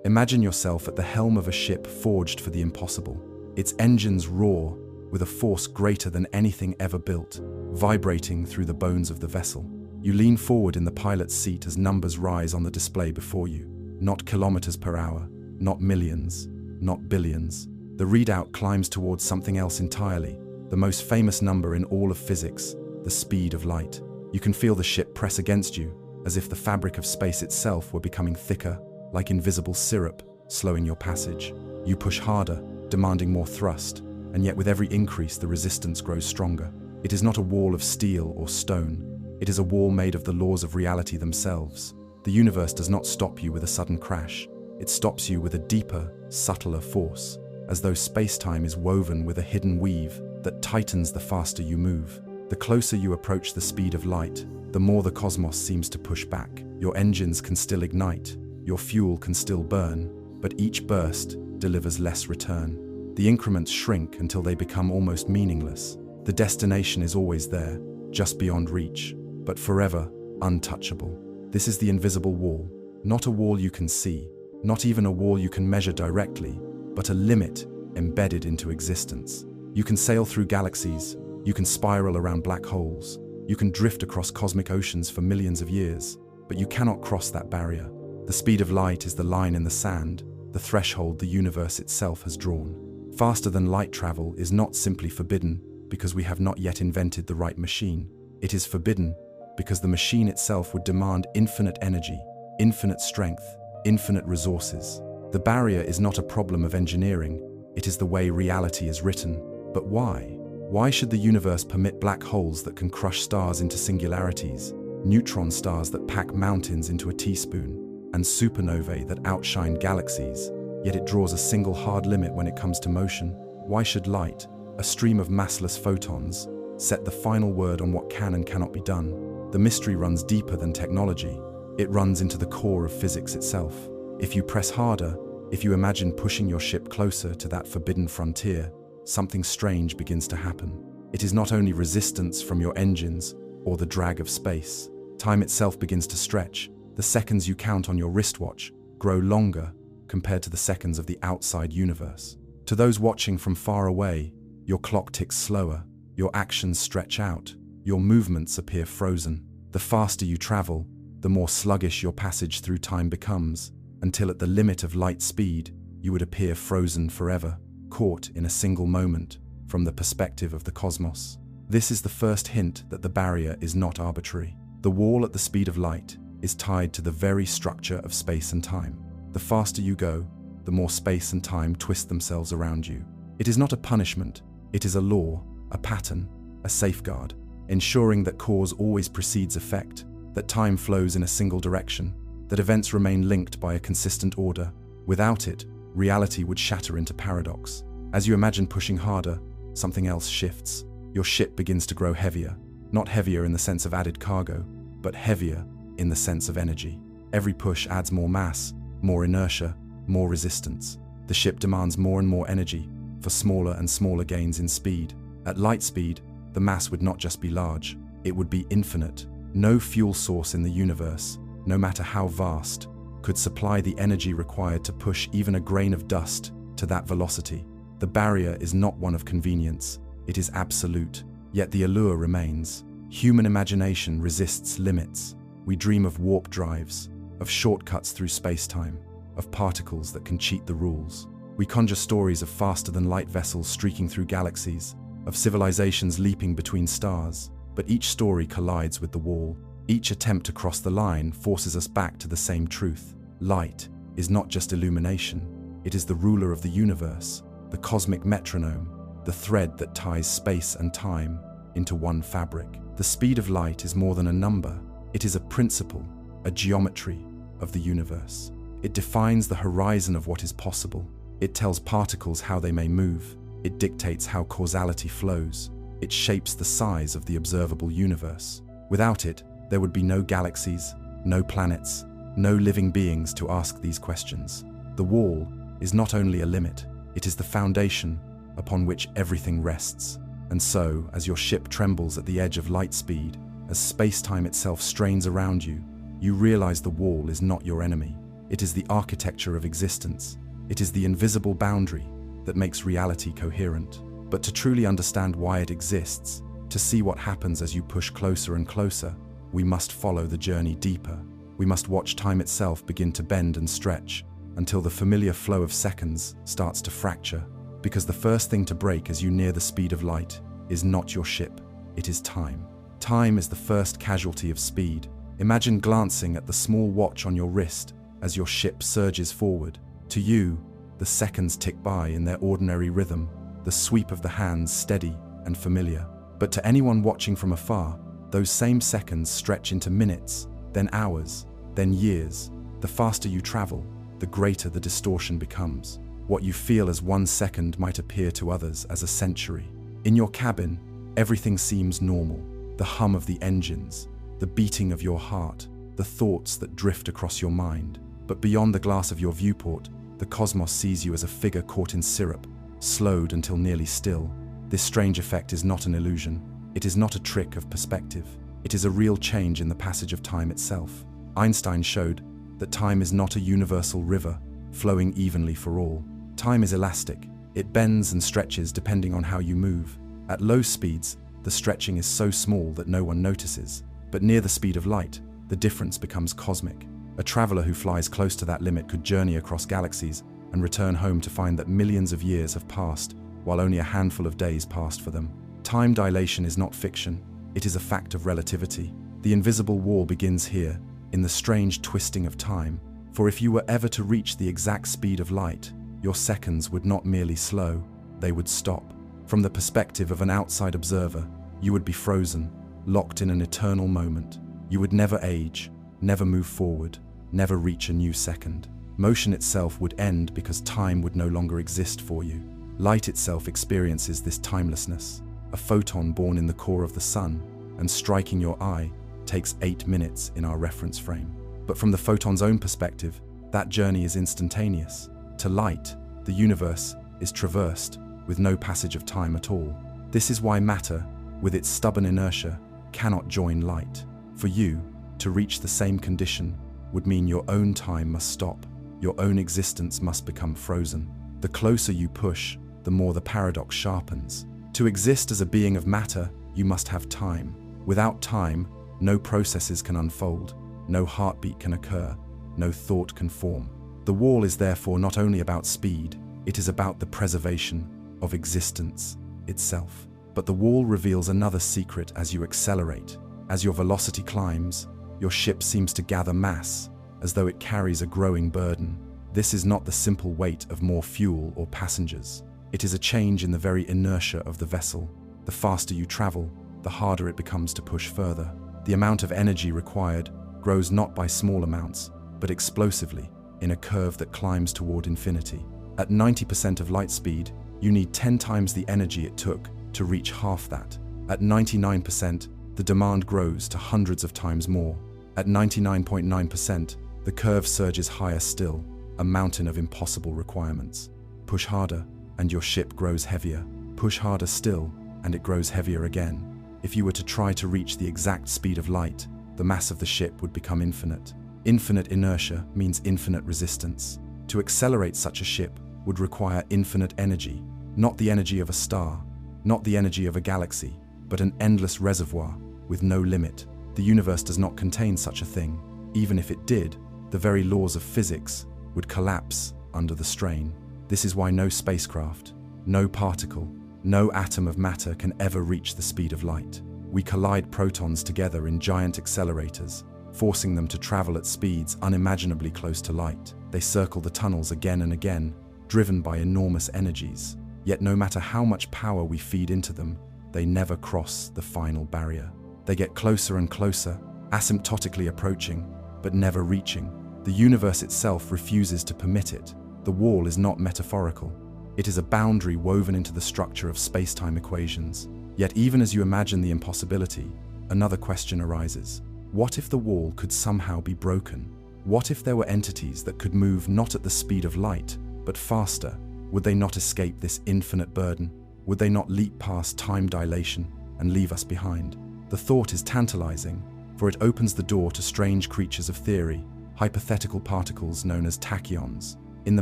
Imagine yourself at the helm of a ship forged for the impossible. Its engines roar with a force greater than anything ever built, vibrating through the bones of the vessel. You lean forward in the pilot's seat as numbers rise on the display before you. Not kilometers per hour, not millions, not billions. The readout climbs towards something else entirely, the most famous number in all of physics, the speed of light. You can feel the ship press against you, as if the fabric of space itself were becoming thicker, like invisible syrup, slowing your passage. You push harder, demanding more thrust, and yet with every increase the resistance grows stronger. It is not a wall of steel or stone. It is a wall made of the laws of reality themselves. The universe does not stop you with a sudden crash. It stops you with a deeper, subtler force, as though space-time is woven with a hidden weave that tightens the faster you move. The closer you approach the speed of light, the more the cosmos seems to push back. Your engines can still ignite, your fuel can still burn, but each burst delivers less return. The increments shrink until they become almost meaningless. The destination is always there, just beyond reach, but forever untouchable. This is the invisible wall, not a wall you can see, not even a wall you can measure directly, but a limit embedded into existence. You can sail through galaxies, you can spiral around black holes, you can drift across cosmic oceans for millions of years, but you cannot cross that barrier. The speed of light is the line in the sand, the threshold the universe itself has drawn. Faster than light travel is not simply forbidden because we have not yet invented the right machine. It is forbidden because the machine itself would demand infinite energy, infinite strength, infinite resources. The barrier is not a problem of engineering, it is the way reality is written. But why? Why should the universe permit black holes that can crush stars into singularities, neutron stars that pack mountains into a teaspoon, and supernovae that outshine galaxies, yet it draws a single hard limit when it comes to motion? Why should light, a stream of massless photons, set the final word on what can and cannot be done? The mystery runs deeper than technology. It runs into the core of physics itself. If you press harder, if you imagine pushing your ship closer to that forbidden frontier, something strange begins to happen. It is not only resistance from your engines or the drag of space. Time itself begins to stretch. The seconds you count on your wristwatch grow longer compared to the seconds of the outside universe. To those watching from far away, your clock ticks slower, your actions stretch out, your movements appear frozen. The faster you travel, the more sluggish your passage through time becomes, until at the limit of light speed, you would appear frozen forever, caught in a single moment from the perspective of the cosmos. This is the first hint that the barrier is not arbitrary. The wall at the speed of light is tied to the very structure of space and time. The faster you go, the more space and time twist themselves around you. It is not a punishment, it is a law, a pattern, a safeguard, ensuring that cause always precedes effect, that time flows in a single direction, that events remain linked by a consistent order. Without it, reality would shatter into paradox. As you imagine pushing harder, something else shifts. Your ship begins to grow heavier, not heavier in the sense of added cargo, but heavier in the sense of energy. Every push adds more mass, more inertia, more resistance. The ship demands more and more energy for smaller and smaller gains in speed. At light speed, the mass would not just be large, it would be infinite. No fuel source in the universe, no matter how vast, could supply the energy required to push even a grain of dust to that velocity. The barrier is not one of convenience, it is absolute, yet the allure remains. Human imagination resists limits. We dream of warp drives, of shortcuts through space-time, of particles that can cheat the rules. We conjure stories of faster-than-light vessels streaking through galaxies, of civilizations leaping between stars, but each story collides with the wall. Each attempt to cross the line forces us back to the same truth. Light is not just illumination, it is the ruler of the universe, the cosmic metronome, the thread that ties space and time into one fabric. The speed of light is more than a number, it is a principle, a geometry of the universe. It defines the horizon of what is possible. It tells particles how they may move. It dictates how causality flows. It shapes the size of the observable universe. Without it, there would be no galaxies, no planets, no living beings to ask these questions. The wall is not only a limit, it is the foundation upon which everything rests. And so, as your ship trembles at the edge of light speed, as space-time itself strains around you, you realize the wall is not your enemy. It is the architecture of existence. It is the invisible boundary that makes reality coherent. But to truly understand why it exists, to see what happens as you push closer and closer, we must follow the journey deeper. We must watch time itself begin to bend and stretch until the familiar flow of seconds starts to fracture. Because the first thing to break as you near the speed of light is not your ship, it is time. Time is the first casualty of speed. Imagine glancing at the small watch on your wrist as your ship surges forward. To you, the seconds tick by in their ordinary rhythm, the sweep of the hands steady and familiar. But to anyone watching from afar, those same seconds stretch into minutes, then hours, then years. The faster you travel, the greater the distortion becomes. What you feel as 1 second might appear to others as a century. In your cabin, everything seems normal. The hum of the engines, the beating of your heart, the thoughts that drift across your mind. But beyond the glass of your viewport, the cosmos sees you as a figure caught in syrup, slowed until nearly still. This strange effect is not an illusion. It is not a trick of perspective. It is a real change in the passage of time itself. Einstein showed that time is not a universal river, flowing evenly for all. Time is elastic. It bends and stretches depending on how you move. At low speeds, the stretching is so small that no one notices. But near the speed of light, the difference becomes cosmic. A traveler who flies close to that limit could journey across galaxies and return home to find that millions of years have passed, while only a handful of days passed for them. Time dilation is not fiction. It is a fact of relativity. The invisible wall begins here, in the strange twisting of time. For if you were ever to reach the exact speed of light, your seconds would not merely slow, they would stop. From the perspective of an outside observer, you would be frozen, locked in an eternal moment. You would never age, never move forward, never reach a new second. Motion itself would end because time would no longer exist for you. Light itself experiences this timelessness. A photon born in the core of the sun and striking your eye takes 8 minutes in our reference frame. But from the photon's own perspective, that journey is instantaneous. To light, the universe is traversed with no passage of time at all. This is why matter, with its stubborn inertia, cannot join light. For you, to reach the same condition would mean your own time must stop. Your own existence must become frozen. The closer you push, the more the paradox sharpens. To exist as a being of matter, you must have time. Without time, no processes can unfold, no heartbeat can occur, no thought can form. The wall is therefore not only about speed, it is about the preservation of existence itself. But the wall reveals another secret as you accelerate. As your velocity climbs, your ship seems to gather mass, as though it carries a growing burden. This is not the simple weight of more fuel or passengers. It is a change in the very inertia of the vessel. The faster you travel, the harder it becomes to push further. The amount of energy required grows not by small amounts, but explosively, in a curve that climbs toward infinity. At 90% of light speed, you need 10 times the energy it took to reach half that. At 99%, the demand grows to hundreds of times more. At 99.9%, the curve surges higher still, a mountain of impossible requirements. Push harder, and your ship grows heavier. Push harder still, and it grows heavier again. If you were to try to reach the exact speed of light, the mass of the ship would become infinite. Infinite inertia means infinite resistance. To accelerate such a ship would require infinite energy, not the energy of a star, not the energy of a galaxy, but an endless reservoir with no limit. The universe does not contain such a thing. Even if it did, the very laws of physics would collapse under the strain. This is why no spacecraft, no particle, no atom of matter can ever reach the speed of light. We collide protons together in giant accelerators, forcing them to travel at speeds unimaginably close to light. They circle the tunnels again and again, driven by enormous energies. Yet no matter how much power we feed into them, they never cross the final barrier. They get closer and closer, asymptotically approaching, but never reaching. The universe itself refuses to permit it. The wall is not metaphorical. It is a boundary woven into the structure of space-time equations. Yet even as you imagine the impossibility, another question arises. What if the wall could somehow be broken? What if there were entities that could move not at the speed of light, but faster? Would they not escape this infinite burden? Would they not leap past time dilation and leave us behind? The thought is tantalizing, for it opens the door to strange creatures of theory, hypothetical particles known as tachyons. In the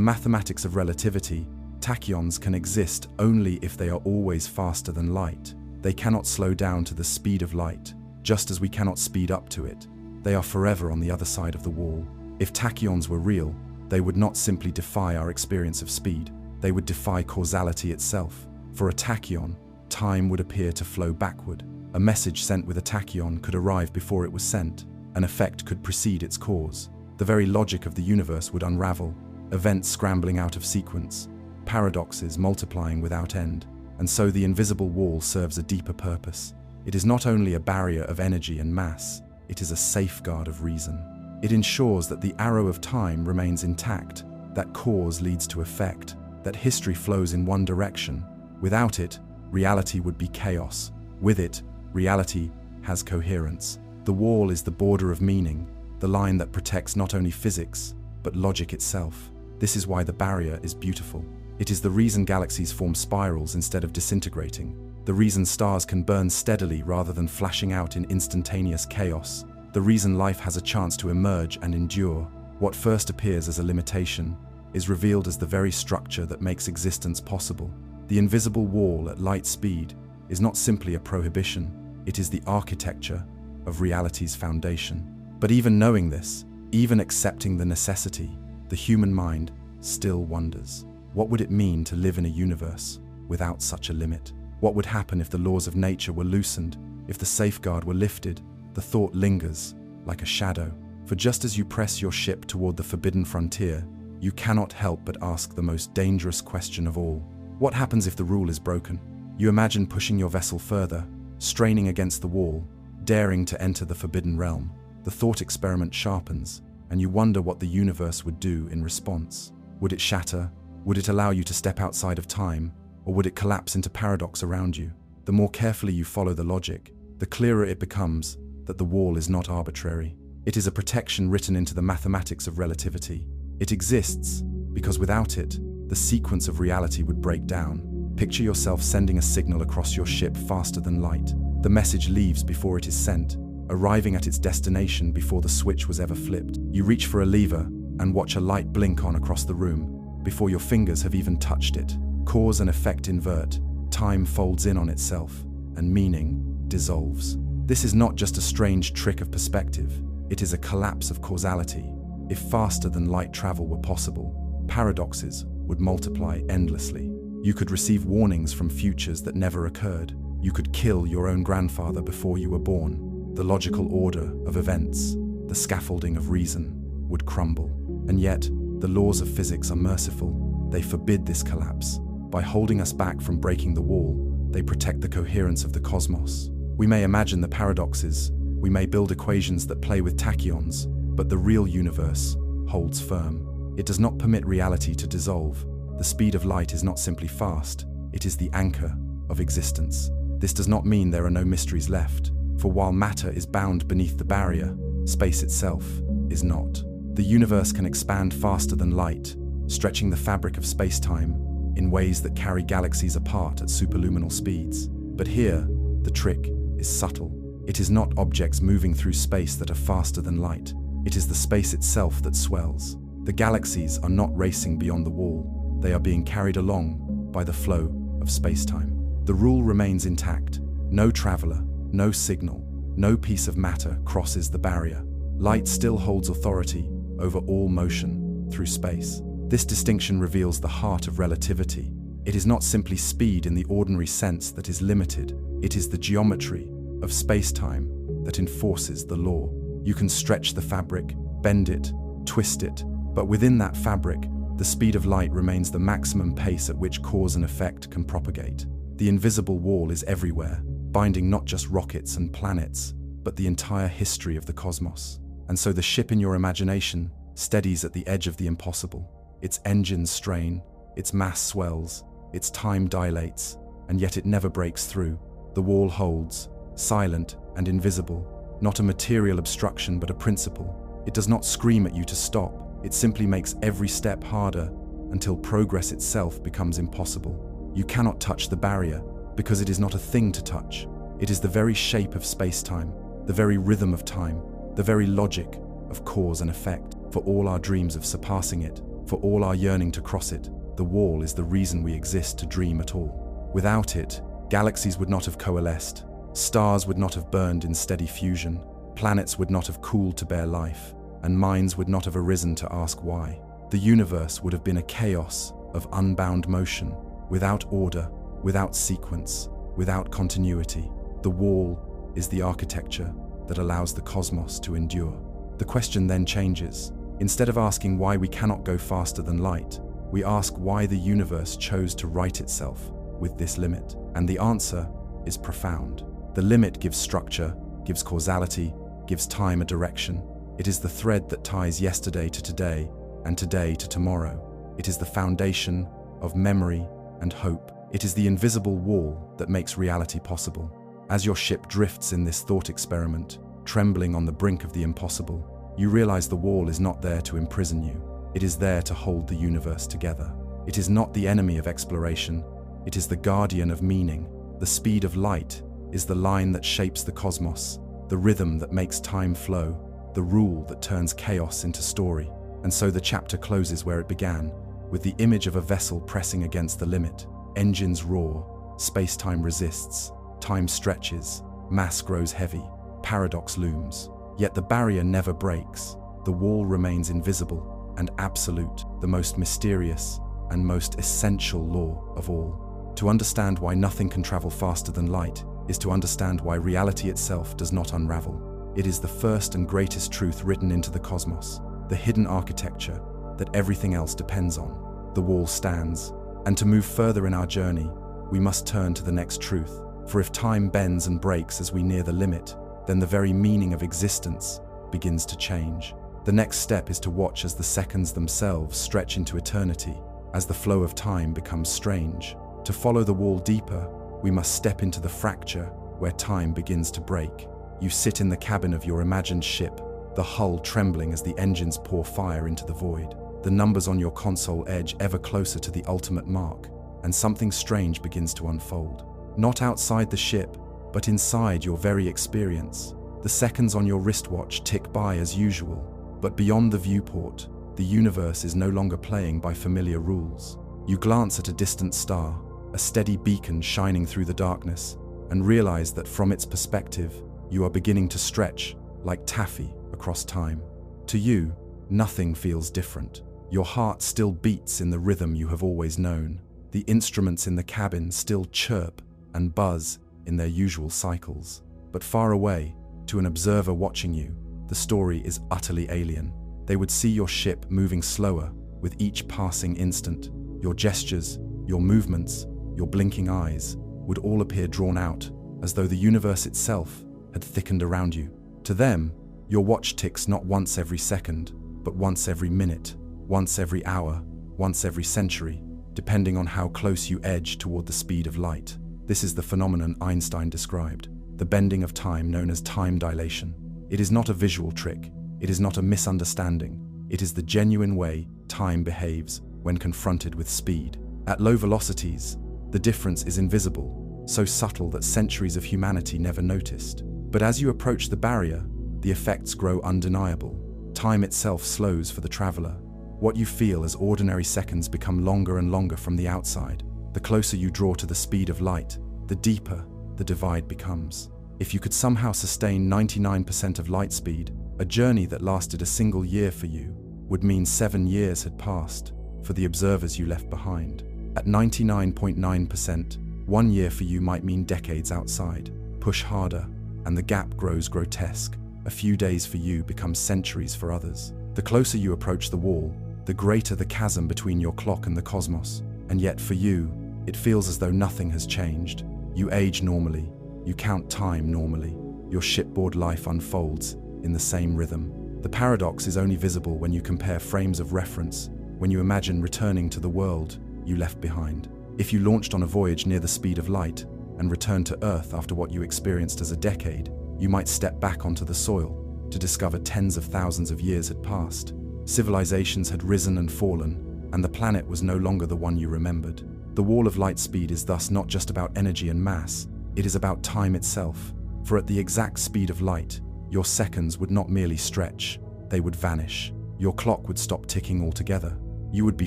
mathematics of relativity, tachyons can exist only if they are always faster than light. They cannot slow down to the speed of light, just as we cannot speed up to it. They are forever on the other side of the wall. If tachyons were real, they would not simply defy our experience of speed. They would defy causality itself. For a tachyon, time would appear to flow backward. A message sent with a tachyon could arrive before it was sent. An effect could precede its cause. The very logic of the universe would unravel, events scrambling out of sequence, paradoxes multiplying without end. And so the invisible wall serves a deeper purpose. It is not only a barrier of energy and mass, it is a safeguard of reason. It ensures that the arrow of time remains intact, that cause leads to effect, that history flows in one direction. Without it, reality would be chaos. With it, reality has coherence. The wall is the border of meaning, the line that protects not only physics, but logic itself. This is why the barrier is beautiful. It is the reason galaxies form spirals instead of disintegrating, the reason stars can burn steadily rather than flashing out in instantaneous chaos, the reason life has a chance to emerge and endure. What first appears as a limitation is revealed as the very structure that makes existence possible. The invisible wall at light speed is not simply a prohibition, it is the architecture of reality's foundation. But even knowing this, even accepting the necessity, the human mind still wonders. What would it mean to live in a universe without such a limit? What would happen if the laws of nature were loosened, if the safeguard were lifted? The thought lingers like a shadow. For just as you press your ship toward the forbidden frontier, you cannot help but ask the most dangerous question of all. What happens if the rule is broken? You imagine pushing your vessel further, straining against the wall, daring to enter the forbidden realm. The thought experiment sharpens, and you wonder what the universe would do in response. Would it shatter? Would it allow you to step outside of time? Or would it collapse into paradox around you? The more carefully you follow the logic, the clearer it becomes that the wall is not arbitrary. It is a protection written into the mathematics of relativity. It exists because without it, the sequence of reality would break down. Picture yourself sending a signal across your ship faster than light. The message leaves before it is sent, arriving at its destination before the switch was ever flipped. You reach for a lever and watch a light blink on across the room before your fingers have even touched it. Cause and effect invert, time folds in on itself, and meaning dissolves. This is not just a strange trick of perspective, it is a collapse of causality. If faster than light travel were possible, paradoxes would multiply endlessly. You could receive warnings from futures that never occurred. You could kill your own grandfather before you were born. The logical order of events, the scaffolding of reason, would crumble. And yet, the laws of physics are merciful. They forbid this collapse. By holding us back from breaking the wall, they protect the coherence of the cosmos. We may imagine the paradoxes, we may build equations that play with tachyons, but the real universe holds firm. It does not permit reality to dissolve. The speed of light is not simply fast, it is the anchor of existence. This does not mean there are no mysteries left, for while matter is bound beneath the barrier, space itself is not. The universe can expand faster than light, stretching the fabric of space-time in ways that carry galaxies apart at superluminal speeds. But here, the trick is subtle. It is not objects moving through space that are faster than light. It is the space itself that swells. The galaxies are not racing beyond the wall. They are being carried along by the flow of space-time. The rule remains intact. No traveler, no signal, no piece of matter crosses the barrier. Light still holds authority over all motion through space. This distinction reveals the heart of relativity. It is not simply speed in the ordinary sense that is limited. It is the geometry of space-time that enforces the law. You can stretch the fabric, bend it, twist it, but within that fabric, the speed of light remains the maximum pace at which cause and effect can propagate. The invisible wall is everywhere, binding not just rockets and planets, but the entire history of the cosmos. And so the ship in your imagination steadies at the edge of the impossible. Its engines strain, its mass swells, its time dilates, and yet it never breaks through. The wall holds, silent and invisible, not a material obstruction but a principle. It does not scream at you to stop, it simply makes every step harder until progress itself becomes impossible. You cannot touch the barrier because it is not a thing to touch. It is the very shape of space-time, the very rhythm of time, the very logic of cause and effect. for all our dreams of surpassing it, for all our yearning to cross it. The wall is the reason we exist to dream at all. Without it, galaxies would not have coalesced, stars would not have burned in steady fusion, planets would not have cooled to bear life, and minds would not have arisen to ask why. The universe would have been a chaos of unbound motion, without order, without sequence, without continuity. The wall is the architecture that allows the cosmos to endure. The question then changes. Instead of asking why we cannot go faster than light, we ask why the universe chose to write itself with this limit. And the answer is profound. The limit gives structure, gives causality, gives time a direction. It is the thread that ties yesterday to today and today to tomorrow. It is the foundation of memory and hope. It is the invisible wall that makes reality possible. As your ship drifts in this thought experiment, trembling on the brink of the impossible, you realize the wall is not there to imprison you. It is there to hold the universe together. It is not the enemy of exploration. It is the guardian of meaning. The speed of light is the line that shapes the cosmos, the rhythm that makes time flow, the rule that turns chaos into story. And so the chapter closes where it began, with the image of a vessel pressing against the limit. Engines roar, space-time resists, time stretches, mass grows heavy, paradox looms. Yet the barrier never breaks. The wall remains invisible and absolute, the most mysterious and most essential law of all. To understand why nothing can travel faster than light is to understand why reality itself does not unravel. It is the first and greatest truth written into the cosmos, the hidden architecture that everything else depends on. The wall stands, and to move further in our journey, we must turn to the next truth. For if time bends and breaks as we near the limit, then the very meaning of existence begins to change. The next step is to watch as the seconds themselves stretch into eternity, as the flow of time becomes strange. To follow the wall deeper, we must step into the fracture where time begins to break. You sit in the cabin of your imagined ship, the hull trembling as the engines pour fire into the void, the numbers on your console edge ever closer to the ultimate mark, and something strange begins to unfold. Not outside the ship, but inside your very experience. The seconds on your wristwatch tick by as usual, but beyond the viewport, the universe is no longer playing by familiar rules. You glance at a distant star, a steady beacon shining through the darkness, and realize that from its perspective, you are beginning to stretch like taffy across time. To you, nothing feels different. Your heart still beats in the rhythm you have always known. The instruments in the cabin still chirp and buzz in their usual cycles. But far away, to an observer watching you, the story is utterly alien. They would see your ship moving slower with each passing instant. Your gestures, your movements, your blinking eyes would all appear drawn out, as though the universe itself had thickened around you. To them, your watch ticks not once every second, but once every minute, once every hour, once every century, depending on how close you edge toward the speed of light. This is the phenomenon Einstein described, the bending of time known as time dilation. It is not a visual trick, it is not a misunderstanding, it is the genuine way time behaves when confronted with speed. At low velocities, the difference is invisible, so subtle that centuries of humanity never noticed. But as you approach the barrier, the effects grow undeniable. Time itself slows for the traveler. What you feel as ordinary seconds become longer and longer from the outside. The closer you draw to the speed of light, the deeper the divide becomes. If you could somehow sustain 99% of light speed, a journey that lasted a single year for you would mean 7 years had passed for the observers you left behind. At 99.9%, 1 year for you might mean decades outside. Push harder, and the gap grows grotesque. A few days for you become centuries for others. The closer you approach the wall, the greater the chasm between your clock and the cosmos. And yet for you, it feels as though nothing has changed. You age normally, you count time normally. Your shipboard life unfolds in the same rhythm. The paradox is only visible when you compare frames of reference, when you imagine returning to the world you left behind. If you launched on a voyage near the speed of light and returned to Earth after what you experienced as a decade, you might step back onto the soil to discover tens of thousands of years had passed. Civilizations had risen and fallen, and the planet was no longer the one you remembered. The wall of light speed is thus not just about energy and mass, it is about time itself. For at the exact speed of light, your seconds would not merely stretch, they would vanish. your clock would stop ticking altogether. You would be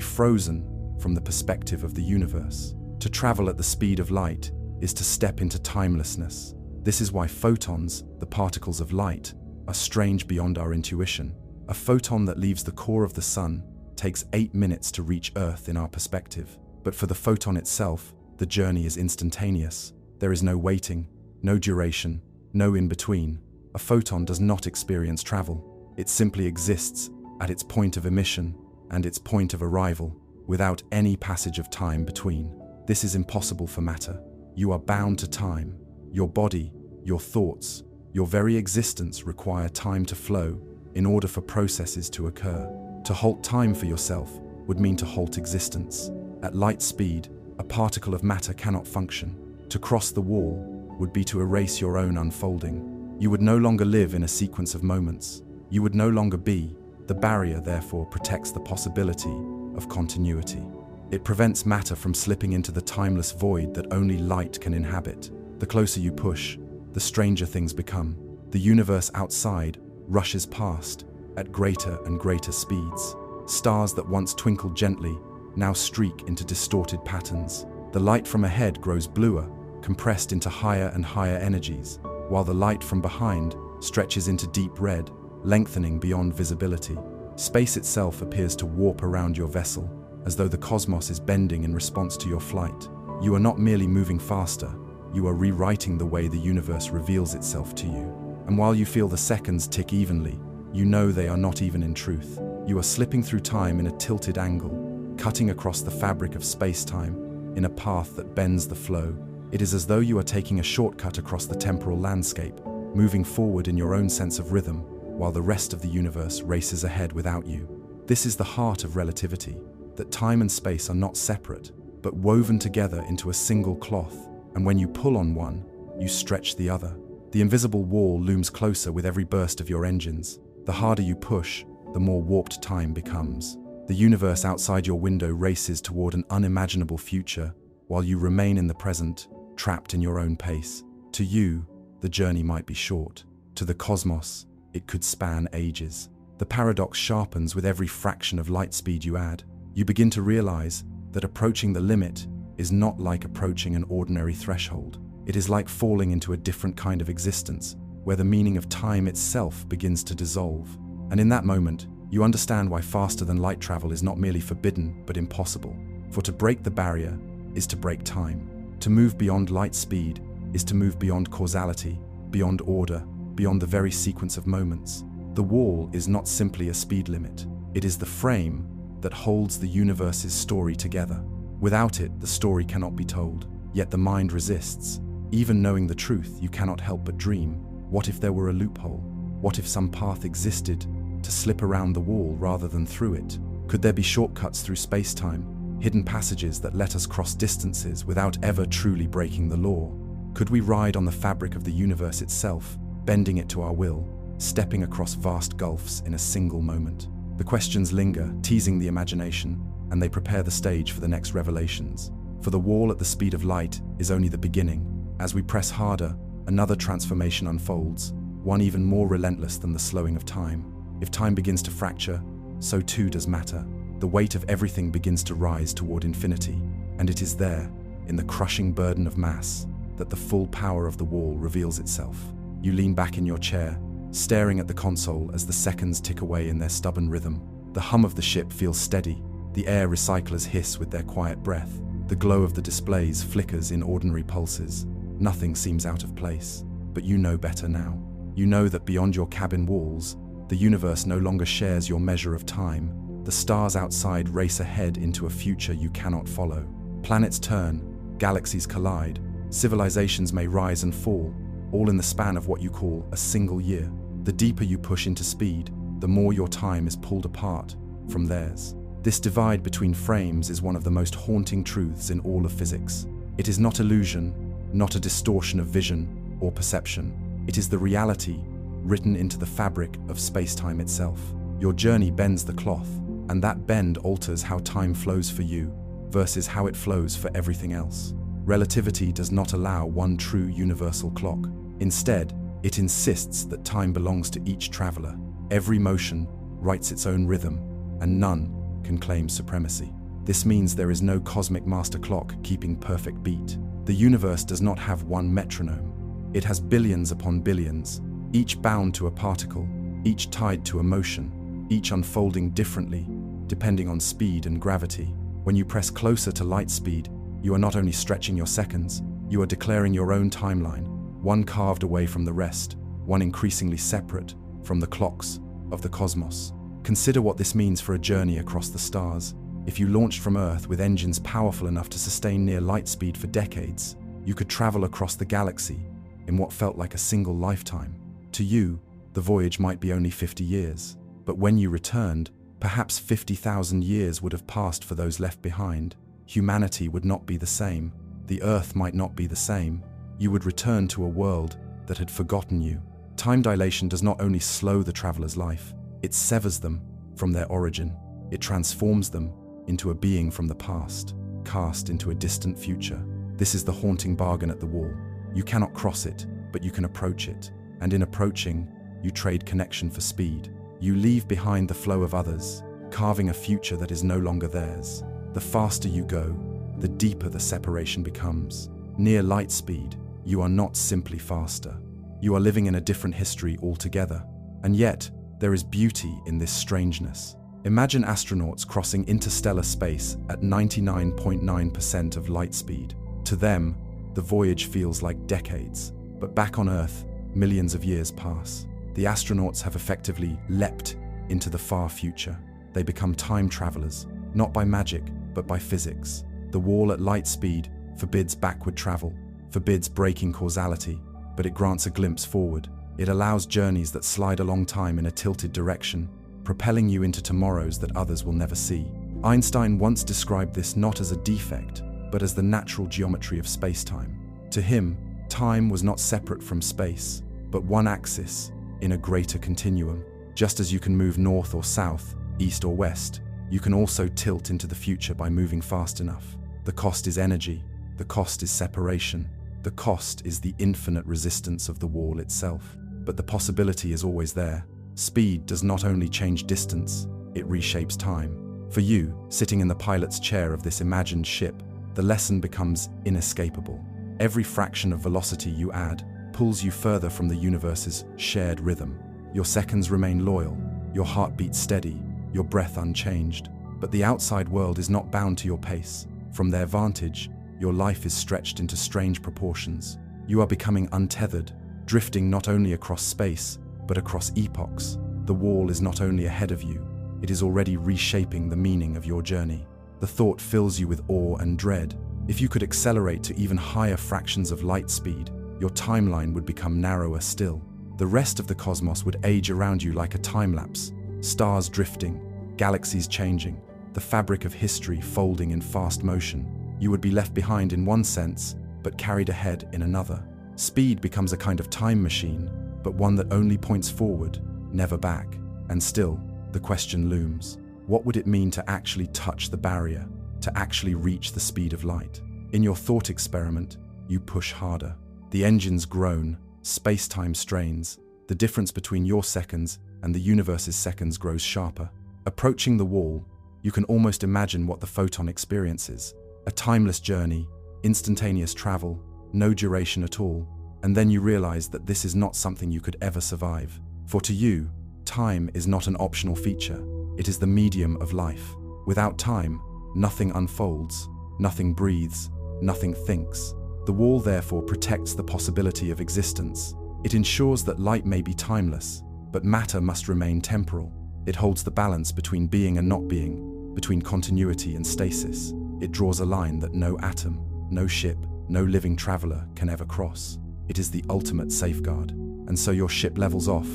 frozen from the perspective of the universe. To travel at the speed of light is to step into timelessness. This is why photons, the particles of light, are strange beyond our intuition. A photon that leaves the core of the sun takes 8 minutes to reach Earth in our perspective. But for the photon itself, the journey is instantaneous. There is no waiting, no duration, no in-between. A photon does not experience travel. It simply exists at its point of emission and its point of arrival, without any passage of time between. This is impossible for matter. You are bound to time. Your body, your thoughts, your very existence require time to flow in order for processes to occur. To halt time for yourself would mean to halt existence. At light speed, a particle of matter cannot function. To cross the wall would be to erase your own unfolding. You would no longer live in a sequence of moments. You would no longer be. The barrier, therefore, protects the possibility of continuity. It prevents matter from slipping into the timeless void that only light can inhabit. The closer you push, the stranger things become. The universe outside rushes past at greater and greater speeds. Stars that once twinkled gently now streak into distorted patterns. The light from ahead grows bluer, compressed into higher and higher energies, while the light from behind stretches into deep red, lengthening beyond visibility. Space itself appears to warp around your vessel, as though the cosmos is bending in response to your flight. You are not merely moving faster, you are rewriting the way the universe reveals itself to you. And while you feel the seconds tick evenly, you know they are not even in truth. You are slipping through time in a tilted angle, cutting across the fabric of space-time in a path that bends the flow. It is as though you are taking a shortcut across the temporal landscape, moving forward in your own sense of rhythm, while the rest of the universe races ahead without you. This is the heart of relativity, that time and space are not separate, but woven together into a single cloth, and when you pull on one, you stretch the other. The invisible wall looms closer with every burst of your engines. The harder you push, the more warped time becomes. The universe outside your window races toward an unimaginable future, while you remain in the present, trapped in your own pace. To you, the journey might be short. To the cosmos, it could span ages. The paradox sharpens with every fraction of light speed you add. You begin to realize that approaching the limit is not like approaching an ordinary threshold. It is like falling into a different kind of existence, where the meaning of time itself begins to dissolve. And in that moment, you understand why faster than light travel is not merely forbidden, but impossible. For to break the barrier is to break time. To move beyond light speed is to move beyond causality, beyond order, beyond the very sequence of moments. The wall is not simply a speed limit. It is the frame that holds the universe's story together. Without it, the story cannot be told. Yet the mind resists. Even knowing the truth, you cannot help but dream. What if there were a loophole? What if some path existed to slip around the wall rather than through it? Could there be shortcuts through space-time, hidden passages that let us cross distances without ever truly breaking the law? Could we ride on the fabric of the universe itself, bending it to our will, stepping across vast gulfs in a single moment? The questions linger, teasing the imagination, and they prepare the stage for the next revelations. For the wall at the speed of light is only the beginning. As we press harder, another transformation unfolds, one even more relentless than the slowing of time. If time begins to fracture, so too does matter. The weight of everything begins to rise toward infinity, and it is there, in the crushing burden of mass, that the full power of the wall reveals itself. You lean back in your chair, staring at the console as the seconds tick away in their stubborn rhythm. The hum of the ship feels steady, the air recyclers hiss with their quiet breath. The glow of the displays flickers in ordinary pulses. Nothing seems out of place, but you know better now. You know that beyond your cabin walls, the universe no longer shares your measure of time. The stars outside race ahead into a future you cannot follow. Planets turn, galaxies collide, civilizations may rise and fall, all in the span of what you call a single year. The deeper you push into speed, the more your time is pulled apart from theirs. This divide between frames is one of the most haunting truths in all of physics. It is not illusion, not a distortion of vision or perception. It is the reality written into the fabric of space-time itself. Your journey bends the cloth, and that bend alters how time flows for you versus how it flows for everything else. Relativity does not allow one true universal clock. Instead, it insists that time belongs to each traveler. Every motion, writes its own rhythm, and none can claim supremacy. This means there is no cosmic master clock keeping perfect beat. The universe does not have one metronome. It has billions upon billions, each bound to a particle, each tied to a motion, each unfolding differently, depending on speed and gravity. When you press closer to light speed, you are not only stretching your seconds, you are declaring your own timeline, one carved away from the rest, one increasingly separate from the clocks of the cosmos. Consider what this means for a journey across the stars. If you launched from Earth with engines powerful enough to sustain near light speed for decades, you could travel across the galaxy in what felt like a single lifetime. To you, the voyage might be only 50 years, but when you returned, perhaps 50,000 years would have passed for those left behind. Humanity would not be the same. The Earth might not be the same. You would return to a world that had forgotten you. Time dilation does not only slow the traveler's life, it severs them from their origin. It transforms them into a being from the past, cast into a distant future. This is the haunting bargain at the wall. You cannot cross it, but you can approach it. And in approaching, you trade connection for speed. You leave behind the flow of others, carving a future that is no longer theirs. The faster you go, the deeper the separation becomes. Near light speed, you are not simply faster. You are living in a different history altogether. And yet, there is beauty in this strangeness. Imagine astronauts crossing interstellar space at 99.9% of light speed. To them, the voyage feels like decades, but back on Earth, millions of years pass. The astronauts have effectively leapt into the far future. They become time travelers, not by magic, but by physics. The wall at light speed forbids backward travel, forbids breaking causality, but it grants a glimpse forward. It allows journeys that slide along time in a tilted direction, propelling you into tomorrows that others will never see. Einstein once described this not as a defect, but as the natural geometry of space-time. To him, time was not separate from space, but one axis in a greater continuum. Just as you can move north or south, east or west, you can also tilt into the future by moving fast enough. The cost is energy, the cost is separation, the cost is the infinite resistance of the wall itself. But the possibility is always there. Speed does not only change distance, it reshapes time. For you, sitting in the pilot's chair of this imagined ship, the lesson becomes inescapable. Every fraction of velocity you add pulls you further from the universe's shared rhythm. Your seconds remain loyal, your heartbeat steady, your breath unchanged. But the outside world is not bound to your pace. From their vantage, your life is stretched into strange proportions. You are becoming untethered, drifting not only across space, but across epochs. The wall is not only ahead of you, it is already reshaping the meaning of your journey. The thought fills you with awe and dread. If you could accelerate to even higher fractions of light speed, your timeline would become narrower still. The rest of the cosmos would age around you like a time-lapse, stars drifting, galaxies changing, the fabric of history folding in fast motion. You would be left behind in one sense, but carried ahead in another. Speed becomes a kind of time machine, but one that only points forward, never back. And still, the question looms. What would it mean to actually touch the barrier, to actually reach the speed of light? In your thought experiment, you push harder. The engines groan, space-time strains. The difference between your seconds and the universe's seconds grows sharper. Approaching the wall, you can almost imagine what the photon experience is. A timeless journey, instantaneous travel, no duration at all. And then you realize that this is not something you could ever survive. For to you, time is not an optional feature. It is the medium of life. Without time, nothing unfolds, nothing breathes, nothing thinks. The wall therefore protects the possibility of existence. It ensures that light may be timeless, but matter must remain temporal. It holds the balance between being and not being, between continuity and stasis. It draws a line that no atom, no ship, no living traveler can ever cross. It is the ultimate safeguard. And so your ship levels off,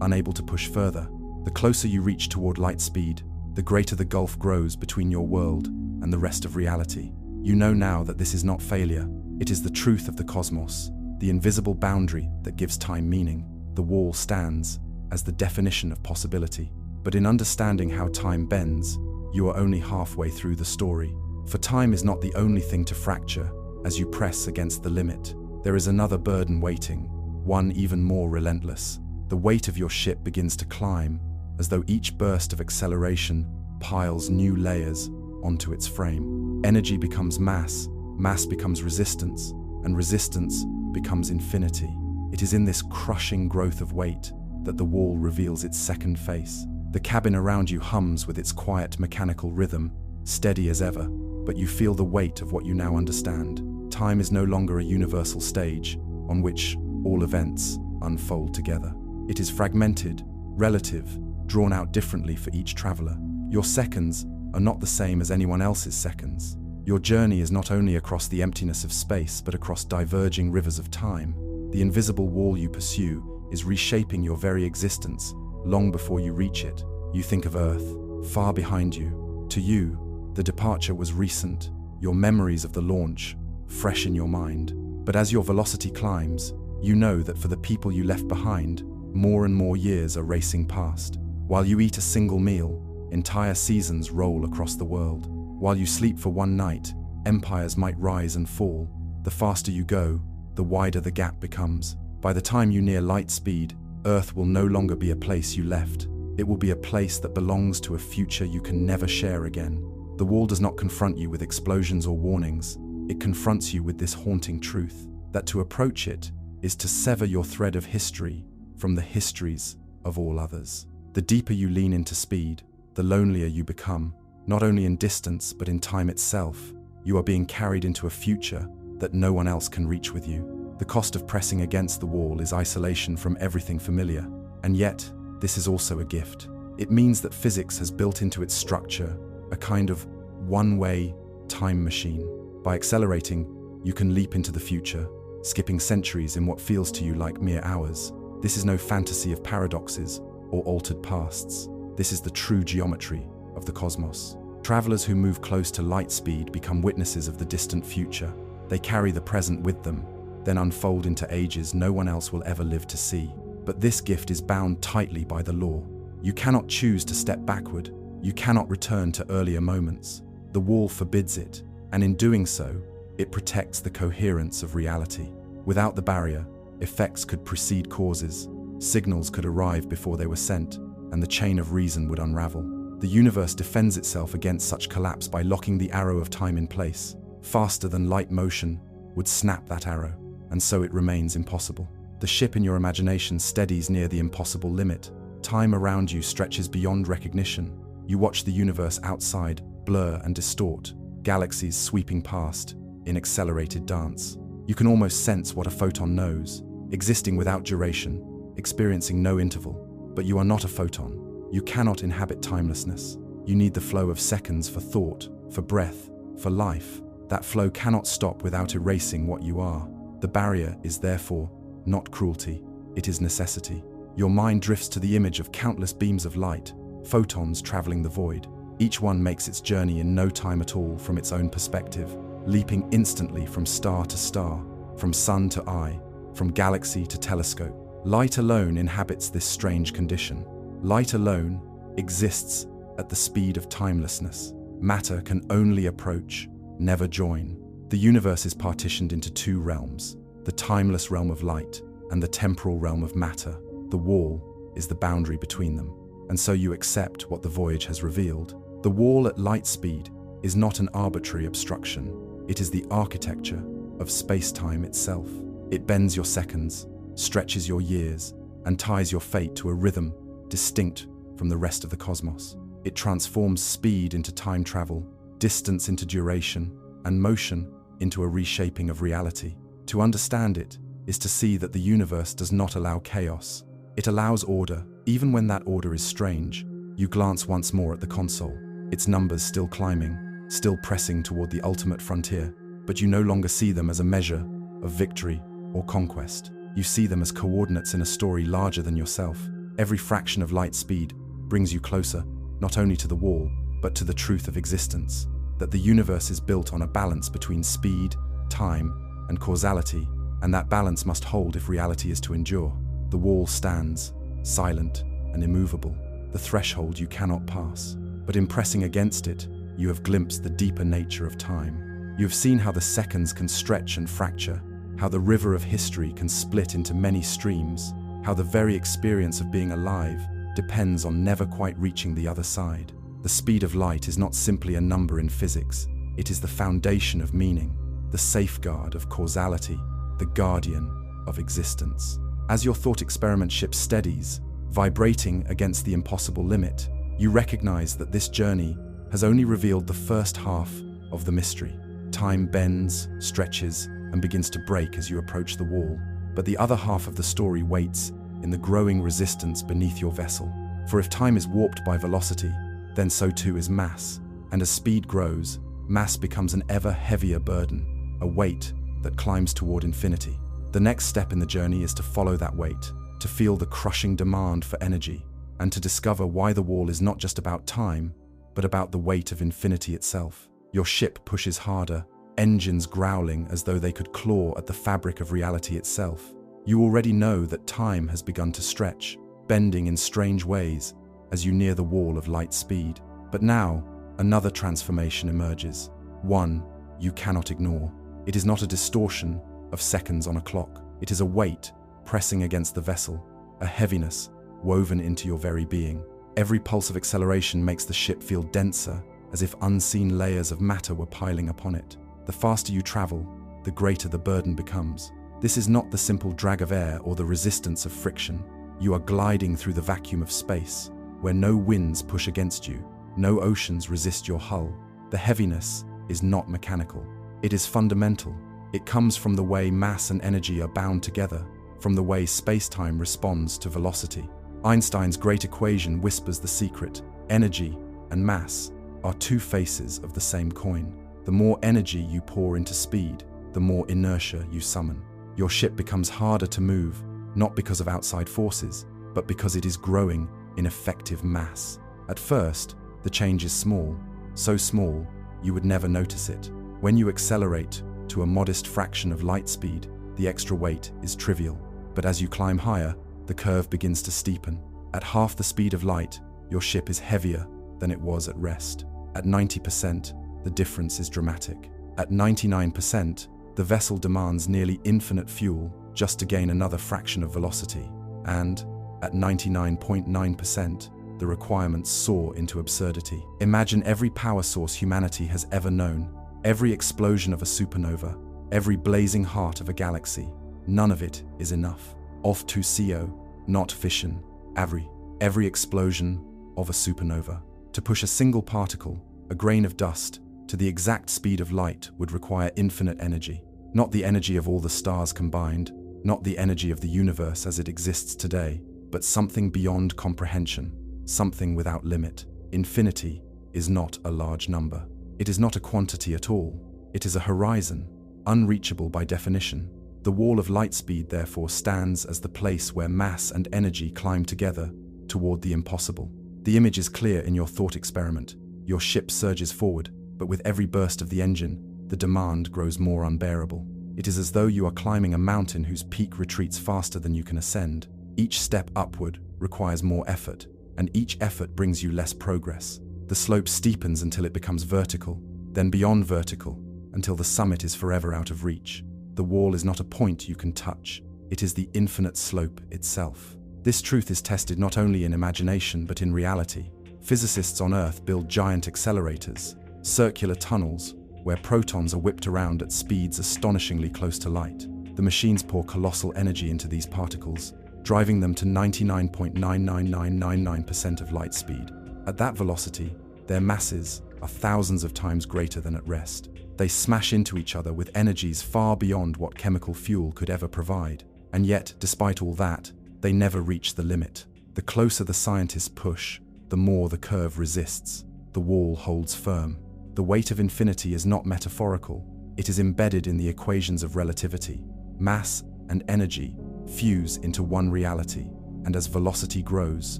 unable to push further. The closer you reach toward light speed, the greater the gulf grows between your world and the rest of reality. You know now that this is not failure. It is the truth of the cosmos, the invisible boundary that gives time meaning. The wall stands as the definition of possibility. But in understanding how time bends, you are only halfway through the story. For time is not the only thing to fracture as you press against the limit. There is another burden waiting, one even more relentless. The weight of your ship begins to climb, as though each burst of acceleration piles new layers onto its frame. Energy becomes mass, mass becomes resistance, and resistance becomes infinity. It is in this crushing growth of weight that the wall reveals its second face. The cabin around you hums with its quiet mechanical rhythm, steady as ever, but you feel the weight of what you now understand. Time is no longer a universal stage on which all events unfold together. It is fragmented, relative, drawn out differently for each traveler. Your seconds are not the same as anyone else's seconds. Your journey is not only across the emptiness of space, but across diverging rivers of time. The invisible wall you pursue is reshaping your very existence long before you reach it. You think of Earth, far behind you. To you, the departure was recent, your memories of the launch fresh in your mind. But as your velocity climbs, you know that for the people you left behind, more and more years are racing past. While you eat a single meal, entire seasons roll across the world. While you sleep for one night, empires might rise and fall. The faster you go, the wider the gap becomes. By the time you near light speed, Earth will no longer be a place you left. It will be a place that belongs to a future you can never share again. The wall does not confront you with explosions or warnings. It confronts you with this haunting truth, that to approach it is to sever your thread of history from the histories of all others. The deeper you lean into speed, the lonelier you become, not only in distance but in time itself. You are being carried into a future that no one else can reach with you. The cost of pressing against the wall is isolation from everything familiar, and yet this is also a gift. It means that physics has built into its structure a kind of one-way time machine. By accelerating, you can leap into the future, skipping centuries in what feels to you like mere hours. This is no fantasy of paradoxes or altered pasts. This is the true geometry of the cosmos. Travelers who move close to light speed become witnesses of the distant future. They carry the present with them, then unfold into ages no one else will ever live to see. But this gift is bound tightly by the law. You cannot choose to step backward. You cannot return to earlier moments. The wall forbids it, and in doing so, it protects the coherence of reality. Without the barrier, effects could precede causes, signals could arrive before they were sent, and the chain of reason would unravel. The universe defends itself against such collapse by locking the arrow of time in place. Faster than light motion would snap that arrow, and so it remains impossible. The ship in your imagination steadies near the impossible limit. Time around you stretches beyond recognition. You watch the universe outside blur and distort, galaxies sweeping past in accelerated dance. You can almost sense what a photon knows, existing without duration, experiencing no interval. But you are not a photon. You cannot inhabit timelessness. You need the flow of seconds for thought, for breath, for life. That flow cannot stop without erasing what you are. The barrier is therefore not cruelty, it is necessity. Your mind drifts to the image of countless beams of light, photons traveling the void. Each one makes its journey in no time at all from its own perspective, leaping instantly from star to star, from sun to eye, from galaxy to telescope. Light alone inhabits this strange condition. Light alone exists at the speed of timelessness. Matter can only approach, never join. The universe is partitioned into two realms, the timeless realm of light and the temporal realm of matter. The wall is the boundary between them, and so you accept what the voyage has revealed. The wall at light speed is not an arbitrary obstruction. It is the architecture of space-time itself. It bends your seconds, stretches your years, and ties your fate to a rhythm distinct from the rest of the cosmos. It transforms speed into time travel, distance into duration, and motion into a reshaping of reality. To understand it is to see that the universe does not allow chaos. It allows order, even when that order is strange. You glance once more at the console, its numbers still climbing, still pressing toward the ultimate frontier, but you no longer see them as a measure of victory or conquest. You see them as coordinates in a story larger than yourself. Every fraction of light speed brings you closer, not only to the wall, but to the truth of existence, that the universe is built on a balance between speed, time, and causality, and that balance must hold if reality is to endure. The wall stands, silent and immovable, the threshold you cannot pass. But in pressing against it, you have glimpsed the deeper nature of time. You have seen how the seconds can stretch and fracture, how the river of history can split into many streams, how the very experience of being alive depends on never quite reaching the other side. The speed of light is not simply a number in physics. It is the foundation of meaning, the safeguard of causality, the guardian of existence. As your thought experiment ship steadies, vibrating against the impossible limit, you recognize that this journey has only revealed the first half of the mystery. Time bends, stretches, and begins to break as you approach the wall, but the other half of the story waits in the growing resistance beneath your vessel. For if time is warped by velocity, then so too is mass, and as speed grows, mass becomes an ever heavier burden, a weight that climbs toward infinity. The next step in the journey is to follow that weight, to feel the crushing demand for energy, and to discover why the wall is not just about time, but about the weight of infinity itself. Your ship pushes harder, engines growling as though they could claw at the fabric of reality itself. You already know that time has begun to stretch, bending in strange ways as you near the wall of light speed. But now, another transformation emerges, one you cannot ignore. It is not a distortion of seconds on a clock. It is a weight pressing against the vessel, a heaviness woven into your very being. Every pulse of acceleration makes the ship feel denser, as if unseen layers of matter were piling upon it. The faster you travel, the greater the burden becomes. This is not the simple drag of air or the resistance of friction. You are gliding through the vacuum of space, where no winds push against you, no oceans resist your hull. The heaviness is not mechanical. It is fundamental. It comes from the way mass and energy are bound together, from the way space-time responds to velocity. Einstein's great equation whispers the secret. Energy and mass are two faces of the same coin. The more energy you pour into speed, the more inertia you summon. Your ship becomes harder to move, not because of outside forces, but because it is growing in effective mass. At first, the change is small, so small you would never notice it. When you accelerate to a modest fraction of light speed, the extra weight is trivial. But as you climb higher, the curve begins to steepen. At half the speed of light, your ship is heavier than it was at rest. At 90%, the difference is dramatic. At 99%, the vessel demands nearly infinite fuel just to gain another fraction of velocity. And at 99.9%, the requirements soar into absurdity. Imagine every power source humanity has ever known, every explosion of a supernova, every blazing heart of a galaxy. None of it is enough. Off to CO, not fission. Every explosion of a supernova. To push a single particle, a grain of dust, to the exact speed of light would require infinite energy. Not the energy of all the stars combined, not the energy of the universe as it exists today, but something beyond comprehension, something without limit. Infinity is not a large number. It is not a quantity at all. It is a horizon, unreachable by definition. The wall of light speed, therefore, stands as the place where mass and energy climb together toward the impossible. The image is clear in your thought experiment. Your ship surges forward, but with every burst of the engine, the demand grows more unbearable. It is as though you are climbing a mountain whose peak retreats faster than you can ascend. Each step upward requires more effort, and each effort brings you less progress. The slope steepens until it becomes vertical, then beyond vertical, until the summit is forever out of reach. The wall is not a point you can touch. It is the infinite slope itself. This truth is tested not only in imagination but in reality. Physicists on Earth build giant accelerators, circular tunnels, where protons are whipped around at speeds astonishingly close to light. The machines pour colossal energy into these particles, driving them to 99.99999% of light speed. At that velocity, their masses are thousands of times greater than at rest. They smash into each other with energies far beyond what chemical fuel could ever provide. And yet, despite all that, they never reach the limit. The closer the scientists push, the more the curve resists. The wall holds firm. The weight of infinity is not metaphorical. It is embedded in the equations of relativity. Mass and energy fuse into one reality, and as velocity grows,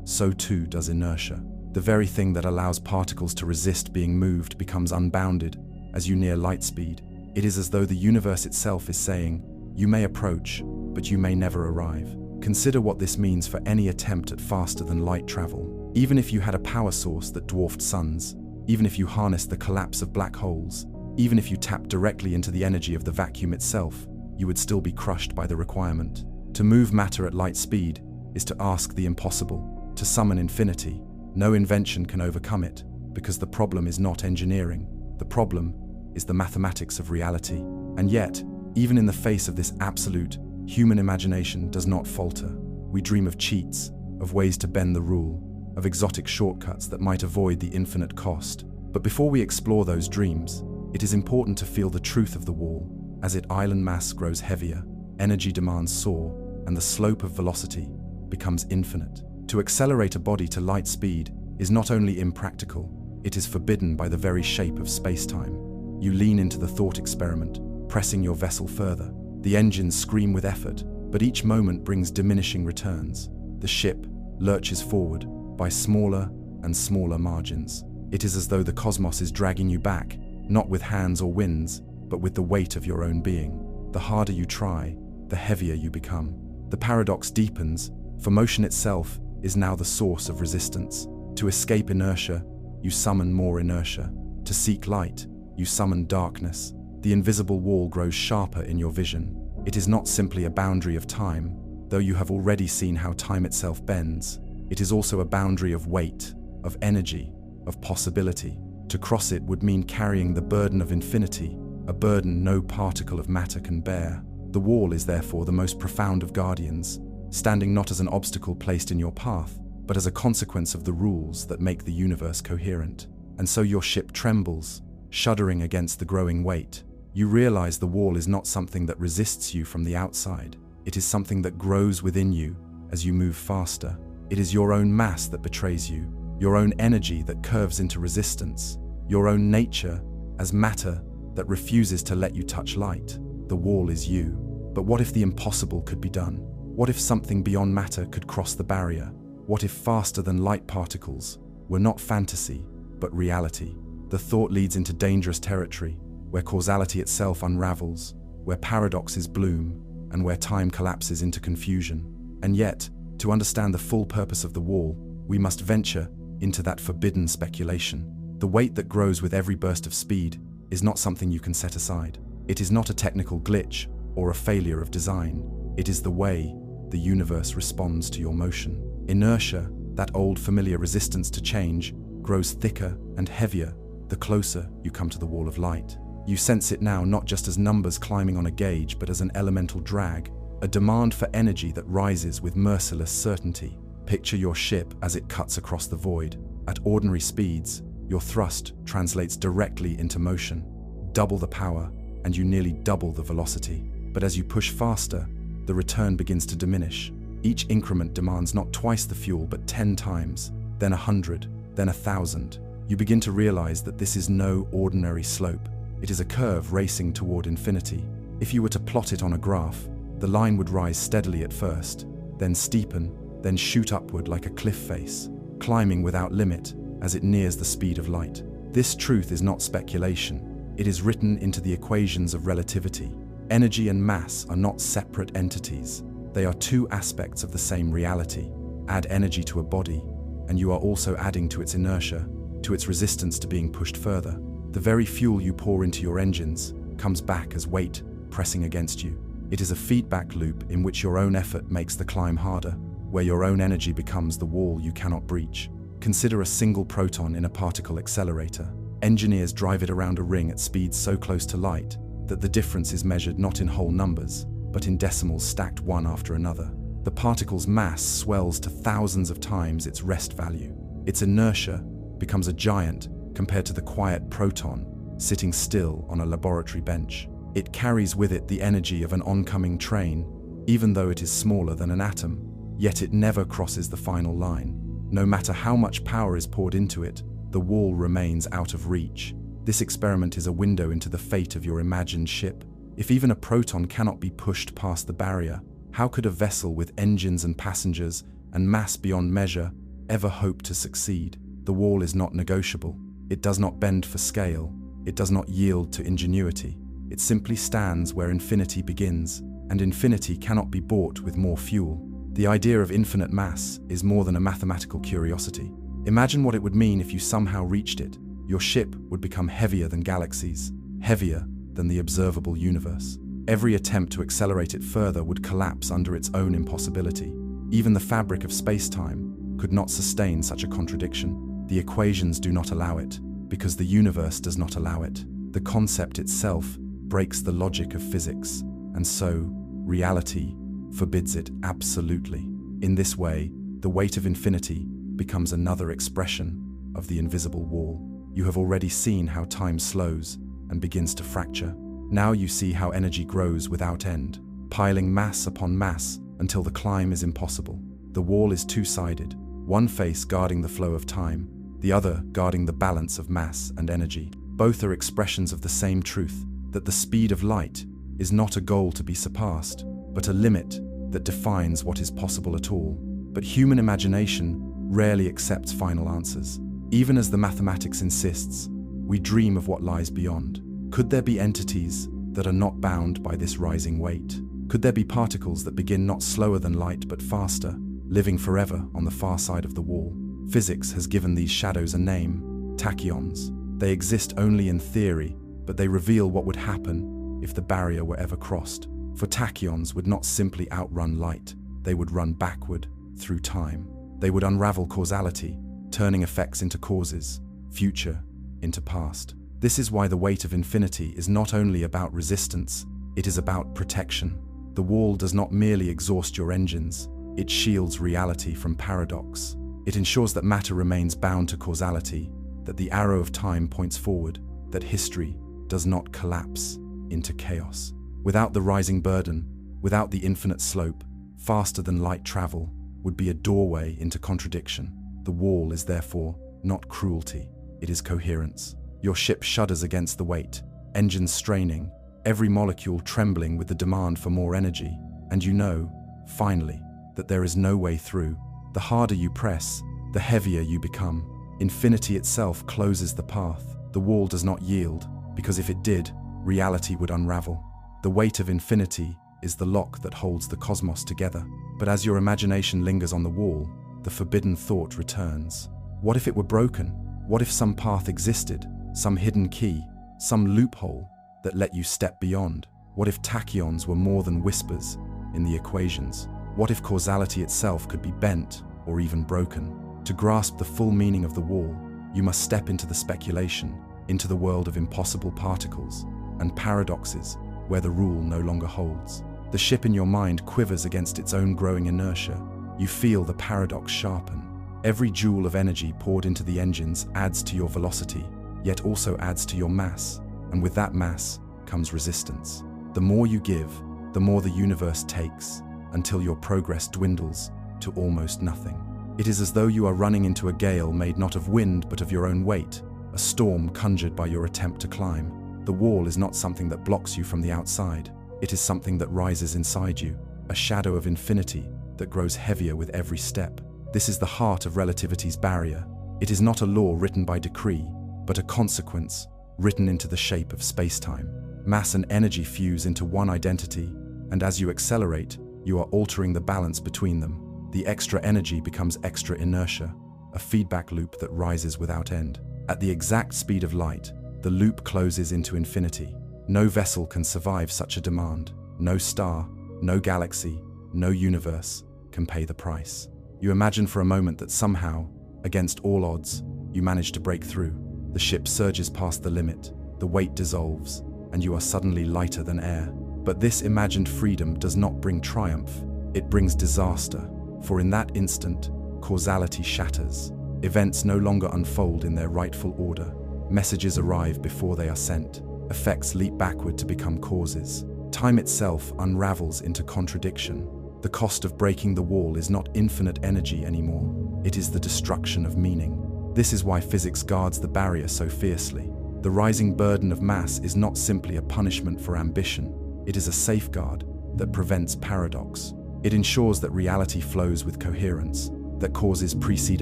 so too does inertia. The very thing that allows particles to resist being moved becomes unbounded as you near light speed. It is as though the universe itself is saying, you may approach, but you may never arrive. Consider what this means for any attempt at faster than light travel. Even if you had a power source that dwarfed suns, even if you harnessed the collapse of black holes, even if you tapped directly into the energy of the vacuum itself, you would still be crushed by the requirement. To move matter at light speed is to ask the impossible. to summon infinity. No invention can overcome it, because the problem is not engineering. The problem is the mathematics of reality. And yet, even in the face of this absolute, human imagination does not falter. We dream of cheats, of ways to bend the rule, of exotic shortcuts that might avoid the infinite cost. But before we explore those dreams, it is important to feel the truth of the wall. As its island mass grows heavier, energy demands soar, and the slope of velocity becomes infinite. To accelerate a body to light speed is not only impractical, it is forbidden by the very shape of space-time. You lean into the thought experiment, pressing your vessel further. The engines scream with effort, but each moment brings diminishing returns. The ship lurches forward by smaller and smaller margins. It is as though the cosmos is dragging you back, not with hands or winds, but with the weight of your own being. The harder you try, the heavier you become. The paradox deepens, for motion itself is now the source of resistance. To escape inertia, you summon more inertia. To seek light, you summon darkness. The invisible wall grows sharper in your vision. It is not simply a boundary of time, though you have already seen how time itself bends. It is also a boundary of weight, of energy, of possibility. To cross it would mean carrying the burden of infinity, a burden no particle of matter can bear. The wall is therefore the most profound of guardians, standing not as an obstacle placed in your path, but as a consequence of the rules that make the universe coherent. And so your ship trembles, shuddering against the growing weight. You realize the wall is not something that resists you from the outside. It is something that grows within you as you move faster. It is your own mass that betrays you, your own energy that curves into resistance, your own nature as matter that refuses to let you touch light. The wall is you. But what if the impossible could be done? What if something beyond matter could cross the barrier? What if faster than light particles were not fantasy, but reality? The thought leads into dangerous territory, where causality itself unravels, where paradoxes bloom, and where time collapses into confusion. And yet, to understand the full purpose of the wall, we must venture into that forbidden speculation. The weight that grows with every burst of speed is not something you can set aside. It is not a technical glitch or a failure of design. It is the way the universe responds to your motion. Inertia, that old familiar resistance to change, grows thicker and heavier the closer you come to the wall of light. You sense it now not just as numbers climbing on a gauge, but as an elemental drag, a demand for energy that rises with merciless certainty. Picture your ship as it cuts across the void. At ordinary speeds, your thrust translates directly into motion. Double the power, and you nearly double the velocity. But as you push faster, the return begins to diminish. Each increment demands not twice the fuel, but 10 times, then 100, then 1,000. You begin to realize that this is no ordinary slope. It is a curve racing toward infinity. If you were to plot it on a graph, the line would rise steadily at first, then steepen, then shoot upward like a cliff face, climbing without limit as it nears the speed of light. This truth is not speculation. It is written into the equations of relativity. Energy and mass are not separate entities. They are two aspects of the same reality. Add energy to a body, and you are also adding to its inertia, to its resistance to being pushed further. The very fuel you pour into your engines comes back as weight pressing against you. It is a feedback loop in which your own effort makes the climb harder, where your own energy becomes the wall you cannot breach. Consider a single proton in a particle accelerator. Engineers drive it around a ring at speeds so close to light that the difference is measured not in whole numbers, but in decimals stacked one after another. The particle's mass swells to thousands of times its rest value. Its inertia becomes a giant compared to the quiet proton sitting still on a laboratory bench. It carries with it the energy of an oncoming train, even though it is smaller than an atom, yet it never crosses the final line. No matter how much power is poured into it, the wall remains out of reach. This experiment is a window into the fate of your imagined ship. If even a proton cannot be pushed past the barrier, how could a vessel with engines and passengers and mass beyond measure ever hope to succeed? The wall is not negotiable. It does not bend for scale. It does not yield to ingenuity. It simply stands where infinity begins, and infinity cannot be bought with more fuel. The idea of infinite mass is more than a mathematical curiosity. Imagine what it would mean if you somehow reached it. Your ship would become heavier than galaxies, heavier than the observable universe. Every attempt to accelerate it further would collapse under its own impossibility. Even the fabric of space-time could not sustain such a contradiction. The equations do not allow it, because the universe does not allow it. The concept itself breaks the logic of physics, and so reality forbids it absolutely. In this way, the weight of infinity becomes another expression of the invisible wall. You have already seen how time slows and begins to fracture. Now you see how energy grows without end, piling mass upon mass until the climb is impossible. The wall is two-sided, one face guarding the flow of time, the other guarding the balance of mass and energy. Both are expressions of the same truth, that the speed of light is not a goal to be surpassed, but a limit that defines what is possible at all. But human imagination rarely accepts final answers. Even as the mathematics insists, we dream of what lies beyond. Could there be entities that are not bound by this rising weight? Could there be particles that begin not slower than light but faster, living forever on the far side of the wall? Physics has given these shadows a name: tachyons. They exist only in theory, but they reveal what would happen if the barrier were ever crossed. For tachyons would not simply outrun light, they would run backward through time. They would unravel causality, turning effects into causes, future into past. This is why the weight of infinity is not only about resistance, it is about protection. The wall does not merely exhaust your engines, it shields reality from paradox. It ensures that matter remains bound to causality, that the arrow of time points forward, that history does not collapse into chaos. Without the rising burden, without the infinite slope, faster than light travel would be a doorway into contradiction. The wall is therefore not cruelty, it is coherence. Your ship shudders against the weight, engines straining, every molecule trembling with the demand for more energy, and you know, finally, that there is no way through. The harder you press, the heavier you become. Infinity itself closes the path. The wall does not yield, because if it did, reality would unravel. The weight of infinity is the lock that holds the cosmos together. But as your imagination lingers on the wall, the forbidden thought returns. What if it were broken? What if some path existed, some hidden key, some loophole that let you step beyond? What if tachyons were more than whispers in the equations? What if causality itself could be bent or even broken? To grasp the full meaning of the wall, you must step into the speculation, into the world of impossible particles and paradoxes where the rule no longer holds. The ship in your mind quivers against its own growing inertia. You feel the paradox sharpen. Every joule of energy poured into the engines adds to your velocity, yet also adds to your mass, and with that mass comes resistance. The more you give, the more the universe takes, until your progress dwindles to almost nothing. It is as though you are running into a gale made not of wind but of your own weight, a storm conjured by your attempt to climb. The wall is not something that blocks you from the outside. It is something that rises inside you, a shadow of infinity that grows heavier with every step. This is the heart of relativity's barrier. It is not a law written by decree, but a consequence written into the shape of space-time. Mass and energy fuse into one identity, and as you accelerate, you are altering the balance between them. The extra energy becomes extra inertia, a feedback loop that rises without end. At the exact speed of light, the loop closes into infinity. No vessel can survive such a demand. No star, no galaxy, no universe can pay the price. You imagine for a moment that somehow, against all odds, you manage to break through. The ship surges past the limit, the weight dissolves, and you are suddenly lighter than air. But this imagined freedom does not bring triumph, it brings disaster, for in that instant, causality shatters. Events no longer unfold in their rightful order. Messages arrive before they are sent. Effects leap backward to become causes. Time itself unravels into contradiction. The cost of breaking the wall is not infinite energy anymore. It is the destruction of meaning. This is why physics guards the barrier so fiercely. The rising burden of mass is not simply a punishment for ambition. It is a safeguard that prevents paradox. It ensures that reality flows with coherence, that causes precede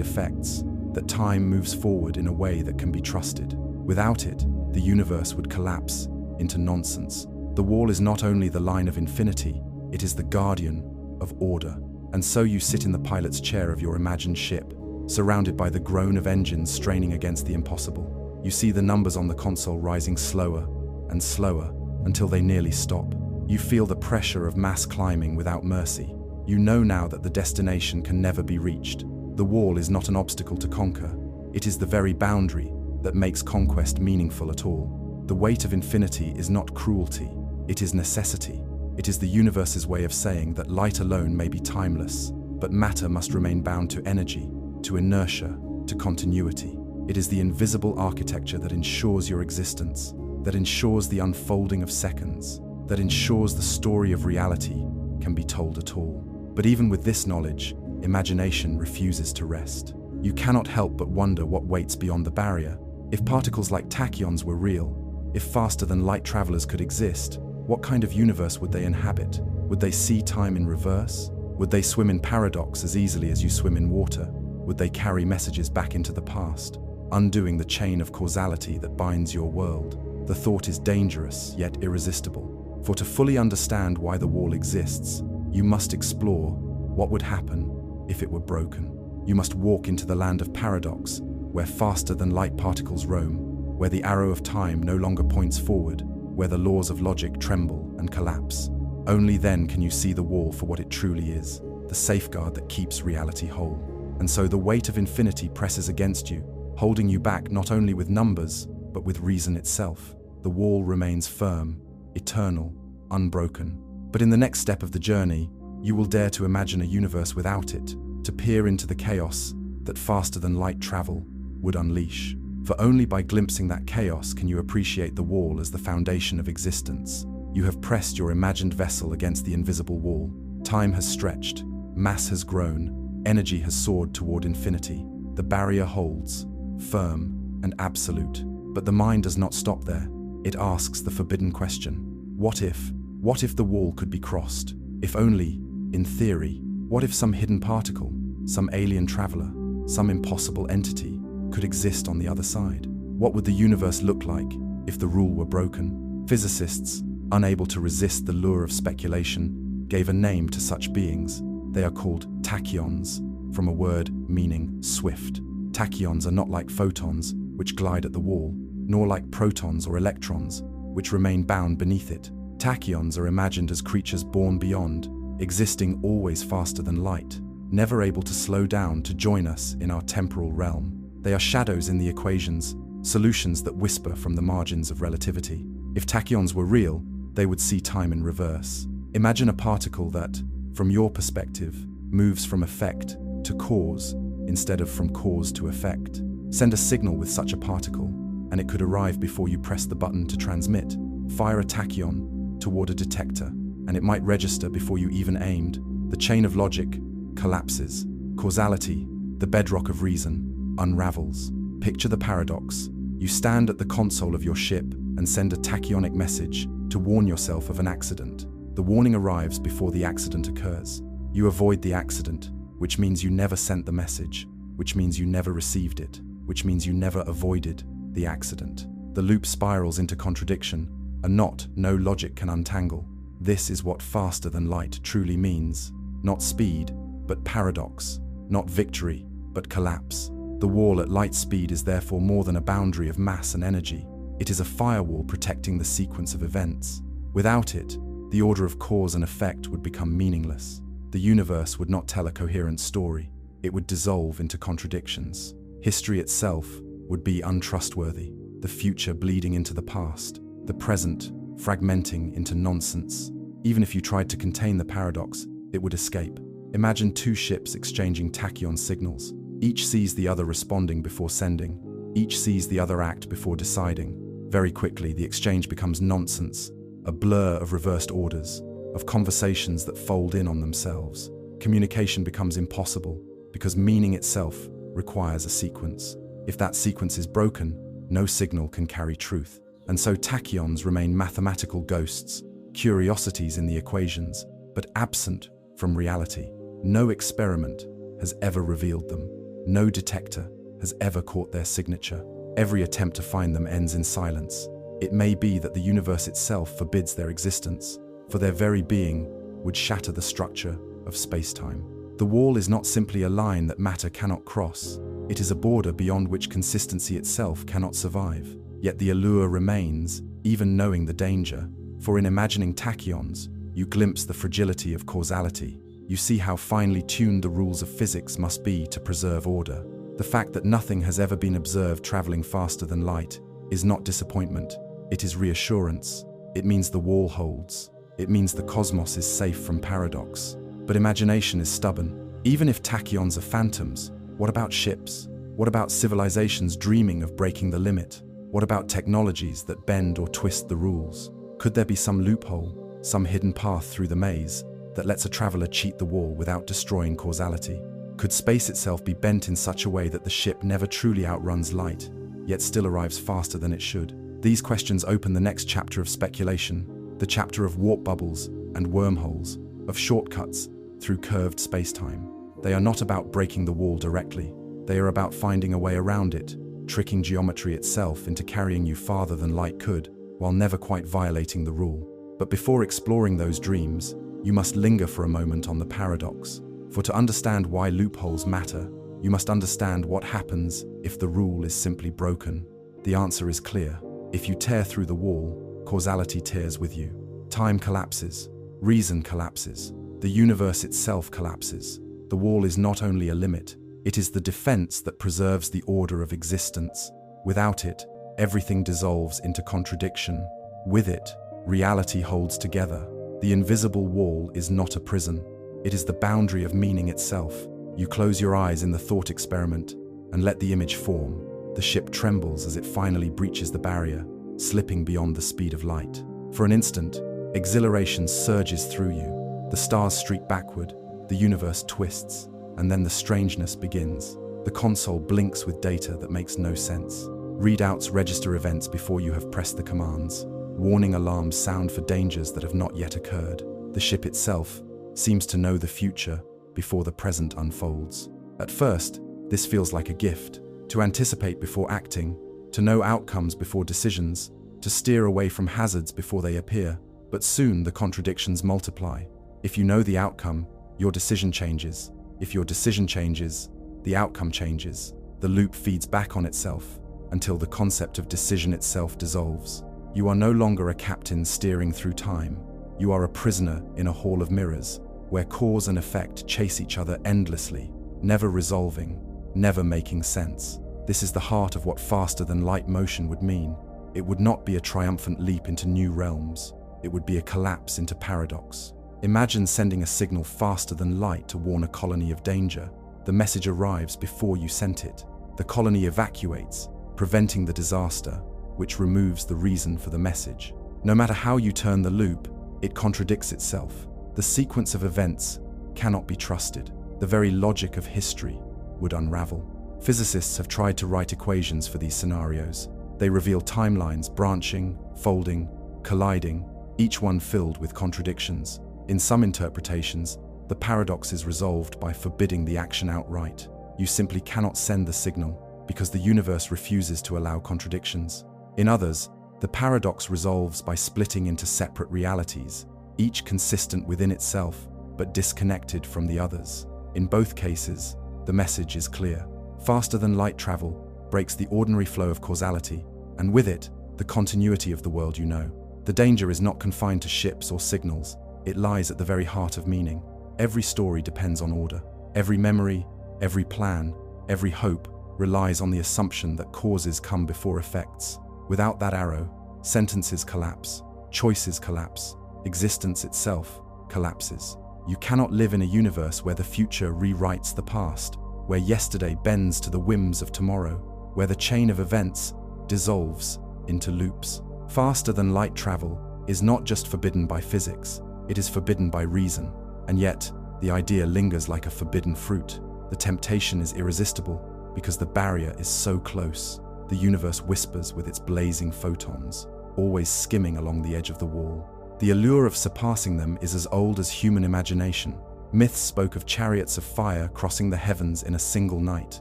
effects, that time moves forward in a way that can be trusted. Without it, the universe would collapse into nonsense. The wall is not only the line of infinity, it is the guardian of order. And so you sit in the pilot's chair of your imagined ship, surrounded by the groan of engines straining against the impossible. You see the numbers on the console rising slower and slower until they nearly stop. You feel the pressure of mass climbing without mercy. You know now that the destination can never be reached. The wall is not an obstacle to conquer. It is the very boundary that makes conquest meaningful at all. The weight of infinity is not cruelty, it is necessity. It is the universe's way of saying that light alone may be timeless, but matter must remain bound to energy, to inertia, to continuity. It is the invisible architecture that ensures your existence, that ensures the unfolding of seconds, that ensures the story of reality can be told at all. But even with this knowledge, imagination refuses to rest. You cannot help but wonder what waits beyond the barrier. If particles like tachyons were real, if faster-than-light travelers could exist, what kind of universe would they inhabit? Would they see time in reverse? Would they swim in paradox as easily as you swim in water? Would they carry messages back into the past, undoing the chain of causality that binds your world? The thought is dangerous, yet irresistible. For to fully understand why the wall exists, you must explore what would happen if it were broken. You must walk into the land of paradox, where faster-than-light particles roam, where the arrow of time no longer points forward, where the laws of logic tremble and collapse. Only then can you see the wall for what it truly is, the safeguard that keeps reality whole. And so the weight of infinity presses against you, holding you back not only with numbers, but with reason itself. The wall remains firm, eternal, unbroken. But in the next step of the journey, you will dare to imagine a universe without it, to peer into the chaos that faster-than-light travel would unleash. For only by glimpsing that chaos can you appreciate the wall as the foundation of existence. You have pressed your imagined vessel against the invisible wall. Time has stretched, mass has grown, energy has soared toward infinity. The barrier holds, firm and absolute. But the mind does not stop there. It asks the forbidden question. What if the wall could be crossed? If only, in theory, what if some hidden particle, some alien traveler, some impossible entity could exist on the other side? What would the universe look like if the rule were broken? Physicists, unable to resist the lure of speculation, gave a name to such beings. They are called tachyons, from a word meaning swift. Tachyons are not like photons, which glide at the wall, nor like protons or electrons, which remain bound beneath it. Tachyons are imagined as creatures born beyond, existing always faster than light, never able to slow down to join us in our temporal realm. They are shadows in the equations, solutions that whisper from the margins of relativity. If tachyons were real, they would see time in reverse. Imagine a particle that, from your perspective, moves from effect to cause instead of from cause to effect. Send a signal with such a particle, and it could arrive before you press the button to transmit. Fire a tachyon toward a detector, and it might register before you even aimed. The chain of logic collapses. Causality, the bedrock of reason, unravels. Picture the paradox. You stand at the console of your ship and send a tachyonic message to warn yourself of an accident. The warning arrives before the accident occurs. You avoid the accident, which means you never sent the message, which means you never received it, which means you never avoided the accident. The loop spirals into contradiction, a knot no logic can untangle. This is what faster than light truly means. Not speed, but paradox. Not victory, but collapse. The wall at light speed is therefore more than a boundary of mass and energy. It is a firewall protecting the sequence of events. Without it, the order of cause and effect would become meaningless. The universe would not tell a coherent story. It would dissolve into contradictions. History itself would be untrustworthy, the future bleeding into the past, the present fragmenting into nonsense. Even if you tried to contain the paradox, it would escape. Imagine two ships exchanging tachyon signals. Each sees the other responding before sending. Each sees the other act before deciding. Very quickly, the exchange becomes nonsense, a blur of reversed orders, of conversations that fold in on themselves. Communication becomes impossible because meaning itself requires a sequence. If that sequence is broken, no signal can carry truth. And so tachyons remain mathematical ghosts, curiosities in the equations, but absent from reality. No experiment has ever revealed them. No detector has ever caught their signature. Every attempt to find them ends in silence. It may be that the universe itself forbids their existence, for their very being would shatter the structure of space-time. The wall is not simply a line that matter cannot cross. It is a border beyond which consistency itself cannot survive. Yet the allure remains, even knowing the danger, for in imagining tachyons, you glimpse the fragility of causality. you see how finely tuned the rules of physics must be to preserve order. The fact that nothing has ever been observed traveling faster than light is not disappointment, it is reassurance. It means the wall holds. It means the cosmos is safe from paradox. But imagination is stubborn. Even if tachyons are phantoms, what about ships? What about civilizations dreaming of breaking the limit? What about technologies that bend or twist the rules? Could there be some loophole, some hidden path through the maze that lets a traveler cheat the wall without destroying causality? Could space itself be bent in such a way that the ship never truly outruns light, yet still arrives faster than it should? These questions open the next chapter of speculation, the chapter of warp bubbles and wormholes, of shortcuts through curved spacetime. They are not about breaking the wall directly. They are about finding a way around it, tricking geometry itself into carrying you farther than light could, while never quite violating the rule. But before exploring those dreams, you must linger for a moment on the paradox. For to understand why loopholes matter, you must understand what happens if the rule is simply broken. The answer is clear. If you tear through the wall, causality tears with you. Time collapses. Reason collapses. The universe itself collapses. The wall is not only a limit, it is the defense that preserves the order of existence. Without it, everything dissolves into contradiction. With it, reality holds together. The invisible wall is not a prison. It is the boundary of meaning itself. You close your eyes in the thought experiment and let the image form. The ship trembles as it finally breaches the barrier, slipping beyond the speed of light. For an instant, exhilaration surges through you. The stars streak backward, the universe twists, and then the strangeness begins. The console blinks with data that makes no sense. Readouts register events before you have pressed the commands. Warning alarms sound for dangers that have not yet occurred. The ship itself seems to know the future before the present unfolds. At first, this feels like a gift. To anticipate before acting, to know outcomes before decisions, to steer away from hazards before they appear. But soon the contradictions multiply. If you know the outcome, your decision changes. If your decision changes, the outcome changes. The loop feeds back on itself until the concept of decision itself dissolves. You are no longer a captain steering through time. You are a prisoner in a hall of mirrors, where cause and effect chase each other endlessly, never resolving, never making sense. This is the heart of what faster-than-light motion would mean. It would not be a triumphant leap into new realms. It would be a collapse into paradox. Imagine sending a signal faster than light to warn a colony of danger. The message arrives before you sent it. The colony evacuates, preventing the disaster, which removes the reason for the message. No matter how you turn the loop, it contradicts itself. The sequence of events cannot be trusted. The very logic of history would unravel. Physicists have tried to write equations for these scenarios. They reveal timelines branching, folding, colliding, each one filled with contradictions. In some interpretations, the paradox is resolved by forbidding the action outright. You simply cannot send the signal because the universe refuses to allow contradictions. In others, the paradox resolves by splitting into separate realities, each consistent within itself but disconnected from the others. In both cases, the message is clear. Faster-than-light travel breaks the ordinary flow of causality, and with it, the continuity of the world you know. The danger is not confined to ships or signals. It lies at the very heart of meaning. Every story depends on order. Every memory, every plan, every hope relies on the assumption that causes come before effects. Without that arrow, sentences collapse, choices collapse, existence itself collapses. You cannot live in a universe where the future rewrites the past, where yesterday bends to the whims of tomorrow, where the chain of events dissolves into loops. Faster-than-light travel is not just forbidden by physics, it is forbidden by reason. And yet, the idea lingers like a forbidden fruit. The temptation is irresistible because the barrier is so close. The universe whispers with its blazing photons, always skimming along the edge of the wall. The allure of surpassing them is as old as human imagination. Myths spoke of chariots of fire crossing the heavens in a single night.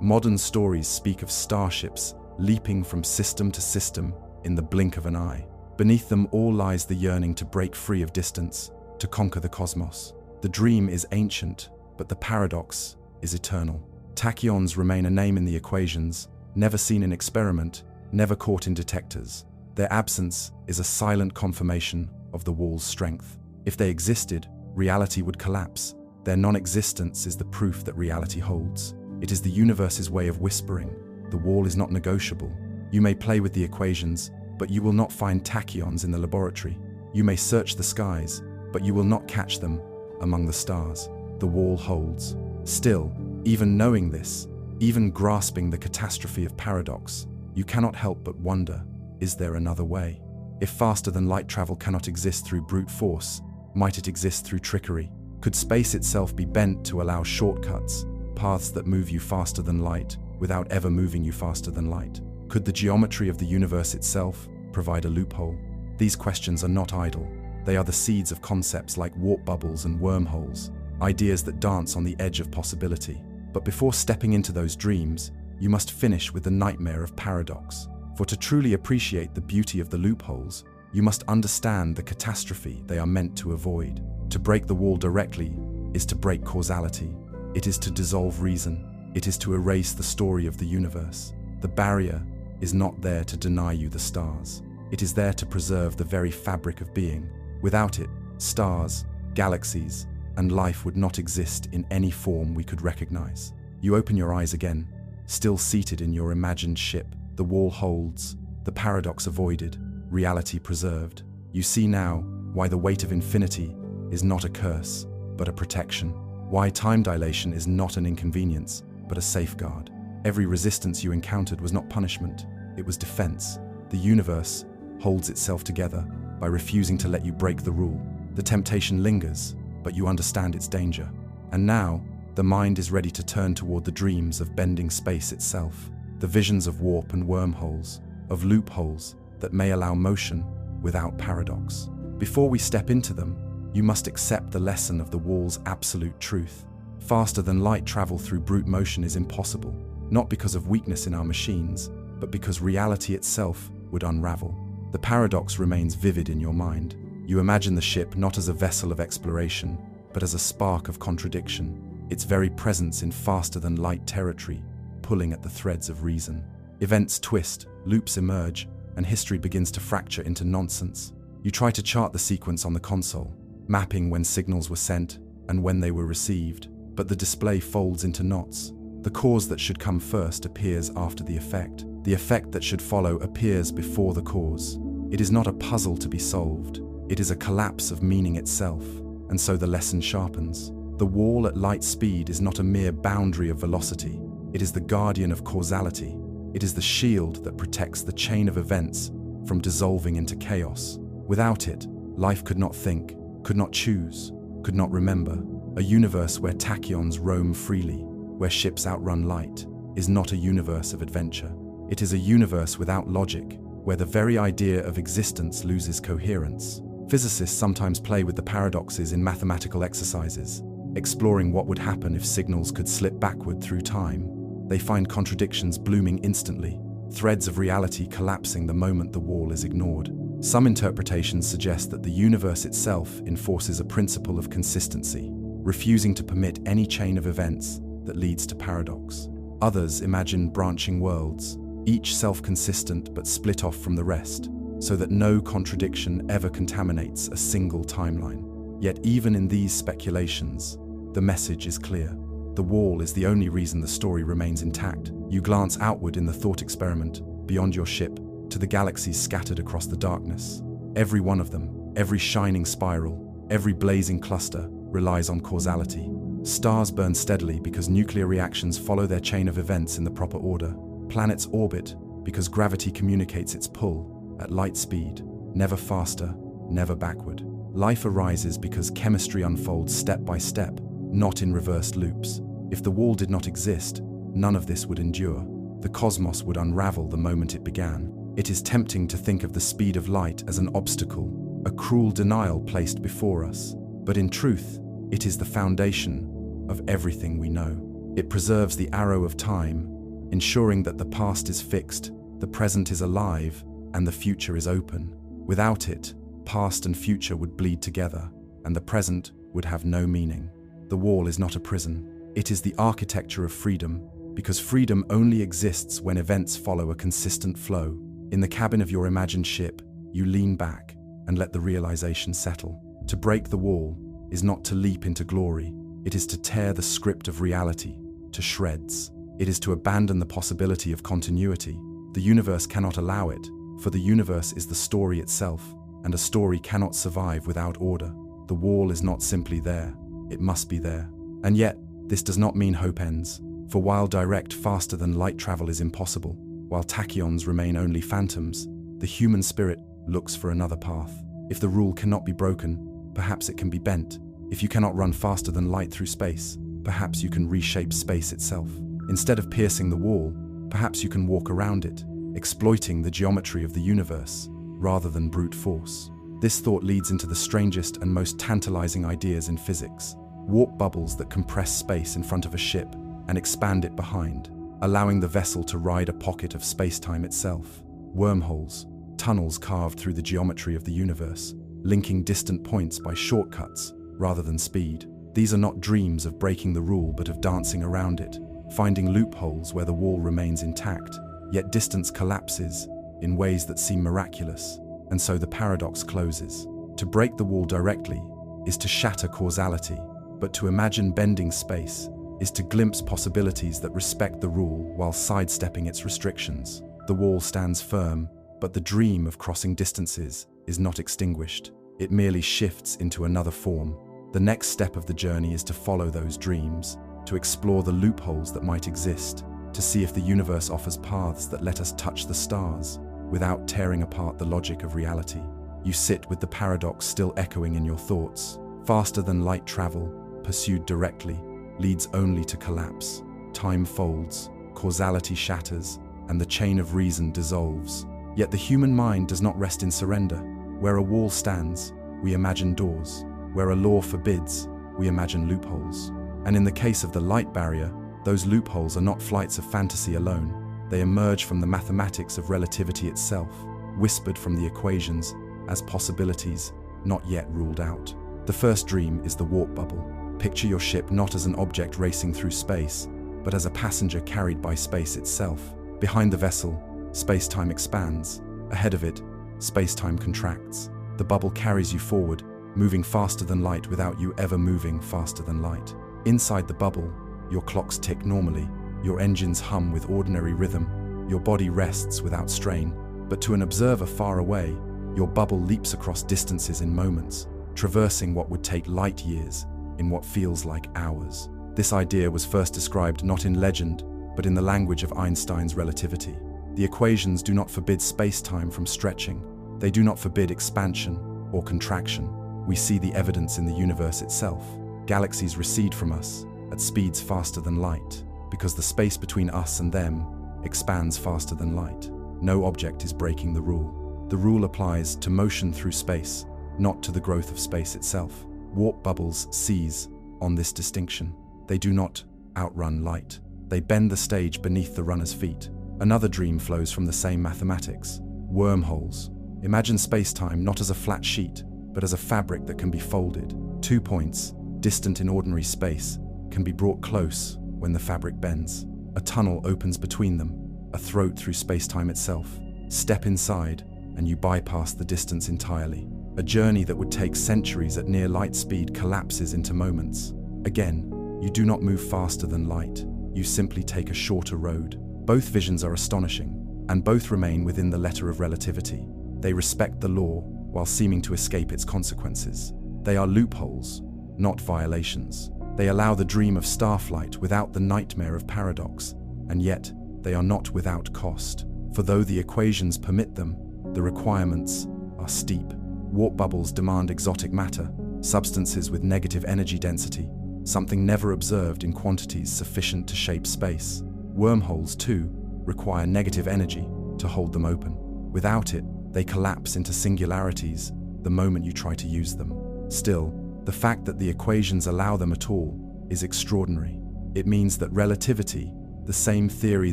Modern stories speak of starships leaping from system to system in the blink of an eye. Beneath them all lies the yearning to break free of distance, to conquer the cosmos. The dream is ancient, but the paradox is eternal. Tachyons remain a name in the equations, never seen in experiment, never caught in detectors. Their absence is a silent confirmation of the wall's strength. If they existed, reality would collapse. Their non-existence is the proof that reality holds. It is the universe's way of whispering, the wall is not negotiable. You may play with the equations, but you will not find tachyons in the laboratory. You may search the skies, but you will not catch them among the stars. The wall holds. Still, even knowing this, even grasping the catastrophe of paradox, you cannot help but wonder, is there another way? If faster-than-light travel cannot exist through brute force, might it exist through trickery? Could space itself be bent to allow shortcuts, paths that move you faster than light, without ever moving you faster than light? Could the geometry of the universe itself provide a loophole? These questions are not idle. They are the seeds of concepts like warp bubbles and wormholes, ideas that dance on the edge of possibility. But before stepping into those dreams, you must finish with the nightmare of paradox. For to truly appreciate the beauty of the loopholes, you must understand the catastrophe they are meant to avoid. To break the wall directly is to break causality. It is to dissolve reason. It is to erase the story of the universe. The barrier is not there to deny you the stars. It is there to preserve the very fabric of being. Without it, stars, galaxies, and life would not exist in any form we could recognize. You open your eyes again, still seated in your imagined ship. The wall holds, the paradox avoided, reality preserved. You see now why the weight of infinity is not a curse, but a protection. Why time dilation is not an inconvenience, but a safeguard. Every resistance you encountered was not punishment, it was defense. The universe holds itself together by refusing to let you break the rule. The temptation lingers, but you understand its danger. And now, the mind is ready to turn toward the dreams of bending space itself, the visions of warp and wormholes, of loopholes that may allow motion without paradox. Before we step into them, you must accept the lesson of the wall's absolute truth. Faster than light travel through brute motion is impossible, not because of weakness in our machines, but because reality itself would unravel. The paradox remains vivid in your mind. You imagine the ship not as a vessel of exploration, but as a spark of contradiction, its very presence in faster-than-light territory, pulling at the threads of reason. Events twist, loops emerge, and history begins to fracture into nonsense. You try to chart the sequence on the console, mapping when signals were sent and when they were received, but the display folds into knots. The cause that should come first appears after the effect. The effect that should follow appears before the cause. It is not a puzzle to be solved. It is a collapse of meaning itself, and so the lesson sharpens. The wall at light speed is not a mere boundary of velocity. It is the guardian of causality. It is the shield that protects the chain of events from dissolving into chaos. Without it, life could not think, could not choose, could not remember. A universe where tachyons roam freely, where ships outrun light, is not a universe of adventure. It is a universe without logic, where the very idea of existence loses coherence. Physicists sometimes play with the paradoxes in mathematical exercises, exploring what would happen if signals could slip backward through time. They find contradictions blooming instantly, threads of reality collapsing the moment the wall is ignored. Some interpretations suggest that the universe itself enforces a principle of consistency, refusing to permit any chain of events that leads to paradox. Others imagine branching worlds, each self-consistent but split off from the rest, so that no contradiction ever contaminates a single timeline. Yet even in these speculations, the message is clear. The wall is the only reason the story remains intact. You glance outward in the thought experiment, beyond your ship, to the galaxies scattered across the darkness. Every one of them, every shining spiral, every blazing cluster, relies on causality. Stars burn steadily because nuclear reactions follow their chain of events in the proper order. Planets orbit because gravity communicates its pull at light speed, never faster, never backward. Life arises because chemistry unfolds step by step, not in reversed loops. If the wall did not exist, none of this would endure. The cosmos would unravel the moment it began. It is tempting to think of the speed of light as an obstacle, a cruel denial placed before us. But in truth, it is the foundation of everything we know. It preserves the arrow of time, ensuring that the past is fixed, the present is alive, and the future is open. Without it, past and future would bleed together, and the present would have no meaning. The wall is not a prison. It is the architecture of freedom, because freedom only exists when events follow a consistent flow. In the cabin of your imagined ship, you lean back and let the realization settle. To break the wall is not to leap into glory. It is to tear the script of reality to shreds. It is to abandon the possibility of continuity. The universe cannot allow it, for the universe is the story itself, and a story cannot survive without order. The wall is not simply there, it must be there. And yet, this does not mean hope ends, for while direct, faster-than-light travel is impossible, while tachyons remain only phantoms, the human spirit looks for another path. If the rule cannot be broken, perhaps it can be bent. If you cannot run faster than light through space, perhaps you can reshape space itself. Instead of piercing the wall, perhaps you can walk around it, exploiting the geometry of the universe, rather than brute force. This thought leads into the strangest and most tantalizing ideas in physics. Warp bubbles that compress space in front of a ship and expand it behind, allowing the vessel to ride a pocket of space-time itself. Wormholes, tunnels carved through the geometry of the universe, linking distant points by shortcuts rather than speed. These are not dreams of breaking the rule but of dancing around it, finding loopholes where the wall remains intact, yet distance collapses in ways that seem miraculous, and so the paradox closes. To break the wall directly is to shatter causality, but to imagine bending space is to glimpse possibilities that respect the rule while sidestepping its restrictions. The wall stands firm, but the dream of crossing distances is not extinguished. It merely shifts into another form. The next step of the journey is to follow those dreams, to explore the loopholes that might exist, to see if the universe offers paths that let us touch the stars without tearing apart the logic of reality. You sit with the paradox still echoing in your thoughts. Faster than light travel, pursued directly, leads only to collapse. Time folds, causality shatters, and the chain of reason dissolves. Yet the human mind does not rest in surrender. Where a wall stands, we imagine doors. Where a law forbids, we imagine loopholes. And in the case of the light barrier, those loopholes are not flights of fantasy alone. They emerge from the mathematics of relativity itself, whispered from the equations as possibilities not yet ruled out. The first dream is the warp bubble. Picture your ship not as an object racing through space, but as a passenger carried by space itself. Behind the vessel, space-time expands. Ahead of it, space-time contracts. The bubble carries you forward, moving faster than light without you ever moving faster than light. Inside the bubble, your clocks tick normally, your engines hum with ordinary rhythm, your body rests without strain. But to an observer far away, your bubble leaps across distances in moments, traversing what would take light years in what feels like hours. This idea was first described not in legend, but in the language of Einstein's relativity. The equations do not forbid space-time from stretching. They do not forbid expansion or contraction. We see the evidence in the universe itself. Galaxies recede from us at speeds faster than light, because the space between us and them expands faster than light. No object is breaking the rule. The rule applies to motion through space, not to the growth of space itself. Warp bubbles seize on this distinction. They do not outrun light. They bend the stage beneath the runner's feet. Another dream flows from the same mathematics. Wormholes. Imagine space-time not as a flat sheet, but as a fabric that can be folded. 2 points, distant in ordinary space, can be brought close when the fabric bends. A tunnel opens between them, a throat through space-time itself. Step inside, and you bypass the distance entirely. A journey that would take centuries at near light speed collapses into moments. Again, you do not move faster than light. You simply take a shorter road. Both visions are astonishing, and both remain within the letter of relativity. They respect the law while seeming to escape its consequences. They are loopholes, not violations. They allow the dream of starflight without the nightmare of paradox, and yet they are not without cost. For though the equations permit them, the requirements are steep. Warp bubbles demand exotic matter, substances with negative energy density, something never observed in quantities sufficient to shape space. Wormholes, too, require negative energy to hold them open. Without it, they collapse into singularities the moment you try to use them. Still, the fact that the equations allow them at all is extraordinary. It means that relativity, the same theory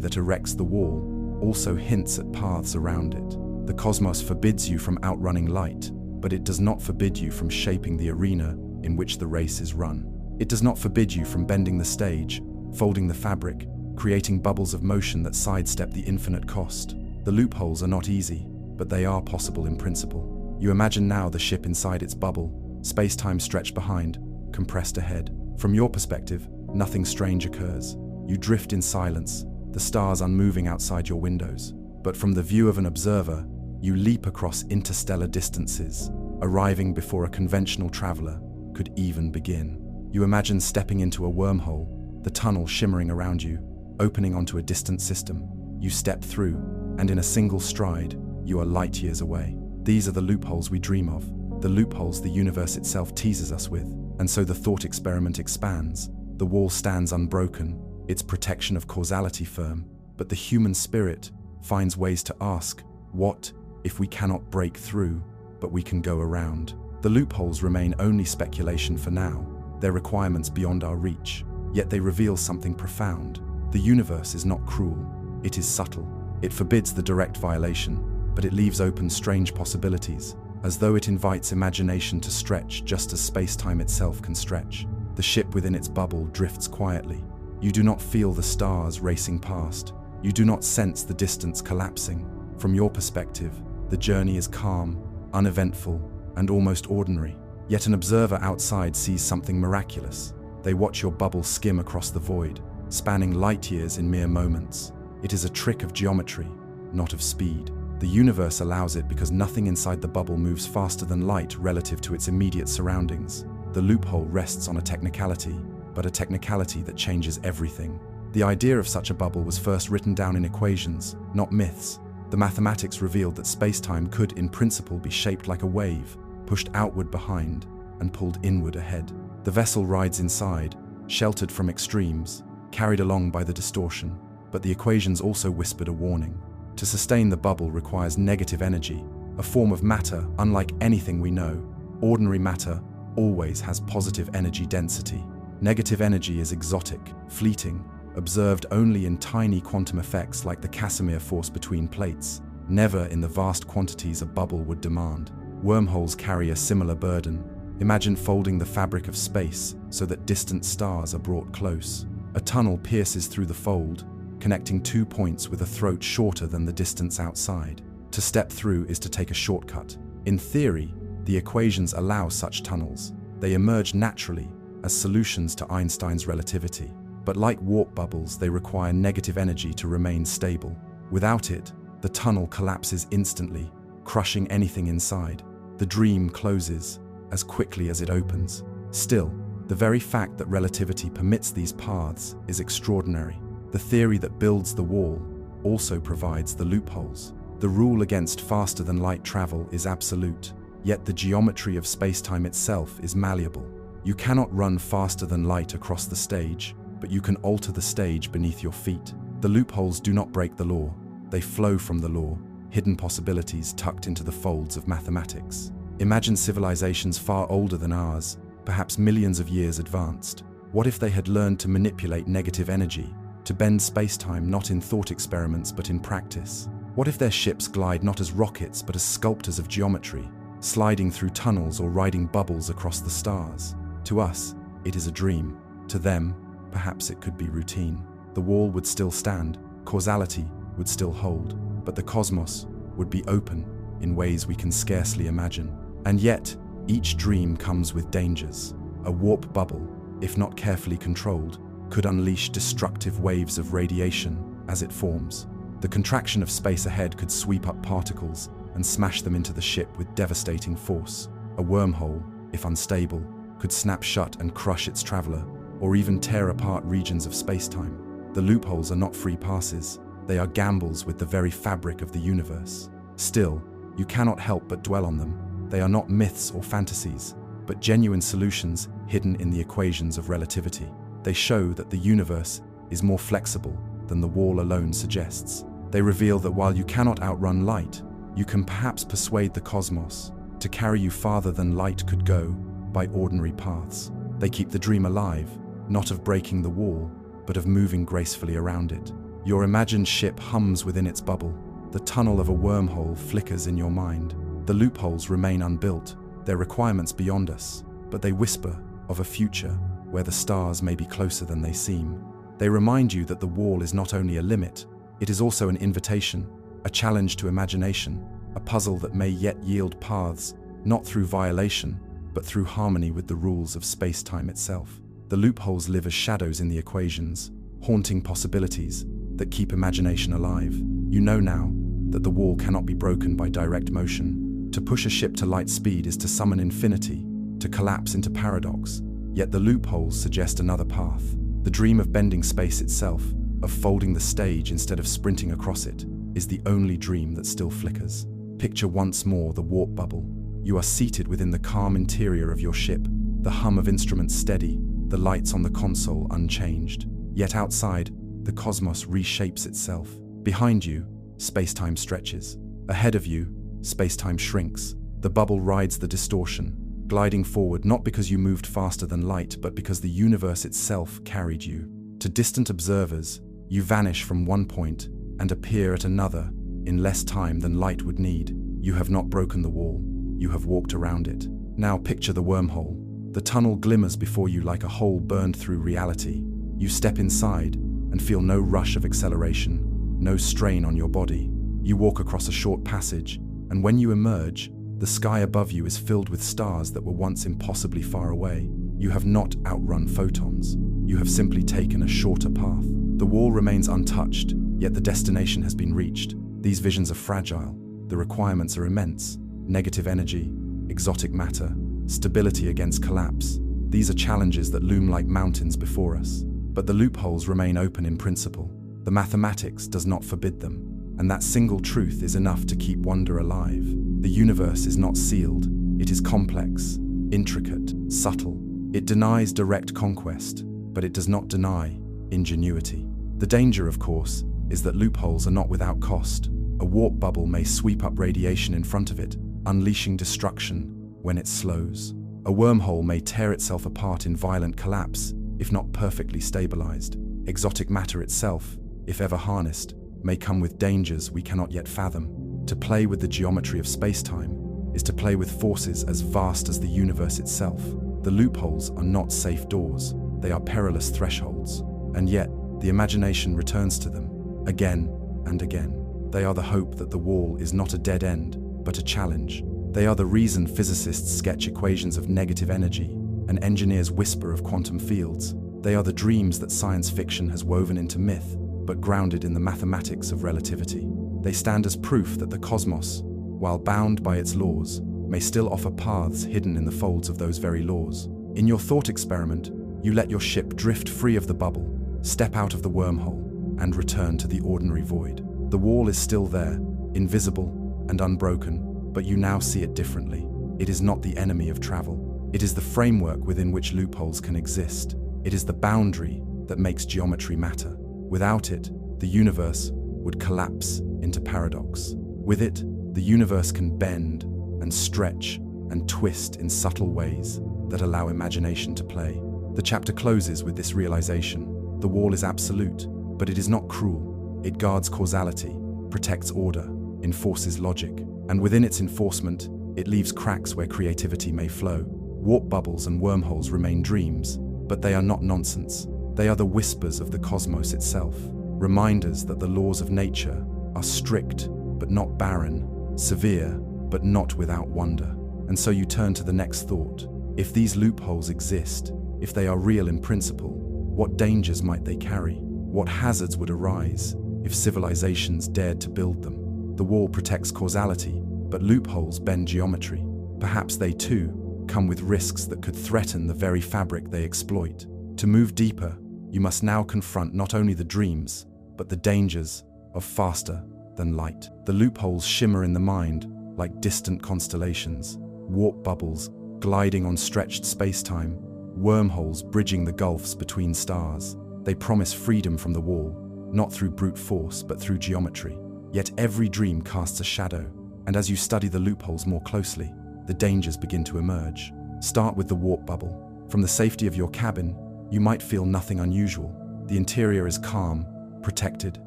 that erects the wall, also hints at paths around it. The cosmos forbids you from outrunning light, but it does not forbid you from shaping the arena in which the race is run. It does not forbid you from bending the stage, folding the fabric, creating bubbles of motion that sidestep the infinite cost. The loopholes are not easy, but they are possible in principle. You imagine now the ship inside its bubble, space-time stretched behind, compressed ahead. From your perspective, nothing strange occurs. You drift in silence, the stars unmoving outside your windows. But from the view of an observer, you leap across interstellar distances, arriving before a conventional traveler could even begin. You imagine stepping into a wormhole, the tunnel shimmering around you, opening onto a distant system. You step through, and in a single stride, you are light years away. These are the loopholes we dream of, the loopholes the universe itself teases us with. And so the thought experiment expands. The wall stands unbroken, its protection of causality firm, but the human spirit finds ways to ask, what if we cannot break through, but we can go around? The loopholes remain only speculation for now, their requirements beyond our reach, yet they reveal something profound. The universe is not cruel, it is subtle. It forbids the direct violation, but it leaves open strange possibilities, as though it invites imagination to stretch just as space-time itself can stretch. The ship within its bubble drifts quietly. You do not feel the stars racing past. You do not sense the distance collapsing. From your perspective, the journey is calm, uneventful, and almost ordinary. Yet an observer outside sees something miraculous. They watch your bubble skim across the void, spanning light years in mere moments. It is a trick of geometry, not of speed. The universe allows it because nothing inside the bubble moves faster than light relative to its immediate surroundings. The loophole rests on a technicality, but a technicality that changes everything. The idea of such a bubble was first written down in equations, not myths. The mathematics revealed that space-time could, in principle, be shaped like a wave, pushed outward behind and pulled inward ahead. The vessel rides inside, sheltered from extremes, carried along by the distortion. But the equations also whispered a warning. To sustain the bubble requires negative energy, a form of matter unlike anything we know. Ordinary matter always has positive energy density. Negative energy is exotic, fleeting, observed only in tiny quantum effects like the Casimir force between plates, never in the vast quantities a bubble would demand. Wormholes carry a similar burden. Imagine folding the fabric of space so that distant stars are brought close. A tunnel pierces through the fold, connecting 2 points with a throat shorter than the distance outside. To step through is to take a shortcut. In theory, the equations allow such tunnels. They emerge naturally as solutions to Einstein's relativity. But like warp bubbles, they require negative energy to remain stable. Without it, the tunnel collapses instantly, crushing anything inside. The dream closes as quickly as it opens. Still, the very fact that relativity permits these paths is extraordinary. The theory that builds the wall also provides the loopholes. The rule against faster-than-light travel is absolute, yet the geometry of space-time itself is malleable. You cannot run faster than light across the stage, but you can alter the stage beneath your feet. The loopholes do not break the law, they flow from the law, hidden possibilities tucked into the folds of mathematics. Imagine civilizations far older than ours, perhaps millions of years advanced. What if they had learned to manipulate negative energy, to bend space-time not in thought experiments but in practice? What if their ships glide not as rockets but as sculptors of geometry, sliding through tunnels or riding bubbles across the stars? To us, it is a dream. To them, perhaps it could be routine. The wall would still stand, causality would still hold, but the cosmos would be open in ways we can scarcely imagine. And yet, each dream comes with dangers. A warp bubble, if not carefully controlled, could unleash destructive waves of radiation as it forms. The contraction of space ahead could sweep up particles and smash them into the ship with devastating force. A wormhole, if unstable, could snap shut and crush its traveler, or even tear apart regions of space-time. The loopholes are not free passes, they are gambles with the very fabric of the universe. Still, you cannot help but dwell on them. They are not myths or fantasies, but genuine solutions hidden in the equations of relativity. They show that the universe is more flexible than the wall alone suggests. They reveal that while you cannot outrun light, you can perhaps persuade the cosmos to carry you farther than light could go by ordinary paths. They keep the dream alive, not of breaking the wall, but of moving gracefully around it. Your imagined ship hums within its bubble. The tunnel of a wormhole flickers in your mind. The loopholes remain unbuilt, their requirements beyond us, but they whisper of a future where the stars may be closer than they seem. They remind you that the wall is not only a limit, it is also an invitation, a challenge to imagination, a puzzle that may yet yield paths, not through violation, but through harmony with the rules of space-time itself. The The loopholes live as shadows in the equations, haunting possibilities that keep imagination alive. You know now that the wall cannot be broken by direct motion. To push a ship to light speed is to summon infinity, to collapse into paradox. Yet the loopholes suggest another path. The dream of bending space itself, of folding the stage instead of sprinting across it, is the only dream that still flickers. Picture once more the warp bubble. You are seated within the calm interior of your ship, the hum of instruments steady, the lights on the console unchanged. Yet outside, the cosmos reshapes itself. Behind you, space-time stretches. Ahead of you, space-time shrinks. The bubble rides the distortion, gliding forward not because you moved faster than light, but because the universe itself carried you. To distant observers, you vanish from one point and appear at another in less time than light would need. You have not broken the wall, you have walked around it. Now picture the wormhole. The tunnel glimmers before you like a hole burned through reality. You step inside and feel no rush of acceleration, no strain on your body. You walk across a short passage, and when you emerge, the sky above you is filled with stars that were once impossibly far away. You have not outrun photons. You have simply taken a shorter path. The wall remains untouched, yet the destination has been reached. These visions are fragile. The requirements are immense. Negative energy, exotic matter, stability against collapse. These are challenges that loom like mountains before us. But the loopholes remain open in principle. The mathematics does not forbid them. And that single truth is enough to keep wonder alive. The universe is not sealed. It is complex, intricate, subtle. It denies direct conquest, but it does not deny ingenuity. The danger, of course, is that loopholes are not without cost. A warp bubble may sweep up radiation in front of it, unleashing destruction when it slows. A wormhole may tear itself apart in violent collapse, if not perfectly stabilized. Exotic matter itself, if ever harnessed, may come with dangers we cannot yet fathom. To play with the geometry of space-time is to play with forces as vast as the universe itself. The loopholes are not safe doors, they are perilous thresholds. And yet, the imagination returns to them, again and again. They are the hope that the wall is not a dead end, but a challenge. They are the reason physicists sketch equations of negative energy and engineers whisper of quantum fields. They are the dreams that science fiction has woven into myth, but grounded in the mathematics of relativity. They stand as proof that the cosmos, while bound by its laws, may still offer paths hidden in the folds of those very laws. In your thought experiment, you let your ship drift free of the bubble, step out of the wormhole, and return to the ordinary void. The wall is still there, invisible and unbroken, but you now see it differently. It is not the enemy of travel. It is the framework within which loopholes can exist. It is the boundary that makes geometry matter. Without it, the universe would collapse into paradox. With it, the universe can bend and stretch and twist in subtle ways that allow imagination to play. The chapter closes with this realization. The wall is absolute, but it is not cruel. It guards causality, protects order, enforces logic, and within its enforcement, it leaves cracks where creativity may flow. Warp bubbles and wormholes remain dreams, but they are not nonsense. They are the whispers of the cosmos itself, reminders that the laws of nature are strict but not barren, severe but not without wonder. And so you turn to the next thought. If these loopholes exist, if they are real in principle, what dangers might they carry? What hazards would arise if civilizations dared to build them? The wall protects causality, but loopholes bend geometry. Perhaps they too come with risks that could threaten the very fabric they exploit. To move deeper, you must now confront not only the dreams, but the dangers of faster than light. The loopholes shimmer in the mind like distant constellations, warp bubbles gliding on stretched space-time, wormholes bridging the gulfs between stars. They promise freedom from the wall, not through brute force, but through geometry. Yet every dream casts a shadow, and as you study the loopholes more closely, the dangers begin to emerge. Start with the warp bubble. From the safety of your cabin, you might feel nothing unusual. The interior is calm, protected,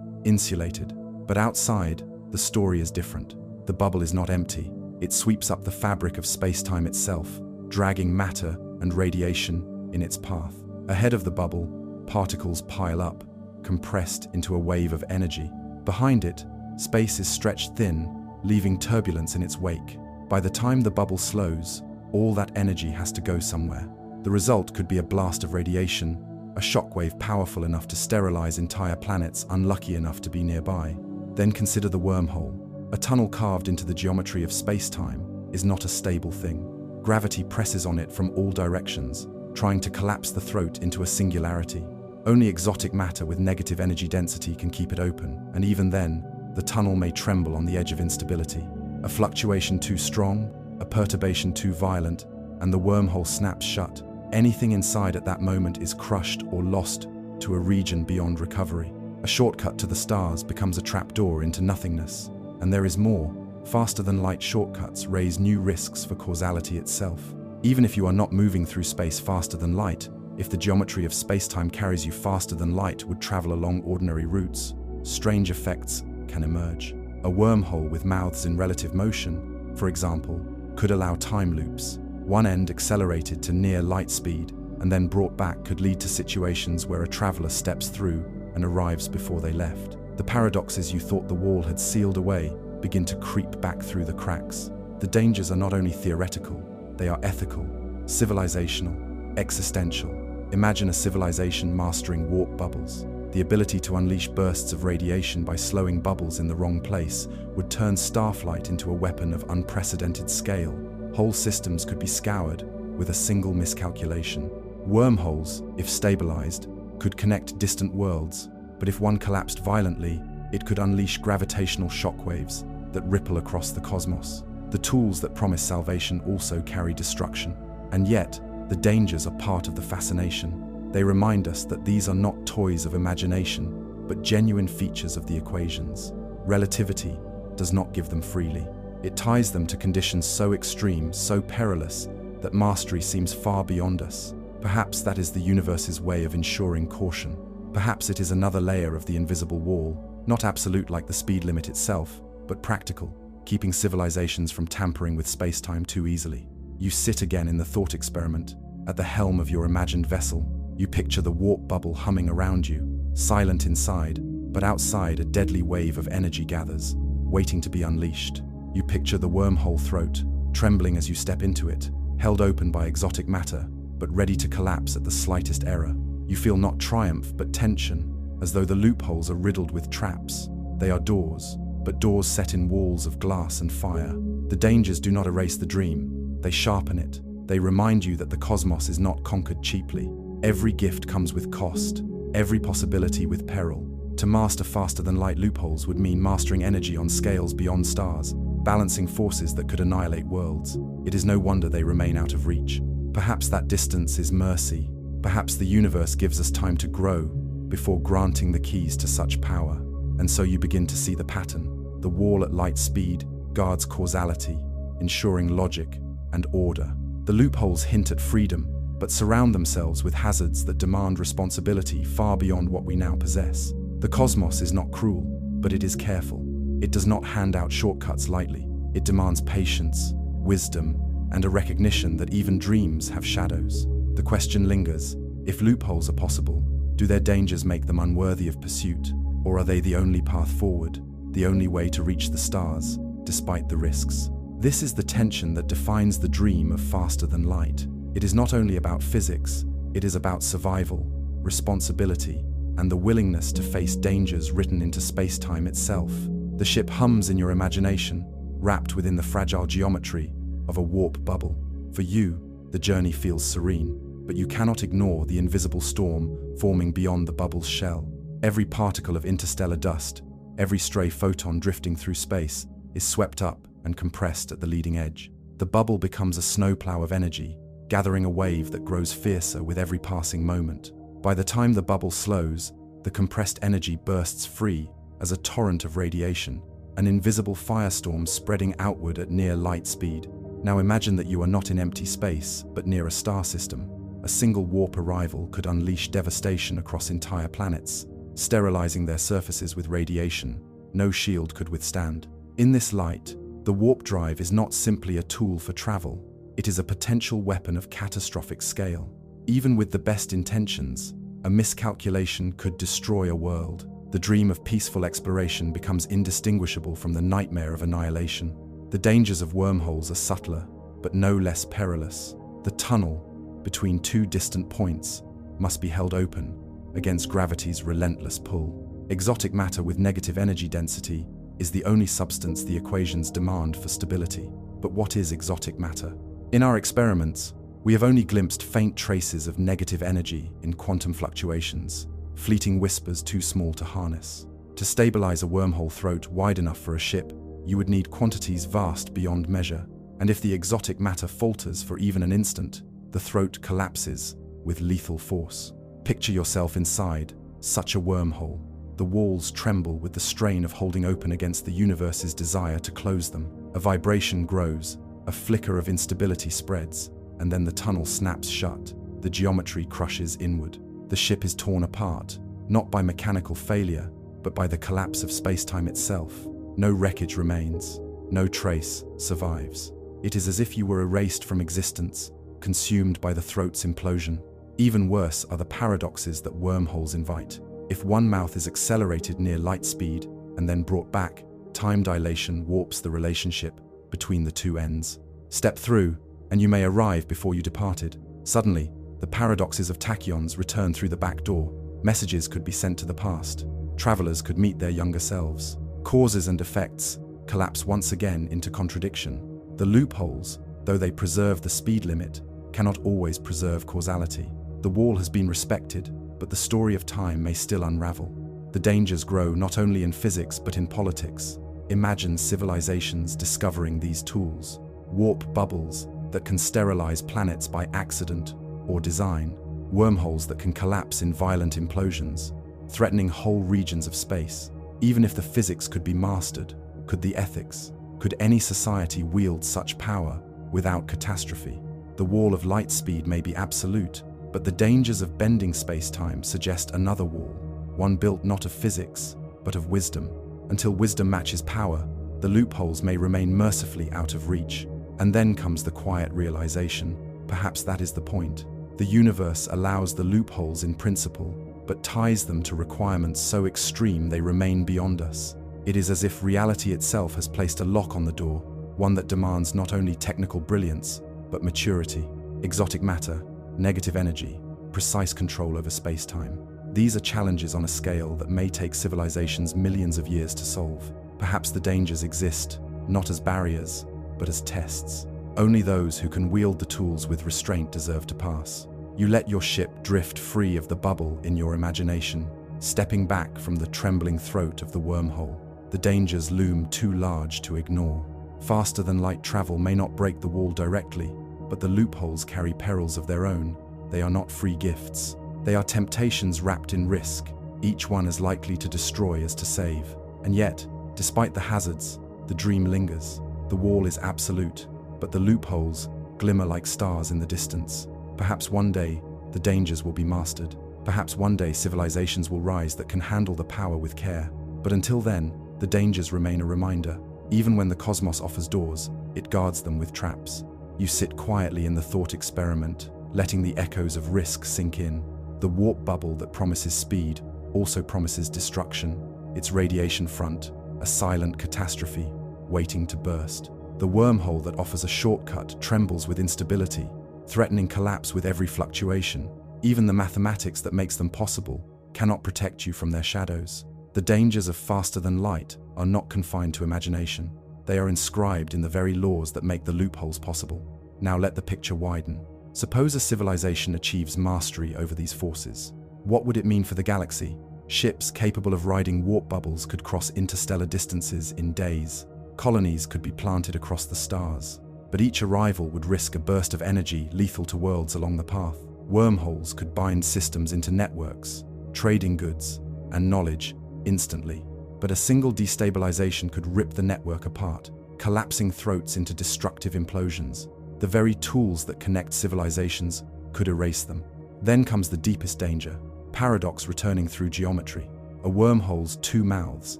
insulated. But outside, the story is different. The bubble is not empty. It sweeps up the fabric of space-time itself, dragging matter and radiation in its path. Ahead of the bubble, particles pile up, compressed into a wave of energy. Behind it, space is stretched thin, leaving turbulence in its wake. By the time the bubble slows, all that energy has to go somewhere. The result could be a blast of radiation, a shockwave powerful enough to sterilize entire planets unlucky enough to be nearby. Then consider the wormhole. A tunnel carved into the geometry of space-time is not a stable thing. Gravity presses on it from all directions, trying to collapse the throat into a singularity. Only exotic matter with negative energy density can keep it open, and even then, the tunnel may tremble on the edge of instability. A fluctuation too strong, a perturbation too violent, and the wormhole snaps shut. Anything inside at that moment is crushed or lost to a region beyond recovery. A shortcut to the stars becomes a trapdoor into nothingness. And there is more. Faster-than-light shortcuts raise new risks for causality itself. Even if you are not moving through space faster than light, if the geometry of space-time carries you faster than light would travel along ordinary routes, strange effects can emerge. A wormhole with mouths in relative motion, for example, could allow time loops. One end accelerated to near light speed and then brought back could lead to situations where a traveler steps through and arrives before they left. The paradoxes you thought the wall had sealed away begin to creep back through the cracks. The dangers are not only theoretical, they are ethical, civilizational, existential. Imagine a civilization mastering warp bubbles. The ability to unleash bursts of radiation by slowing bubbles in the wrong place would turn starflight into a weapon of unprecedented scale. Whole systems could be scoured with a single miscalculation. Wormholes, if stabilized, could connect distant worlds, but if one collapsed violently, it could unleash gravitational shockwaves that ripple across the cosmos. The tools that promise salvation also carry destruction. And yet, the dangers are part of the fascination. They remind us that these are not toys of imagination, but genuine features of the equations. Relativity does not give them freely. It ties them to conditions so extreme, so perilous, that mastery seems far beyond us. Perhaps that is the universe's way of ensuring caution. Perhaps it is another layer of the invisible wall, not absolute like the speed limit itself, but practical, keeping civilizations from tampering with space-time too easily. You sit again in the thought experiment, at the helm of your imagined vessel. You picture the warp bubble humming around you, silent inside, but outside a deadly wave of energy gathers, waiting to be unleashed. You picture the wormhole throat, trembling as you step into it, held open by exotic matter, but ready to collapse at the slightest error. You feel not triumph, but tension, as though the loopholes are riddled with traps. They are doors, but doors set in walls of glass and fire. The dangers do not erase the dream, they sharpen it. They remind you that the cosmos is not conquered cheaply. Every gift comes with cost, every possibility with peril. To master faster-than-light loopholes would mean mastering energy on scales beyond stars, balancing forces that could annihilate worlds. It is no wonder they remain out of reach. Perhaps that distance is mercy. Perhaps the universe gives us time to grow before granting the keys to such power. And so you begin to see the pattern. The wall at light speed guards causality, ensuring logic and order. The loopholes hint at freedom, but surround themselves with hazards that demand responsibility far beyond what we now possess. The cosmos is not cruel, but it is careful. It does not hand out shortcuts lightly. It demands patience, wisdom, and a recognition that even dreams have shadows. The question lingers: if loopholes are possible, do their dangers make them unworthy of pursuit? Or are they the only path forward, the only way to reach the stars, despite the risks? This is the tension that defines the dream of faster than light. It is not only about physics, it is about survival, responsibility, and the willingness to face dangers written into space-time itself. The ship hums in your imagination, wrapped within the fragile geometry of a warp bubble. For you, the journey feels serene, but you cannot ignore the invisible storm forming beyond the bubble's shell. Every particle of interstellar dust, every stray photon drifting through space, is swept up and compressed at the leading edge. The bubble becomes a snowplow of energy, gathering a wave that grows fiercer with every passing moment. By the time the bubble slows, the compressed energy bursts free as a torrent of radiation, an invisible firestorm spreading outward at near light speed. Now imagine that you are not in empty space, but near a star system. A single warp arrival could unleash devastation across entire planets, sterilizing their surfaces with radiation no shield could withstand. In this light, the warp drive is not simply a tool for travel. It is a potential weapon of catastrophic scale. Even with the best intentions, a miscalculation could destroy a world. The dream of peaceful exploration becomes indistinguishable from the nightmare of annihilation. The dangers of wormholes are subtler, but no less perilous. The tunnel between two distant points must be held open against gravity's relentless pull. Exotic matter with negative energy density is the only substance the equations demand for stability. But what is exotic matter? In our experiments, we have only glimpsed faint traces of negative energy in quantum fluctuations, fleeting whispers too small to harness. To stabilize a wormhole throat wide enough for a ship, you would need quantities vast beyond measure. And if the exotic matter falters for even an instant, the throat collapses with lethal force. Picture yourself inside such a wormhole. The walls tremble with the strain of holding open against the universe's desire to close them. A vibration grows, a flicker of instability spreads, and then the tunnel snaps shut. The geometry crushes inward. The ship is torn apart, not by mechanical failure, but by the collapse of space-time itself. No wreckage remains, no trace survives. It is as if you were erased from existence, consumed by the throat's implosion. Even worse are the paradoxes that wormholes invite. If one mouth is accelerated near light speed and then brought back, time dilation warps the relationship between the two ends. Step through, and you may arrive before you departed. Suddenly, the paradoxes of tachyons return through the back door. Messages could be sent to the past. Travelers could meet their younger selves. Causes and effects collapse once again into contradiction. The loopholes, though they preserve the speed limit, cannot always preserve causality. The wall has been respected, but the story of time may still unravel. The dangers grow not only in physics but in politics. Imagine civilizations discovering these tools. Warp bubbles that can sterilize planets by accident or design. Wormholes that can collapse in violent implosions, threatening whole regions of space. Even if the physics could be mastered, could the ethics? Could any society wield such power without catastrophe? The wall of light speed may be absolute, but the dangers of bending space-time suggest another wall, one built not of physics, but of wisdom. Until wisdom matches power, the loopholes may remain mercifully out of reach. And then comes the quiet realization, perhaps that is the point. The universe allows the loopholes in principle, but ties them to requirements so extreme they remain beyond us. It is as if reality itself has placed a lock on the door, one that demands not only technical brilliance, but maturity, exotic matter, negative energy, precise control over space-time. These are challenges on a scale that may take civilizations millions of years to solve. Perhaps the dangers exist, not as barriers, but as tests. Only those who can wield the tools with restraint deserve to pass. You let your ship drift free of the bubble in your imagination, stepping back from the trembling throat of the wormhole. The dangers loom too large to ignore. Faster than light travel may not break the wall directly, but the loopholes carry perils of their own. They are not free gifts. They are temptations wrapped in risk, each one as likely to destroy as to save. And yet, despite the hazards, the dream lingers. The wall is absolute, but the loopholes glimmer like stars in the distance. Perhaps one day, the dangers will be mastered. Perhaps one day civilizations will rise that can handle the power with care. But until then, the dangers remain a reminder. Even when the cosmos offers doors, it guards them with traps. You sit quietly in the thought experiment, letting the echoes of risk sink in. The warp bubble that promises speed also promises destruction. Its radiation front, a silent catastrophe, waiting to burst. The wormhole that offers a shortcut trembles with instability, threatening collapse with every fluctuation. Even the mathematics that makes them possible cannot protect you from their shadows. The dangers of faster than light are not confined to imagination. They are inscribed in the very laws that make the loopholes possible. Now let the picture widen. Suppose a civilization achieves mastery over these forces. What would it mean for the galaxy? Ships capable of riding warp bubbles could cross interstellar distances in days. Colonies could be planted across the stars. But each arrival would risk a burst of energy lethal to worlds along the path. Wormholes could bind systems into networks, trading goods and knowledge instantly. But a single destabilization could rip the network apart, collapsing throats into destructive implosions. The very tools that connect civilizations could erase them. Then comes the deepest danger, paradox returning through geometry. A wormhole's two mouths,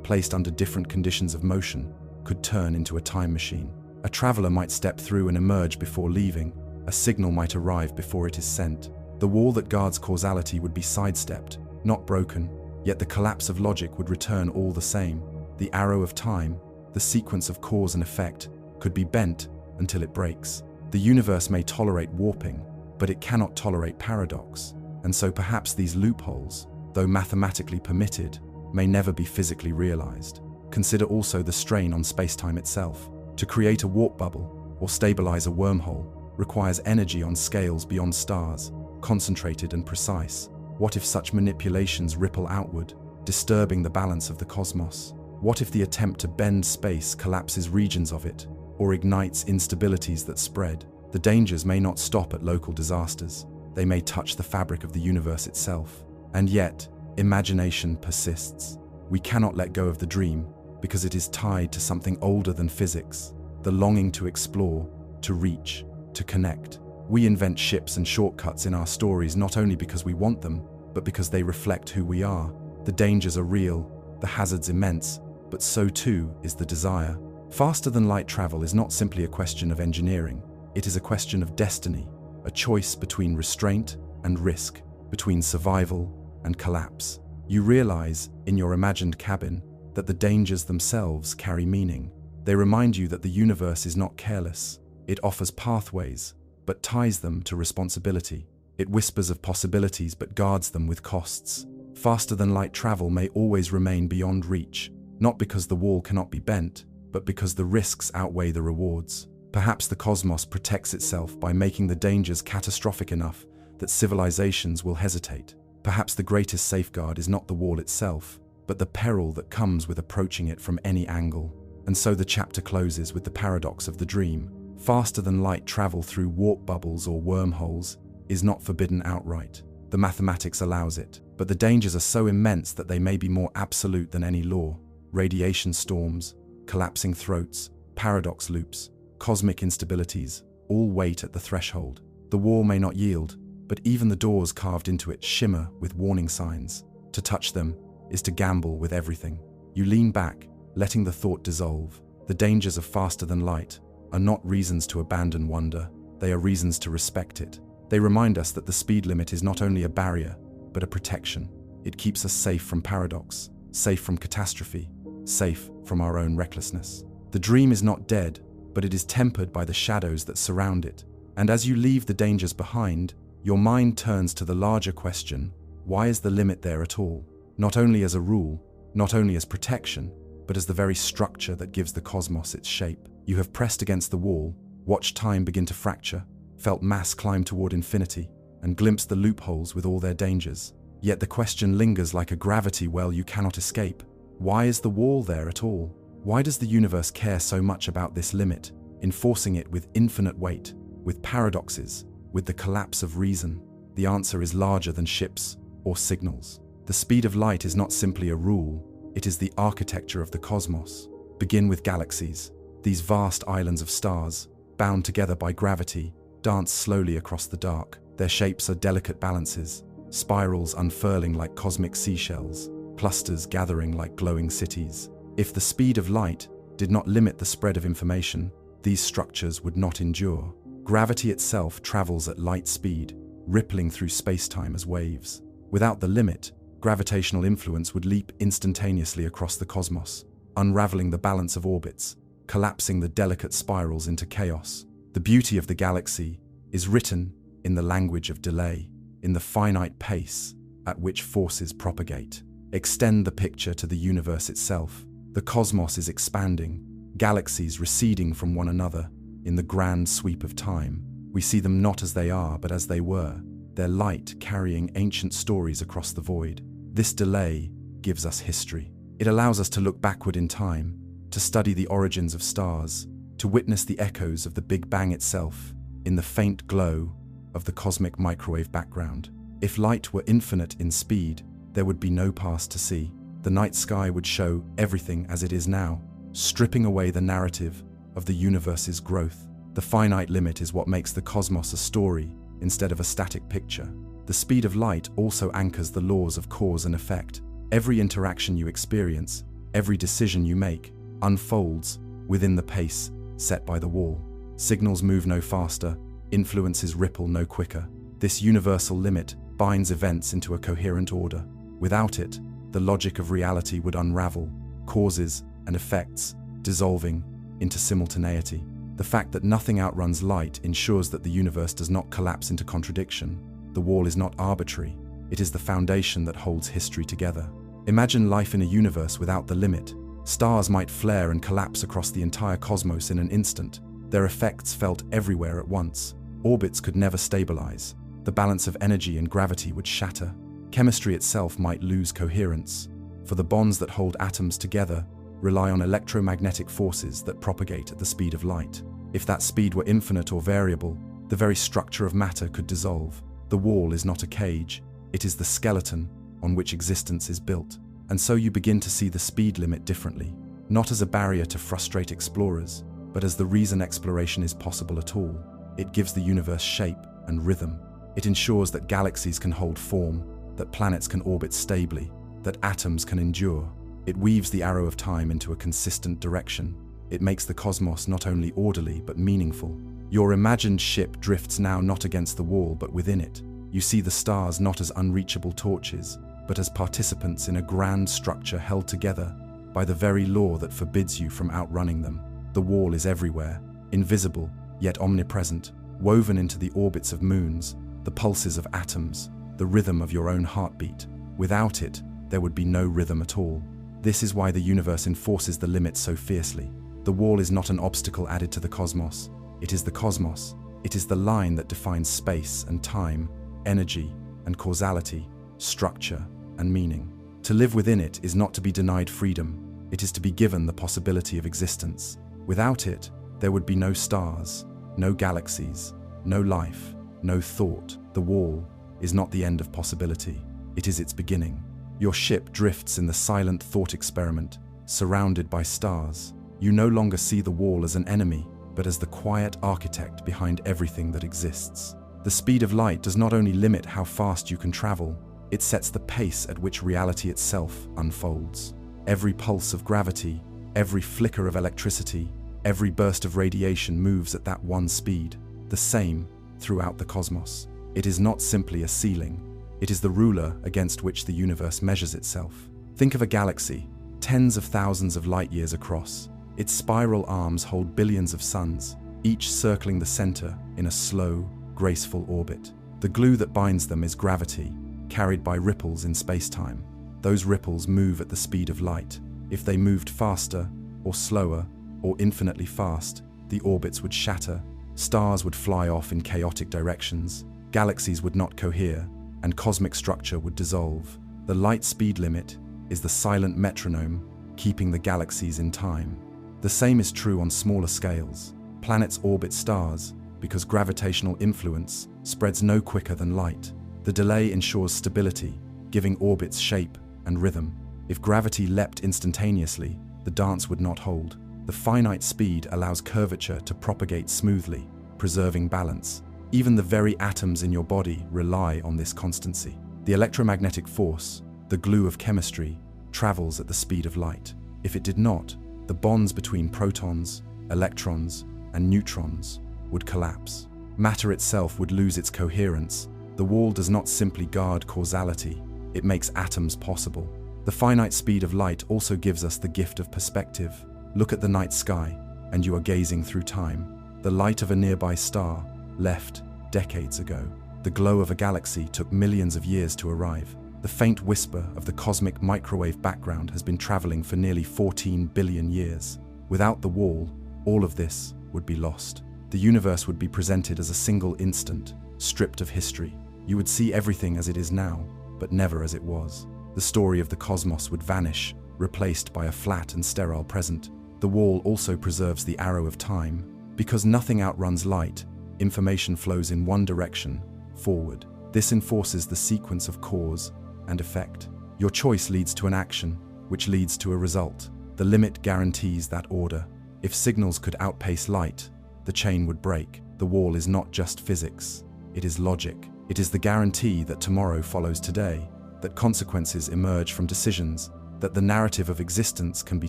placed under different conditions of motion, could turn into a time machine. A traveler might step through and emerge before leaving. A signal might arrive before it is sent. The wall that guards causality would be sidestepped, not broken, yet the collapse of logic would return all the same. The arrow of time, the sequence of cause and effect, could be bent until it breaks. The universe may tolerate warping, but it cannot tolerate paradox. And so perhaps these loopholes, though mathematically permitted, may never be physically realized. Consider also the strain on space-time itself. To create a warp bubble or stabilize a wormhole requires energy on scales beyond stars, concentrated and precise. What if such manipulations ripple outward, disturbing the balance of the cosmos? What if the attempt to bend space collapses regions of it, or ignites instabilities that spread? The dangers may not stop at local disasters. They may touch the fabric of the universe itself. And yet, imagination persists. We cannot let go of the dream because it is tied to something older than physics, the longing to explore, to reach, to connect. We invent ships and shortcuts in our stories not only because we want them, but because they reflect who we are. The dangers are real, the hazards immense, but so too is the desire. Faster than light travel is not simply a question of engineering. It is a question of destiny, a choice between restraint and risk, between survival and collapse. You realize, in your imagined cabin, that the dangers themselves carry meaning. They remind you that the universe is not careless. It offers pathways, but ties them to responsibility. It whispers of possibilities, but guards them with costs. Faster than light travel may always remain beyond reach, not because the wall cannot be bent, but because the risks outweigh the rewards. Perhaps the cosmos protects itself by making the dangers catastrophic enough that civilizations will hesitate. Perhaps the greatest safeguard is not the wall itself, but the peril that comes with approaching it from any angle. And so the chapter closes with the paradox of the dream. Faster than light travel through warp bubbles or wormholes is not forbidden outright. The mathematics allows it, but the dangers are so immense that they may be more absolute than any law. Radiation storms, collapsing throats, paradox loops, cosmic instabilities, all wait at the threshold. The wall may not yield, but even the doors carved into it shimmer with warning signs. To touch them is to gamble with everything. You lean back, letting the thought dissolve. The dangers of faster than light are not reasons to abandon wonder, they are reasons to respect it. They remind us that the speed limit is not only a barrier, but a protection. It keeps us safe from paradox, safe from catastrophe, safe from our own recklessness. The dream is not dead, but it is tempered by the shadows that surround it. And as you leave the dangers behind, your mind turns to the larger question, why is the limit there at all? Not only as a rule, not only as protection, but as the very structure that gives the cosmos its shape. You have pressed against the wall, watched time begin to fracture, felt mass climb toward infinity, and glimpsed the loopholes with all their dangers. Yet the question lingers like a gravity well you cannot escape. Why is the wall there at all? Why does the universe care so much about this limit, enforcing it with infinite weight, with paradoxes, with the collapse of reason? The answer is larger than ships or signals. The speed of light is not simply a rule, it is the architecture of the cosmos. Begin with galaxies. These vast islands of stars, bound together by gravity, dance slowly across the dark. Their shapes are delicate balances, spirals unfurling like cosmic seashells, clusters gathering like glowing cities. If the speed of light did not limit the spread of information, these structures would not endure. Gravity itself travels at light speed, rippling through space-time as waves. Without the limit, gravitational influence would leap instantaneously across the cosmos, unraveling the balance of orbits, collapsing the delicate spirals into chaos. The beauty of the galaxy is written in the language of delay, in the finite pace at which forces propagate. Extend the picture to the universe itself. The cosmos is expanding, galaxies receding from one another in the grand sweep of time. We see them not as they are, but as they were, their light carrying ancient stories across the void. This delay gives us history. It allows us to look backward in time, to study the origins of stars, to witness the echoes of the Big Bang itself in the faint glow of the cosmic microwave background. If light were infinite in speed, there would be no past to see. The night sky would show everything as it is now, stripping away the narrative of the universe's growth. The finite limit is what makes the cosmos a story instead of a static picture. The speed of light also anchors the laws of cause and effect. Every interaction you experience, every decision you make, unfolds within the pace set by the wall. Signals move no faster, influences ripple no quicker. This universal limit binds events into a coherent order. Without it, the logic of reality would unravel, causes and effects dissolving into simultaneity. The fact that nothing outruns light ensures that the universe does not collapse into contradiction. The wall is not arbitrary. It is the foundation that holds history together. Imagine life in a universe without the limit. Stars might flare and collapse across the entire cosmos in an instant, their effects felt everywhere at once. Orbits could never stabilize. The balance of energy and gravity would shatter. Chemistry itself might lose coherence, for the bonds that hold atoms together rely on electromagnetic forces that propagate at the speed of light. If that speed were infinite or variable, the very structure of matter could dissolve. The wall is not a cage, it is the skeleton on which existence is built. And so you begin to see the speed limit differently, not as a barrier to frustrate explorers, but as the reason exploration is possible at all. It gives the universe shape and rhythm. It ensures that galaxies can hold form, that planets can orbit stably, that atoms can endure. It weaves the arrow of time into a consistent direction. It makes the cosmos not only orderly but meaningful. Your imagined ship drifts now not against the wall but within it. You see the stars not as unreachable torches, but as participants in a grand structure held together by the very law that forbids you from outrunning them. The wall is everywhere, invisible, yet omnipresent, woven into the orbits of moons, the pulses of atoms, the rhythm of your own heartbeat. Without it, there would be no rhythm at all. This is why the universe enforces the limits so fiercely. The wall is not an obstacle added to the cosmos. It is the cosmos. It is the line that defines space and time, energy and causality, structure and meaning. To live within it is not to be denied freedom. It is to be given the possibility of existence. Without it, there would be no stars, no galaxies, no life, no thought. The wall is not the end of possibility. It is its beginning. Your ship drifts in the silent thought experiment, surrounded by stars. You no longer see the wall as an enemy, but as the quiet architect behind everything that exists. The speed of light does not only limit how fast you can travel, it sets the pace at which reality itself unfolds. Every pulse of gravity, every flicker of electricity, every burst of radiation moves at that one speed, the same throughout the cosmos. It is not simply a ceiling. It is the ruler against which the universe measures itself. Think of a galaxy, tens of thousands of light years across. Its spiral arms hold billions of suns, each circling the center in a slow, graceful orbit. The glue that binds them is gravity, carried by ripples in space-time. Those ripples move at the speed of light. If they moved faster, or slower, or infinitely fast, the orbits would shatter, stars would fly off in chaotic directions, galaxies would not cohere, and cosmic structure would dissolve. The light speed limit is the silent metronome keeping the galaxies in time. The same is true on smaller scales. Planets orbit stars because gravitational influence spreads no quicker than light. The delay ensures stability, giving orbits shape and rhythm. If gravity leapt instantaneously, the dance would not hold. The finite speed allows curvature to propagate smoothly, preserving balance. Even the very atoms in your body rely on this constancy. The electromagnetic force, the glue of chemistry, travels at the speed of light. If it did not, the bonds between protons, electrons, and neutrons would collapse. Matter itself would lose its coherence. The wall does not simply guard causality, it makes atoms possible. The finite speed of light also gives us the gift of perspective. Look at the night sky, and you are gazing through time. The light of a nearby star left decades ago. The glow of a galaxy took millions of years to arrive. The faint whisper of the cosmic microwave background has been traveling for nearly 14 billion years. Without the wall, all of this would be lost. The universe would be presented as a single instant, stripped of history. You would see everything as it is now, but never as it was. The story of the cosmos would vanish, replaced by a flat and sterile present. The wall also preserves the arrow of time. Because nothing outruns light, information flows in one direction, forward. This enforces the sequence of cause and effect. Your choice leads to an action, which leads to a result. The limit guarantees that order. If signals could outpace light, the chain would break. The wall is not just physics, it is logic. It is the guarantee that tomorrow follows today, that consequences emerge from decisions, that the narrative of existence can be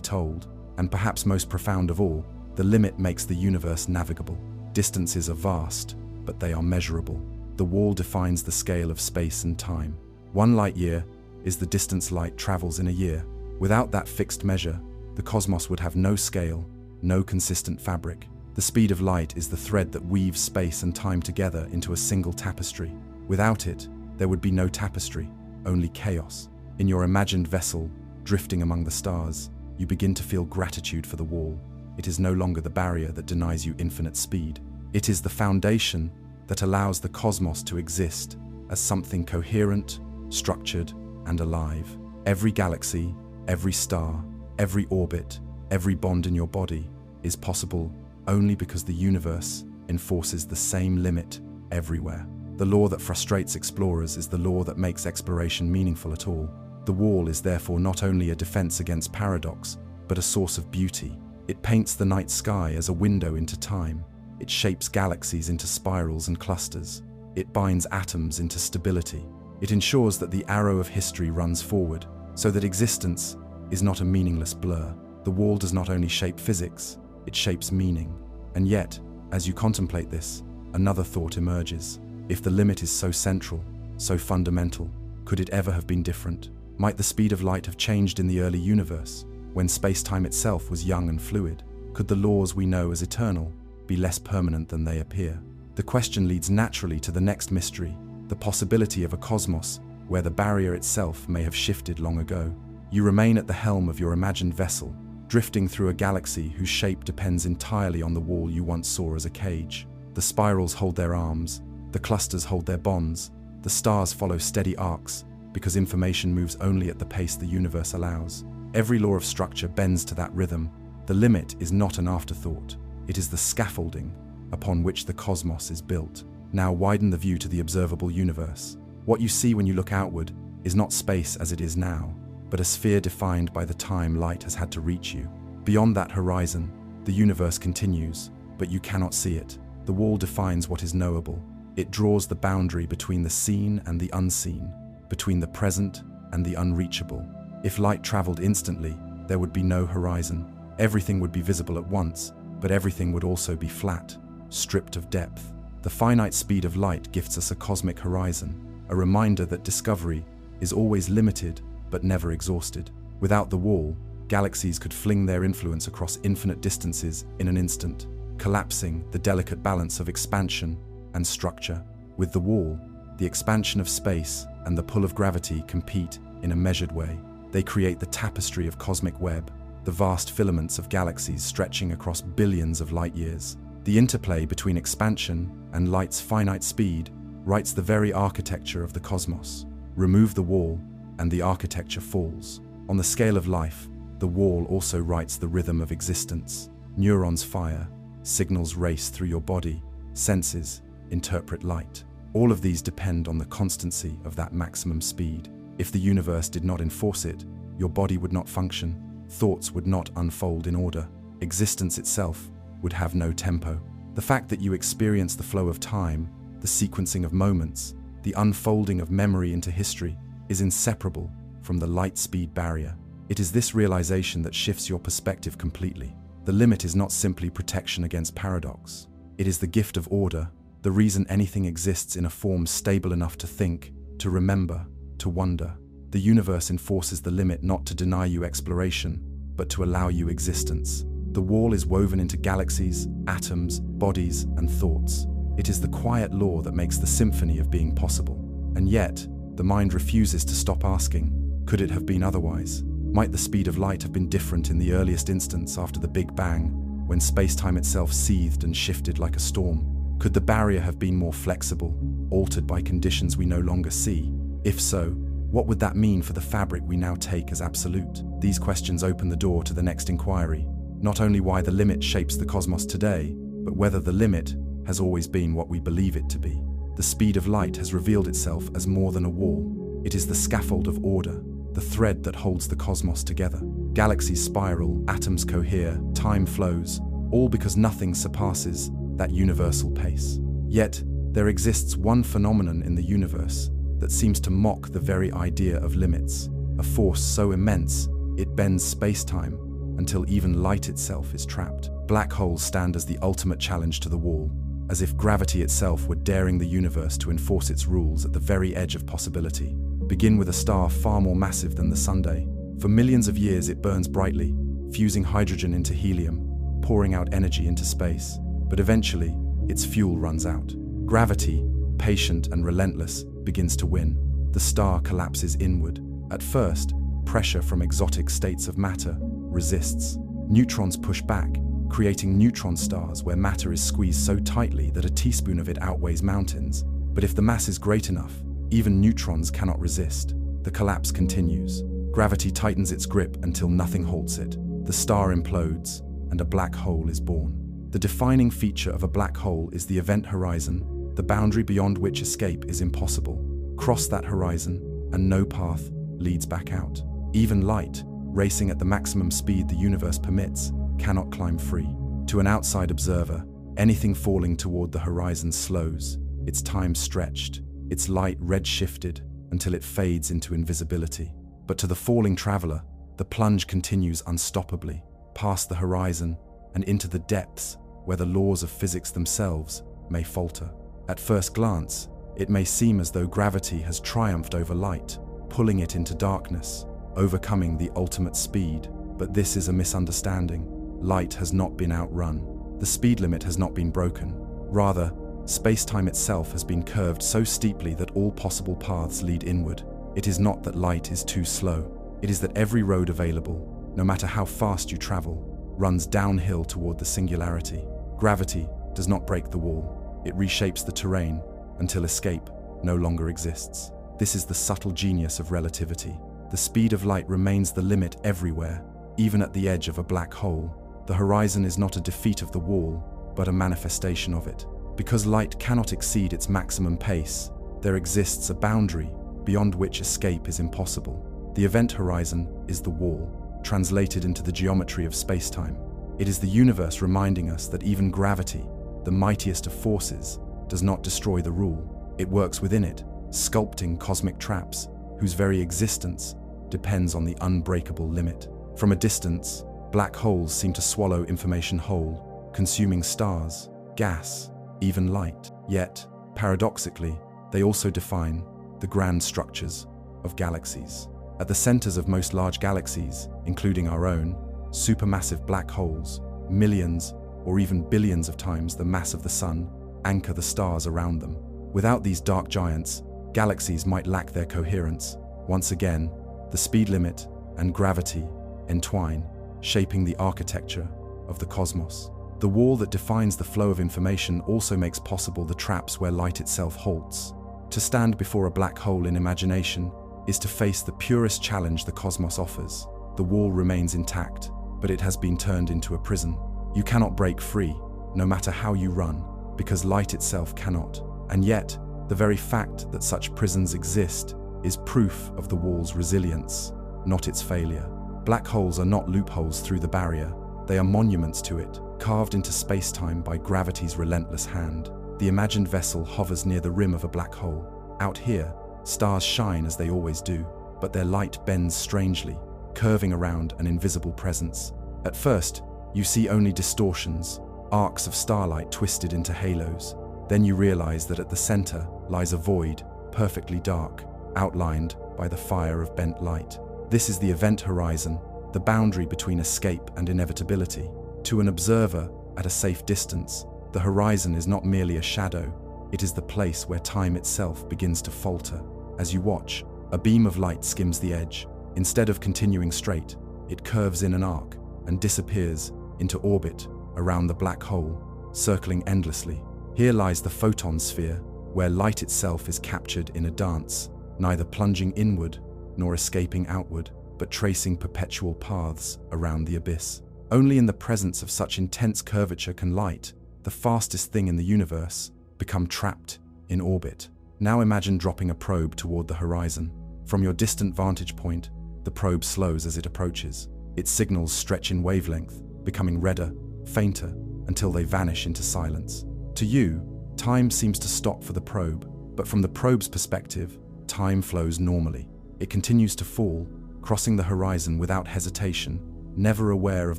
told, and perhaps most profound of all, the limit makes the universe navigable. Distances are vast, but they are measurable. The wall defines the scale of space and time. 1 light year is the distance light travels in a year. Without that fixed measure, the cosmos would have no scale, no consistent fabric. The speed of light is the thread that weaves space and time together into a single tapestry. Without it, there would be no tapestry, only chaos. In your imagined vessel, drifting among the stars, you begin to feel gratitude for the wall. It is no longer the barrier that denies you infinite speed. It is the foundation that allows the cosmos to exist as something coherent, structured, and alive. Every galaxy, every star, every orbit, every bond in your body is possible only because the universe enforces the same limit everywhere. The law that frustrates explorers is the law that makes exploration meaningful at all. The wall is therefore not only a defense against paradox, but a source of beauty. It paints the night sky as a window into time. It shapes galaxies into spirals and clusters. It binds atoms into stability. It ensures that the arrow of history runs forward, so that existence is not a meaningless blur. The wall does not only shape physics, it shapes meaning. And yet, as you contemplate this, another thought emerges. If the limit is so central, so fundamental, could it ever have been different? Might the speed of light have changed in the early universe, when space-time itself was young and fluid? Could the laws we know as eternal be less permanent than they appear? The question leads naturally to the next mystery, the possibility of a cosmos where the barrier itself may have shifted long ago. You remain at the helm of your imagined vessel, drifting through a galaxy whose shape depends entirely on the wall you once saw as a cage. The spirals hold their arms, the clusters hold their bonds, the stars follow steady arcs, because information moves only at the pace the universe allows. Every law of structure bends to that rhythm. The limit is not an afterthought. It is the scaffolding upon which the cosmos is built. Now widen the view to the observable universe. What you see when you look outward is not space as it is now, but a sphere defined by the time light has had to reach you. Beyond that horizon, the universe continues, but you cannot see it. The wall defines what is knowable. It draws the boundary between the seen and the unseen, between the present and the unreachable. If light traveled instantly, there would be no horizon. Everything would be visible at once, but everything would also be flat, stripped of depth. The finite speed of light gifts us a cosmic horizon, a reminder that discovery is always limited but never exhausted. Without the wall, galaxies could fling their influence across infinite distances in an instant, collapsing the delicate balance of expansion and structure. With the wall, the expansion of space and the pull of gravity compete in a measured way. They create the tapestry of cosmic web, the vast filaments of galaxies stretching across billions of light years. The interplay between expansion and light's finite speed writes the very architecture of the cosmos. Remove the wall, and the architecture falls. On the scale of life, the wall also writes the rhythm of existence. Neurons fire, signals race through your body, senses interpret light. All of these depend on the constancy of that maximum speed. If the universe did not enforce it, your body would not function, thoughts would not unfold in order, existence itself would have no tempo. The fact that you experience the flow of time, the sequencing of moments, the unfolding of memory into history, is inseparable from the light-speed barrier. It is this realization that shifts your perspective completely. The limit is not simply protection against paradox. It is the gift of order, the reason anything exists in a form stable enough to think, to remember, to wonder. The universe enforces the limit not to deny you exploration, but to allow you existence. The wall is woven into galaxies, atoms, bodies, and thoughts. It is the quiet law that makes the symphony of being possible. And yet, the mind refuses to stop asking, could it have been otherwise? Might the speed of light have been different in the earliest instance after the Big Bang, when space-time itself seethed and shifted like a storm? Could the barrier have been more flexible, altered by conditions we no longer see? If so, what would that mean for the fabric we now take as absolute? These questions open the door to the next inquiry, not only why the limit shapes the cosmos today, but whether the limit has always been what we believe it to be. The speed of light has revealed itself as more than a wall. It is the scaffold of order, the thread that holds the cosmos together. Galaxies spiral, atoms cohere, time flows, all because nothing surpasses that universal pace. Yet, there exists one phenomenon in the universe that seems to mock the very idea of limits, a force so immense it bends space-time until even light itself is trapped. Black holes stand as the ultimate challenge to the wall, as if gravity itself were daring the universe to enforce its rules at the very edge of possibility. Begin with a star far more massive than the Sunday. For millions of years it burns brightly, fusing hydrogen into helium, pouring out energy into space. but eventually, its fuel runs out. Gravity, patient and relentless, begins to win. The star collapses inward. At first, pressure from exotic states of matter resists. Neutrons push back, creating neutron stars where matter is squeezed so tightly that a teaspoon of it outweighs mountains. But if the mass is great enough, even neutrons cannot resist. The collapse continues. Gravity tightens its grip until nothing halts it. The star implodes, and a black hole is born. The defining feature of a black hole is the event horizon, the boundary beyond which escape is impossible. Cross that horizon, and no path leads back out. Even light, racing at the maximum speed the universe permits, cannot climb free. To an outside observer, anything falling toward the horizon slows, its time stretched, its light red-shifted until it fades into invisibility. But to the falling traveler, the plunge continues unstoppably, past the horizon and into the depths where the laws of physics themselves may falter. At first glance, it may seem as though gravity has triumphed over light, pulling it into darkness, overcoming the ultimate speed. But this is a misunderstanding. Light has not been outrun. The speed limit has not been broken. Rather, space-time itself has been curved so steeply that all possible paths lead inward. It is not that light is too slow. It is that every road available, no matter how fast you travel, runs downhill toward the singularity. Gravity does not break the wall. It reshapes the terrain until escape no longer exists. This is the subtle genius of relativity. The speed of light remains the limit everywhere, even at the edge of a black hole. The horizon is not a defeat of the wall, but a manifestation of it. Because light cannot exceed its maximum pace, there exists a boundary beyond which escape is impossible. The event horizon is the wall, translated into the geometry of space-time. It is the universe reminding us that even gravity, the mightiest of forces, does not destroy the rule. It works within it, sculpting cosmic traps whose very existence depends on the unbreakable limit. From a distance, black holes seem to swallow information whole, consuming stars, gas, even light. Yet, paradoxically, they also define the grand structures of galaxies. At the centers of most large galaxies, including our own, supermassive black holes, millions or even billions of times the mass of the Sun, anchor the stars around them. Without these dark giants, galaxies might lack their coherence. Once again, the speed limit and gravity entwine, shaping the architecture of the cosmos. The wall that defines the flow of information also makes possible the traps where light itself halts. To stand before a black hole in imagination is to face the purest challenge the cosmos offers. The wall remains intact, but it has been turned into a prison. You cannot break free, no matter how you run, because light itself cannot. And yet, the very fact that such prisons exist is proof of the wall's resilience, not its failure. Black holes are not loopholes through the barrier. They are monuments to it, carved into space-time by gravity's relentless hand. The imagined vessel hovers near the rim of a black hole. Out here, stars shine as they always do, but their light bends strangely, curving around an invisible presence. At first, you see only distortions, arcs of starlight twisted into halos. Then you realize that at the center lies a void, perfectly dark, outlined by the fire of bent light. This is the event horizon, the boundary between escape and inevitability. To an observer at a safe distance, the horizon is not merely a shadow, it is the place where time itself begins to falter. As you watch, a beam of light skims the edge. Instead of continuing straight, it curves in an arc and disappears into orbit around the black hole, circling endlessly. Here lies the photon sphere, where light itself is captured in a dance, neither plunging inward nor escaping outward, but tracing perpetual paths around the abyss. Only in the presence of such intense curvature can light, the fastest thing in the universe, become trapped in orbit. Now imagine dropping a probe toward the horizon. From your distant vantage point, the probe slows as it approaches. Its signals stretch in wavelength, becoming redder, fainter, until they vanish into silence. To you, time seems to stop for the probe, but from the probe's perspective, time flows normally. It continues to fall, crossing the horizon without hesitation, never aware of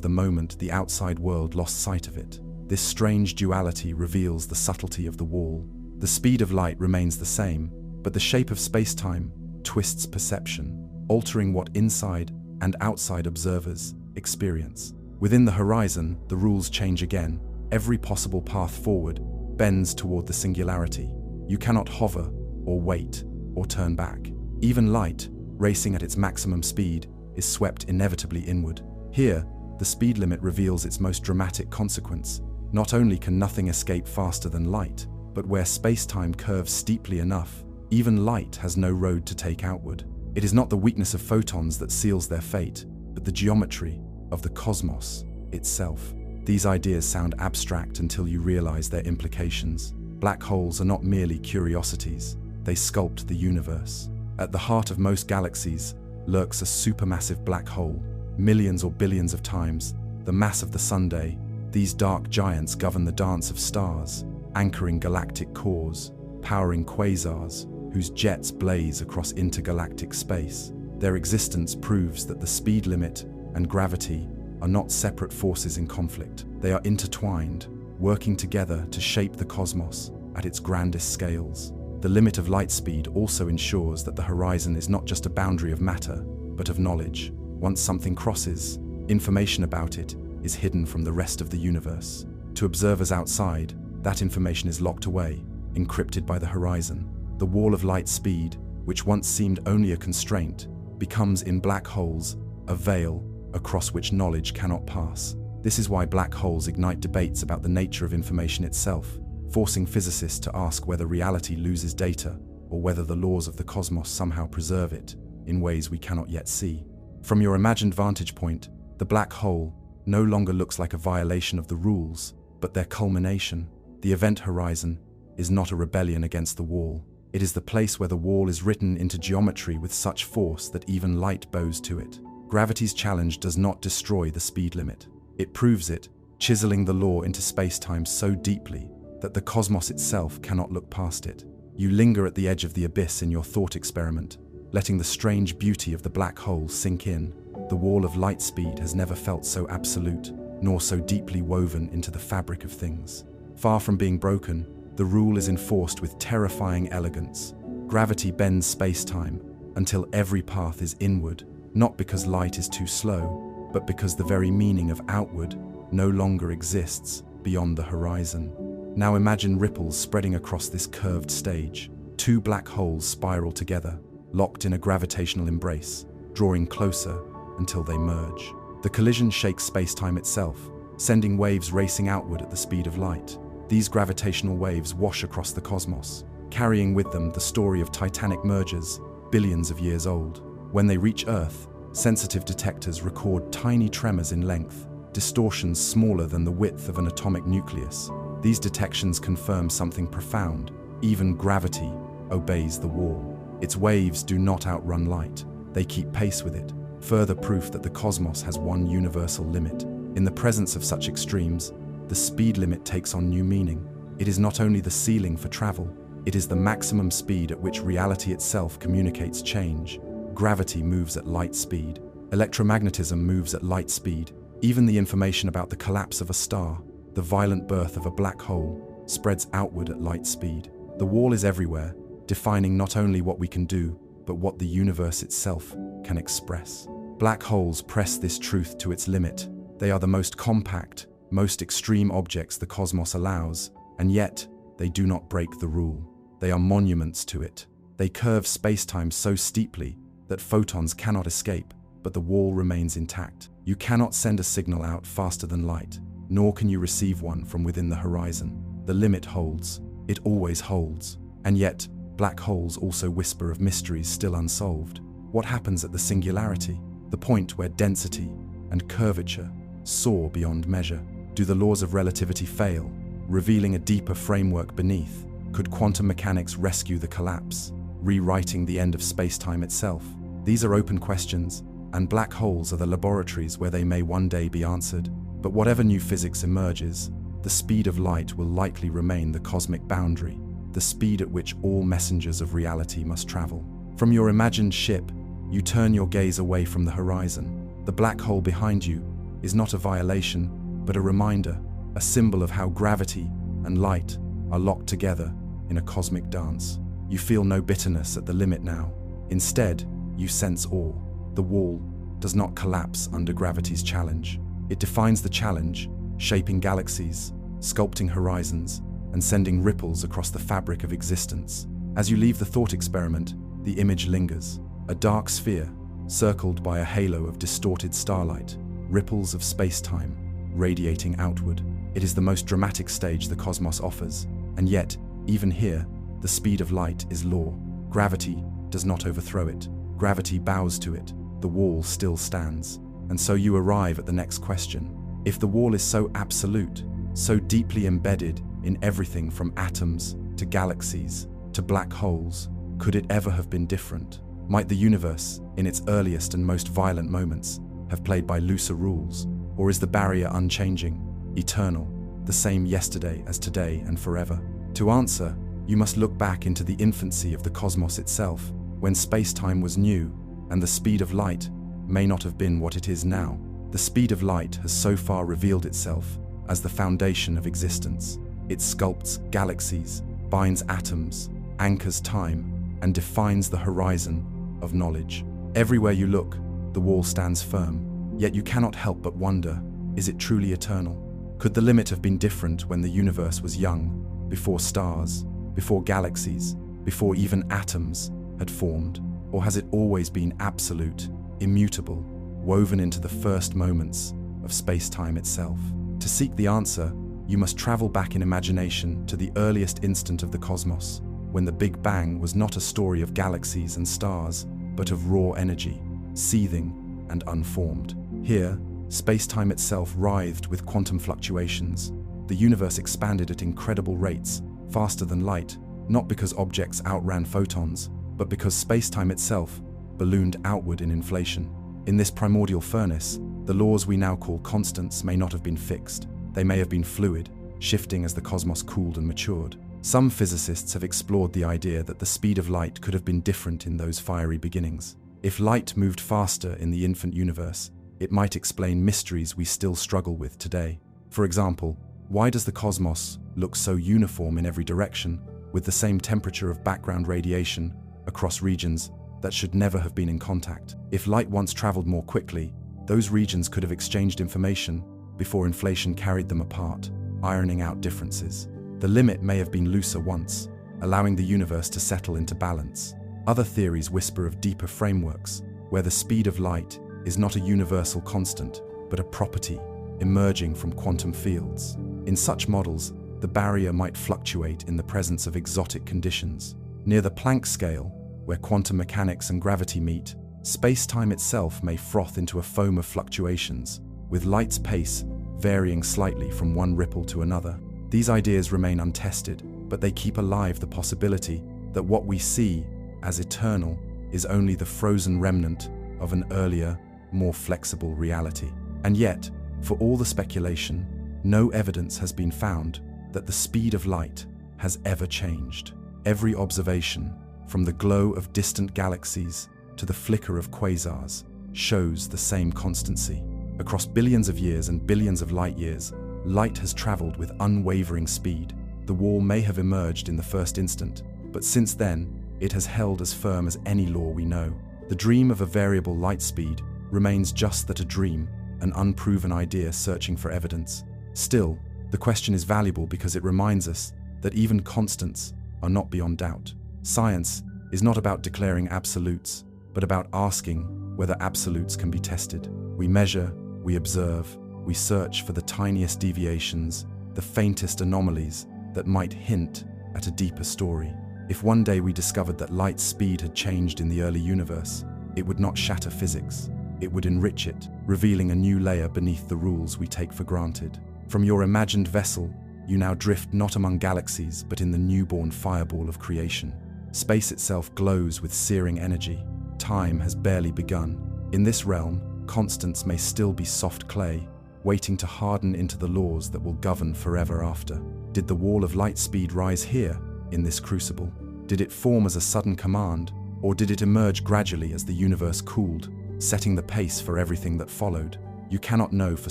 the moment the outside world lost sight of it. This strange duality reveals the subtlety of the wall. The speed of light remains the same, but the shape of space-time twists perception, altering what inside and outside observers experience. Within the horizon, the rules change again. Every possible path forward bends toward the singularity. You cannot hover, or wait, or turn back. Even light, racing at its maximum speed, is swept inevitably inward. Here, the speed limit reveals its most dramatic consequence. Not only can nothing escape faster than light, but where space-time curves steeply enough, even light has no road to take outward. It is not the weakness of photons that seals their fate, but the geometry of the cosmos itself. These ideas sound abstract until you realize their implications. Black holes are not merely curiosities, they sculpt the universe. At the heart of most galaxies lurks a supermassive black hole, millions or billions of times the mass of the Sunday. These dark giants govern the dance of stars, anchoring galactic cores, powering quasars, whose jets blaze across intergalactic space. Their existence proves that the speed limit and gravity are not separate forces in conflict. They are intertwined, working together to shape the cosmos at its grandest scales. The limit of light speed also ensures that the horizon is not just a boundary of matter, but of knowledge. Once something crosses, information about it is hidden from the rest of the universe. To observers outside, that information is locked away, encrypted by the horizon. The wall of light speed, which once seemed only a constraint, becomes in black holes a veil across which knowledge cannot pass. This is why black holes ignite debates about the nature of information itself, forcing physicists to ask whether reality loses data or whether the laws of the cosmos somehow preserve it in ways we cannot yet see. From your imagined vantage point, the black hole no longer looks like a violation of the rules, but their culmination. The event horizon is not a rebellion against the wall. It is the place where the wall is written into geometry with such force that even light bows to it. Gravity's challenge does not destroy the speed limit. It proves it, chiseling the law into space-time so deeply that the cosmos itself cannot look past it. You linger at the edge of the abyss in your thought experiment, letting the strange beauty of the black hole sink in. The wall of light speed has never felt so absolute, nor so deeply woven into the fabric of things. Far from being broken, the rule is enforced with terrifying elegance. Gravity bends space-time until every path is inward, not because light is too slow, but because the very meaning of outward no longer exists beyond the horizon. Now imagine ripples spreading across this curved stage. Two black holes spiral together, locked in a gravitational embrace, drawing closer until they merge. The collision shakes space-time itself, sending waves racing outward at the speed of light. These gravitational waves wash across the cosmos, carrying with them the story of titanic mergers, billions of years old. When they reach Earth, sensitive detectors record tiny tremors in length, distortions smaller than the width of an atomic nucleus. These detections confirm something profound. Even gravity obeys the wall. Its waves do not outrun light. They keep pace with it. Further proof that the cosmos has one universal limit. In the presence of such extremes, the speed limit takes on new meaning. It is not only the ceiling for travel, it is the maximum speed at which reality itself communicates change. Gravity moves at light speed. Electromagnetism moves at light speed. Even the information about the collapse of a star, the violent birth of a black hole, spreads outward at light speed. The wall is everywhere, defining not only what we can do, but what the universe itself can express. Black holes press this truth to its limit. They are the most compact, most extreme objects the cosmos allows, and yet they do not break the rule. They are monuments to it. They curve space-time so steeply that photons cannot escape, but the wall remains intact. You cannot send a signal out faster than light, nor can you receive one from within the horizon. The limit holds. It always holds. And yet, black holes also whisper of mysteries still unsolved. What happens at the singularity, the point where density and curvature soar beyond measure? Do the laws of relativity fail, revealing a deeper framework beneath? Could quantum mechanics rescue the collapse, rewriting the end of space-time itself? These are open questions, and black holes are the laboratories where they may one day be answered. But whatever new physics emerges, the speed of light will likely remain the cosmic boundary, the speed at which all messengers of reality must travel. From your imagined ship, you turn your gaze away from the horizon. The black hole behind you is not a violation, but a reminder, a symbol of how gravity and light are locked together in a cosmic dance. You feel no bitterness at the limit now. Instead, you sense awe. The wall does not collapse under gravity's challenge. It defines the challenge, shaping galaxies, sculpting horizons and sending ripples across the fabric of existence. As you leave the thought experiment, the image lingers, a dark sphere circled by a halo of distorted starlight, ripples of space-time radiating outward. It is the most dramatic stage the cosmos offers, and yet, even here, the speed of light is law. Gravity does not overthrow it. Gravity bows to it. The wall still stands. And so you arrive at the next question. If the wall is so absolute, so deeply embedded in everything from atoms to galaxies to black holes, could it ever have been different? Might the universe, in its earliest and most violent moments, have played by looser rules? Or is the barrier unchanging, eternal, the same yesterday as today and forever? To answer, you must look back into the infancy of the cosmos itself, when space-time was new, and the speed of light may not have been what it is now. The speed of light has so far revealed itself as the foundation of existence. It sculpts galaxies, binds atoms, anchors time, and defines the horizon of knowledge. Everywhere you look, the wall stands firm, yet you cannot help but wonder, is it truly eternal? Could the limit have been different when the universe was young, before stars, before galaxies, before even atoms had formed? Or has it always been absolute, immutable, woven into the first moments of space-time itself? To seek the answer, you must travel back in imagination to the earliest instant of the cosmos, when the Big Bang was not a story of galaxies and stars, but of raw energy, seething and unformed. Here, space-time itself writhed with quantum fluctuations. The universe expanded at incredible rates, faster than light, not because objects outran photons, but because space-time itself ballooned outward in inflation. In this primordial furnace, the laws we now call constants may not have been fixed. They may have been fluid, shifting as the cosmos cooled and matured. Some physicists have explored the idea that the speed of light could have been different in those fiery beginnings. If light moved faster in the infant universe, it might explain mysteries we still struggle with today. For example, why does the cosmos look so uniform in every direction, with the same temperature of background radiation across regions that should never have been in contact? If light once traveled more quickly, those regions could have exchanged information before inflation carried them apart, ironing out differences. The limit may have been looser once, allowing the universe to settle into balance. Other theories whisper of deeper frameworks, where the speed of light is not a universal constant, but a property emerging from quantum fields. In such models, the barrier might fluctuate in the presence of exotic conditions. Near the Planck scale, where quantum mechanics and gravity meet, space-time itself may froth into a foam of fluctuations, with light's pace varying slightly from one ripple to another. These ideas remain untested, but they keep alive the possibility that what we see as eternal is only the frozen remnant of an earlier, more flexible reality. And yet, for all the speculation, no evidence has been found that the speed of light has ever changed. Every observation, from the glow of distant galaxies to the flicker of quasars, shows the same constancy. Across billions of years and billions of light years, light has traveled with unwavering speed. The wall may have emerged in the first instant, but since then, it has held as firm as any law we know. The dream of a variable light speed remains just that, a dream, an unproven idea searching for evidence. Still, the question is valuable because it reminds us that even constants are not beyond doubt. Science is not about declaring absolutes, but about asking whether absolutes can be tested. We measure, we observe, we search for the tiniest deviations, the faintest anomalies that might hint at a deeper story. If one day we discovered that light's speed had changed in the early universe, it would not shatter physics. It would enrich it, revealing a new layer beneath the rules we take for granted. From your imagined vessel, you now drift not among galaxies, but in the newborn fireball of creation. Space itself glows with searing energy. Time has barely begun. In this realm, constants may still be soft clay, waiting to harden into the laws that will govern forever after. Did the wall of light speed rise here, in this crucible? Did it form as a sudden command, or did it emerge gradually as the universe cooled, setting the pace for everything that followed? You cannot know for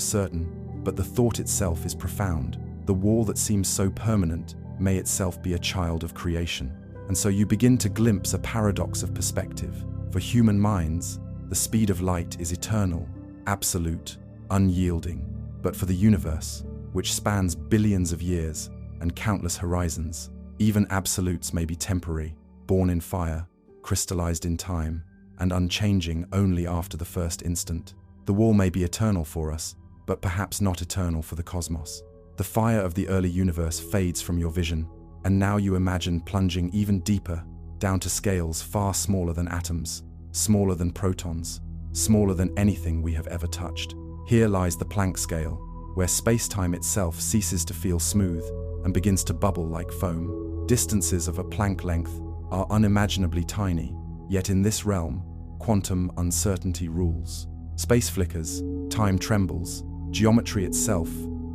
certain, but the thought itself is profound. The wall that seems so permanent may itself be a child of creation. And so you begin to glimpse a paradox of perspective. For human minds, the speed of light is eternal, absolute, unyielding. But for the universe, which spans billions of years and countless horizons. Even absolutes may be temporary, born in fire, crystallized in time, and unchanging only after the first instant. The wall may be eternal for us, but perhaps not eternal for the cosmos. The fire of the early universe fades from your vision, and now you imagine plunging even deeper, down to scales far smaller than atoms, smaller than protons, smaller than anything we have ever touched. Here lies the Planck scale, where space-time itself ceases to feel smooth and begins to bubble like foam. Distances of a Planck length are unimaginably tiny, yet in this realm, quantum uncertainty rules. Space flickers, time trembles, geometry itself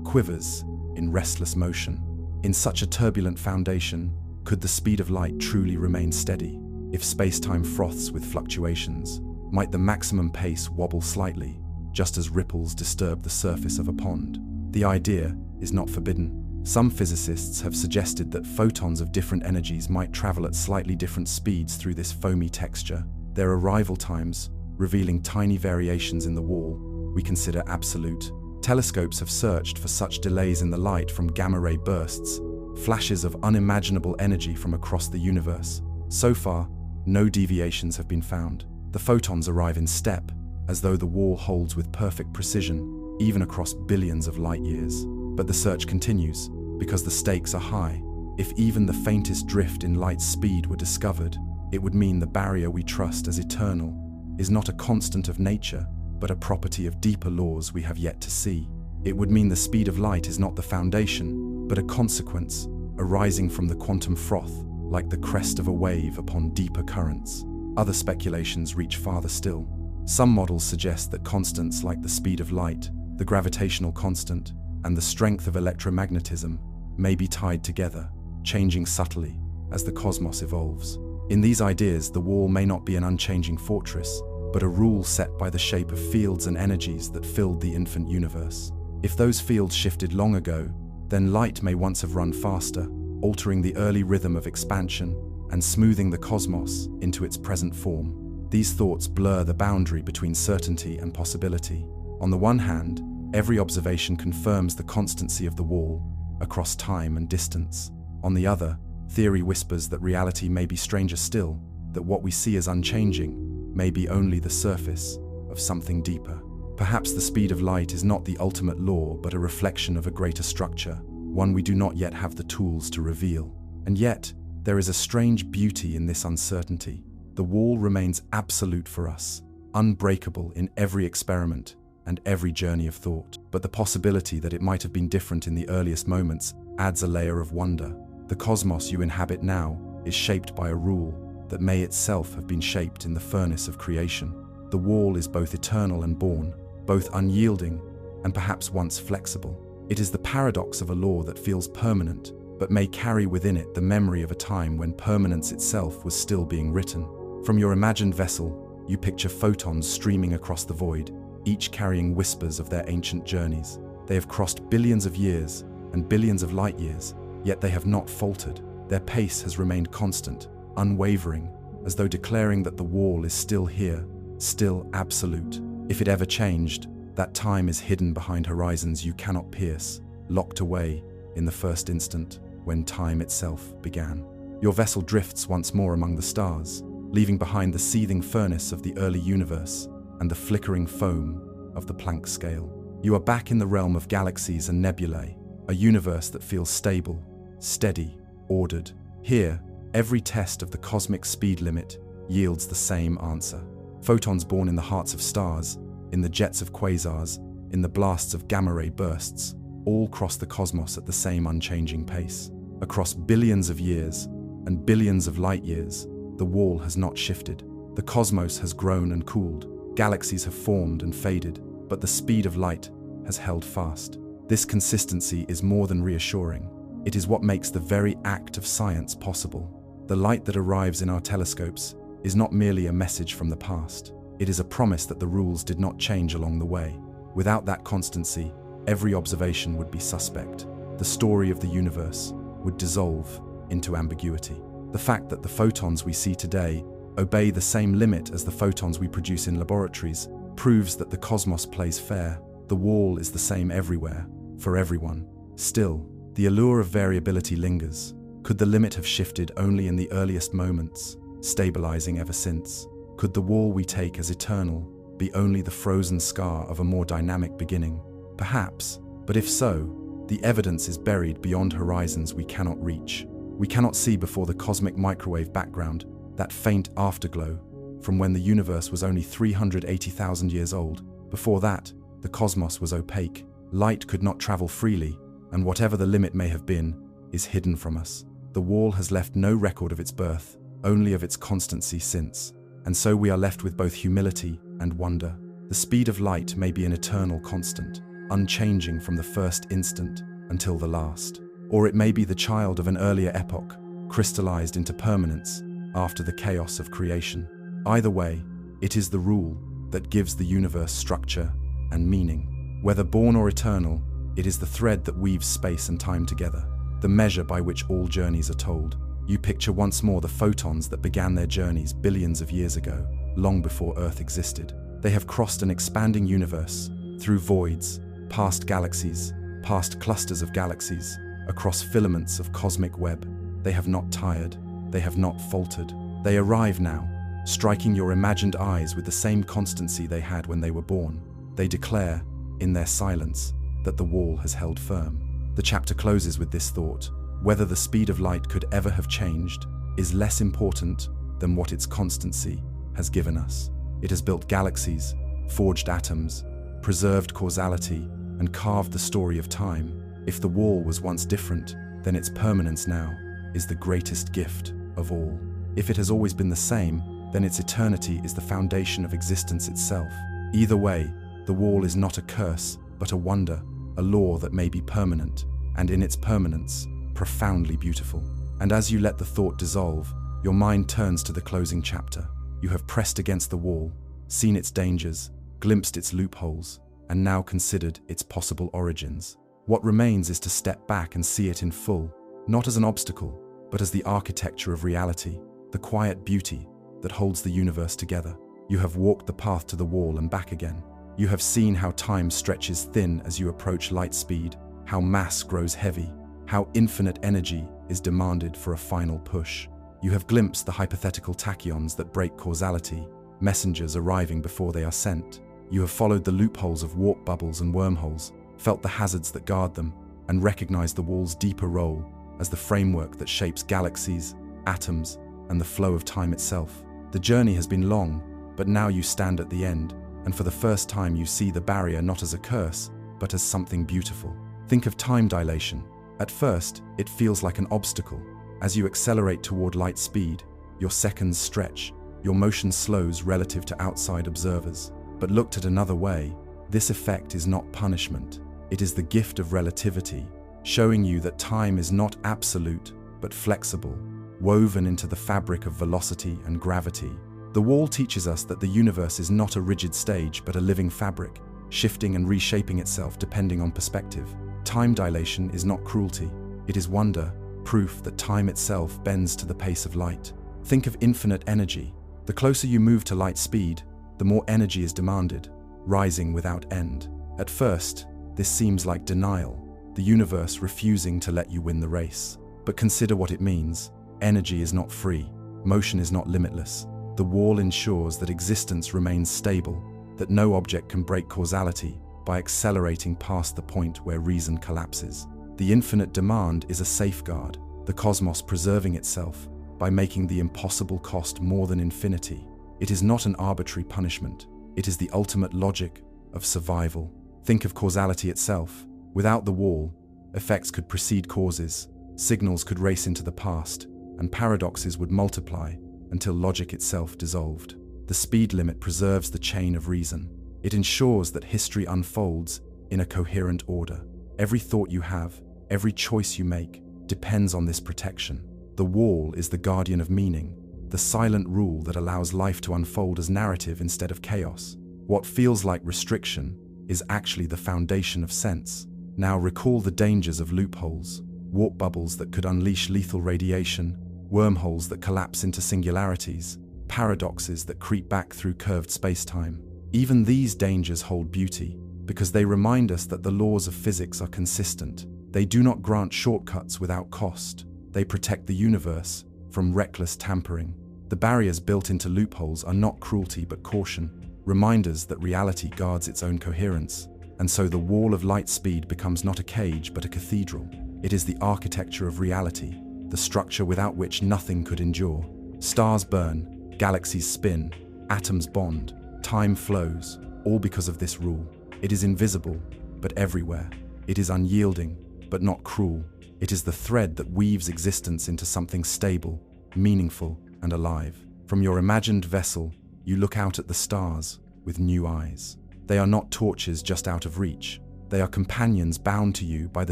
quivers in restless motion. In such a turbulent foundation, could the speed of light truly remain steady? If space-time froths with fluctuations, might the maximum pace wobble slightly, just as ripples disturb the surface of a pond? The idea is not forbidden. Some physicists have suggested that photons of different energies might travel at slightly different speeds through this foamy texture. Their arrival times, revealing tiny variations in the wall, we consider absolute. Telescopes have searched for such delays in the light from gamma-ray bursts, flashes of unimaginable energy from across the universe. So far, no deviations have been found. The photons arrive in step, as though the wall holds with perfect precision, even across billions of light years. But the search continues, because the stakes are high. If even the faintest drift in light's speed were discovered, it would mean the barrier we trust as eternal is not a constant of nature, but a property of deeper laws we have yet to see. It would mean the speed of light is not the foundation, but a consequence arising from the quantum froth, like the crest of a wave upon deeper currents. Other speculations reach farther still. Some models suggest that constants like the speed of light, the gravitational constant, and the strength of electromagnetism may be tied together, changing subtly as the cosmos evolves. In these ideas, the wall may not be an unchanging fortress, but a rule set by the shape of fields and energies that filled the infant universe. If those fields shifted long ago, then light may once have run faster, altering the early rhythm of expansion and smoothing the cosmos into its present form. These thoughts blur the boundary between certainty and possibility. On the one hand, every observation confirms the constancy of the wall across time and distance. On the other, theory whispers that reality may be stranger still, that what we see as unchanging may be only the surface of something deeper. Perhaps the speed of light is not the ultimate law, but a reflection of a greater structure, one we do not yet have the tools to reveal. And yet, there is a strange beauty in this uncertainty. The wall remains absolute for us, unbreakable in every experiment and every journey of thought. But the possibility that it might have been different in the earliest moments adds a layer of wonder. The cosmos you inhabit now is shaped by a rule that may itself have been shaped in the furnace of creation. The wall is both eternal and born, both unyielding and perhaps once flexible. It is the paradox of a law that feels permanent, but may carry within it the memory of a time when permanence itself was still being written. From your imagined vessel, you picture photons streaming across the void, each carrying whispers of their ancient journeys. They have crossed billions of years and billions of light years, yet they have not faltered. Their pace has remained constant, unwavering, as though declaring that the wall is still here, still absolute. If it ever changed, that time is hidden behind horizons you cannot pierce, locked away in the first instant when time itself began. Your vessel drifts once more among the stars, leaving behind the seething furnace of the early universe and the flickering foam of the Planck scale. You are back in the realm of galaxies and nebulae, a universe that feels stable, steady, ordered. Here, every test of the cosmic speed limit yields the same answer. Photons born in the hearts of stars, in the jets of quasars, in the blasts of gamma-ray bursts, all cross the cosmos at the same unchanging pace. Across billions of years and billions of light years, the wall has not shifted. The cosmos has grown and cooled, galaxies have formed and faded, but the speed of light has held fast. This consistency is more than reassuring. It is what makes the very act of science possible. The light that arrives in our telescopes is not merely a message from the past. It is a promise that the rules did not change along the way. Without that constancy, every observation would be suspect. The story of the universe would dissolve into ambiguity. The fact that the photons we see today obey the same limit as the photons we produce in laboratories proves that the cosmos plays fair. The wall is the same everywhere, for everyone. Still, the allure of variability lingers. Could the limit have shifted only in the earliest moments, stabilizing ever since? Could the wall we take as eternal be only the frozen scar of a more dynamic beginning? Perhaps, but if so, the evidence is buried beyond horizons we cannot reach. We cannot see before the cosmic microwave background, that faint afterglow, from when the universe was only 380,000 years old. Before that, the cosmos was opaque. Light could not travel freely, and whatever the limit may have been, is hidden from us. The wall has left no record of its birth, only of its constancy since. And so we are left with both humility and wonder. The speed of light may be an eternal constant, unchanging from the first instant until the last. Or it may be the child of an earlier epoch, crystallized into permanence after the chaos of creation. Either way, it is the rule that gives the universe structure and meaning. Whether born or eternal, it is the thread that weaves space and time together, the measure by which all journeys are told. You picture once more the photons that began their journeys billions of years ago, long before Earth existed. They have crossed an expanding universe, through voids, past galaxies, past clusters of galaxies, across filaments of cosmic web. They have not tired, they have not faltered. They arrive now, striking your imagined eyes with the same constancy they had when they were born. They declare, in their silence, that the wall has held firm. The chapter closes with this thought: whether the speed of light could ever have changed is less important than what its constancy has given us. It has built galaxies, forged atoms, preserved causality, and carved the story of time. If the wall was once different, then its permanence now is the greatest gift of all. If it has always been the same, then its eternity is the foundation of existence itself. Either way, the wall is not a curse, but a wonder, a law that may be permanent, and in its permanence, profoundly beautiful. And as you let the thought dissolve, your mind turns to the closing chapter. You have pressed against the wall, seen its dangers, glimpsed its loopholes, and now considered its possible origins. What remains is to step back and see it in full, not as an obstacle, but as the architecture of reality, the quiet beauty that holds the universe together. You have walked the path to the wall and back again. You have seen how time stretches thin as you approach light speed, how mass grows heavy, how infinite energy is demanded for a final push. You have glimpsed the hypothetical tachyons that break causality, messengers arriving before they are sent. You have followed the loopholes of warp bubbles and wormholes, felt the hazards that guard them, and recognized the wall's deeper role as the framework that shapes galaxies, atoms, and the flow of time itself. The journey has been long, but now you stand at the end, and for the first time you see the barrier not as a curse, but as something beautiful. Think of time dilation. At first, it feels like an obstacle. As you accelerate toward light speed, your seconds stretch, your motion slows relative to outside observers. But looked at another way, this effect is not punishment. It is the gift of relativity, showing you that time is not absolute, but flexible, woven into the fabric of velocity and gravity. The wall teaches us that the universe is not a rigid stage, but a living fabric, shifting and reshaping itself depending on perspective. Time dilation is not cruelty, it is wonder, proof that time itself bends to the pace of light. Think of infinite energy. The closer you move to light speed, the more energy is demanded, rising without end. At first, this seems like denial, the universe refusing to let you win the race. But consider what it means. Energy is not free, motion is not limitless. The wall ensures that existence remains stable, that no object can break causality by accelerating past the point where reason collapses. The infinite demand is a safeguard, the cosmos preserving itself by making the impossible cost more than infinity. It is not an arbitrary punishment, it is the ultimate logic of survival. Think of causality itself. Without the wall, effects could precede causes, signals could race into the past, and paradoxes would multiply until logic itself dissolved. The speed limit preserves the chain of reason. It ensures that history unfolds in a coherent order. Every thought you have, every choice you make, depends on this protection. The wall is the guardian of meaning, the silent rule that allows life to unfold as narrative instead of chaos. What feels like restriction is actually the foundation of sense. Now recall the dangers of loopholes, warp bubbles that could unleash lethal radiation, wormholes that collapse into singularities, paradoxes that creep back through curved space-time. Even these dangers hold beauty, because they remind us that the laws of physics are consistent. They do not grant shortcuts without cost. They protect the universe from reckless tampering. The barriers built into loopholes are not cruelty but caution, reminders that reality guards its own coherence. And so the wall of light speed becomes not a cage but a cathedral. It is the architecture of reality, the structure without which nothing could endure. Stars burn, galaxies spin, atoms bond, time flows, all because of this rule. It is invisible, but everywhere. It is unyielding, but not cruel. It is the thread that weaves existence into something stable, meaningful, and alive. From your imagined vessel, you look out at the stars with new eyes. They are not torches just out of reach. They are companions bound to you by the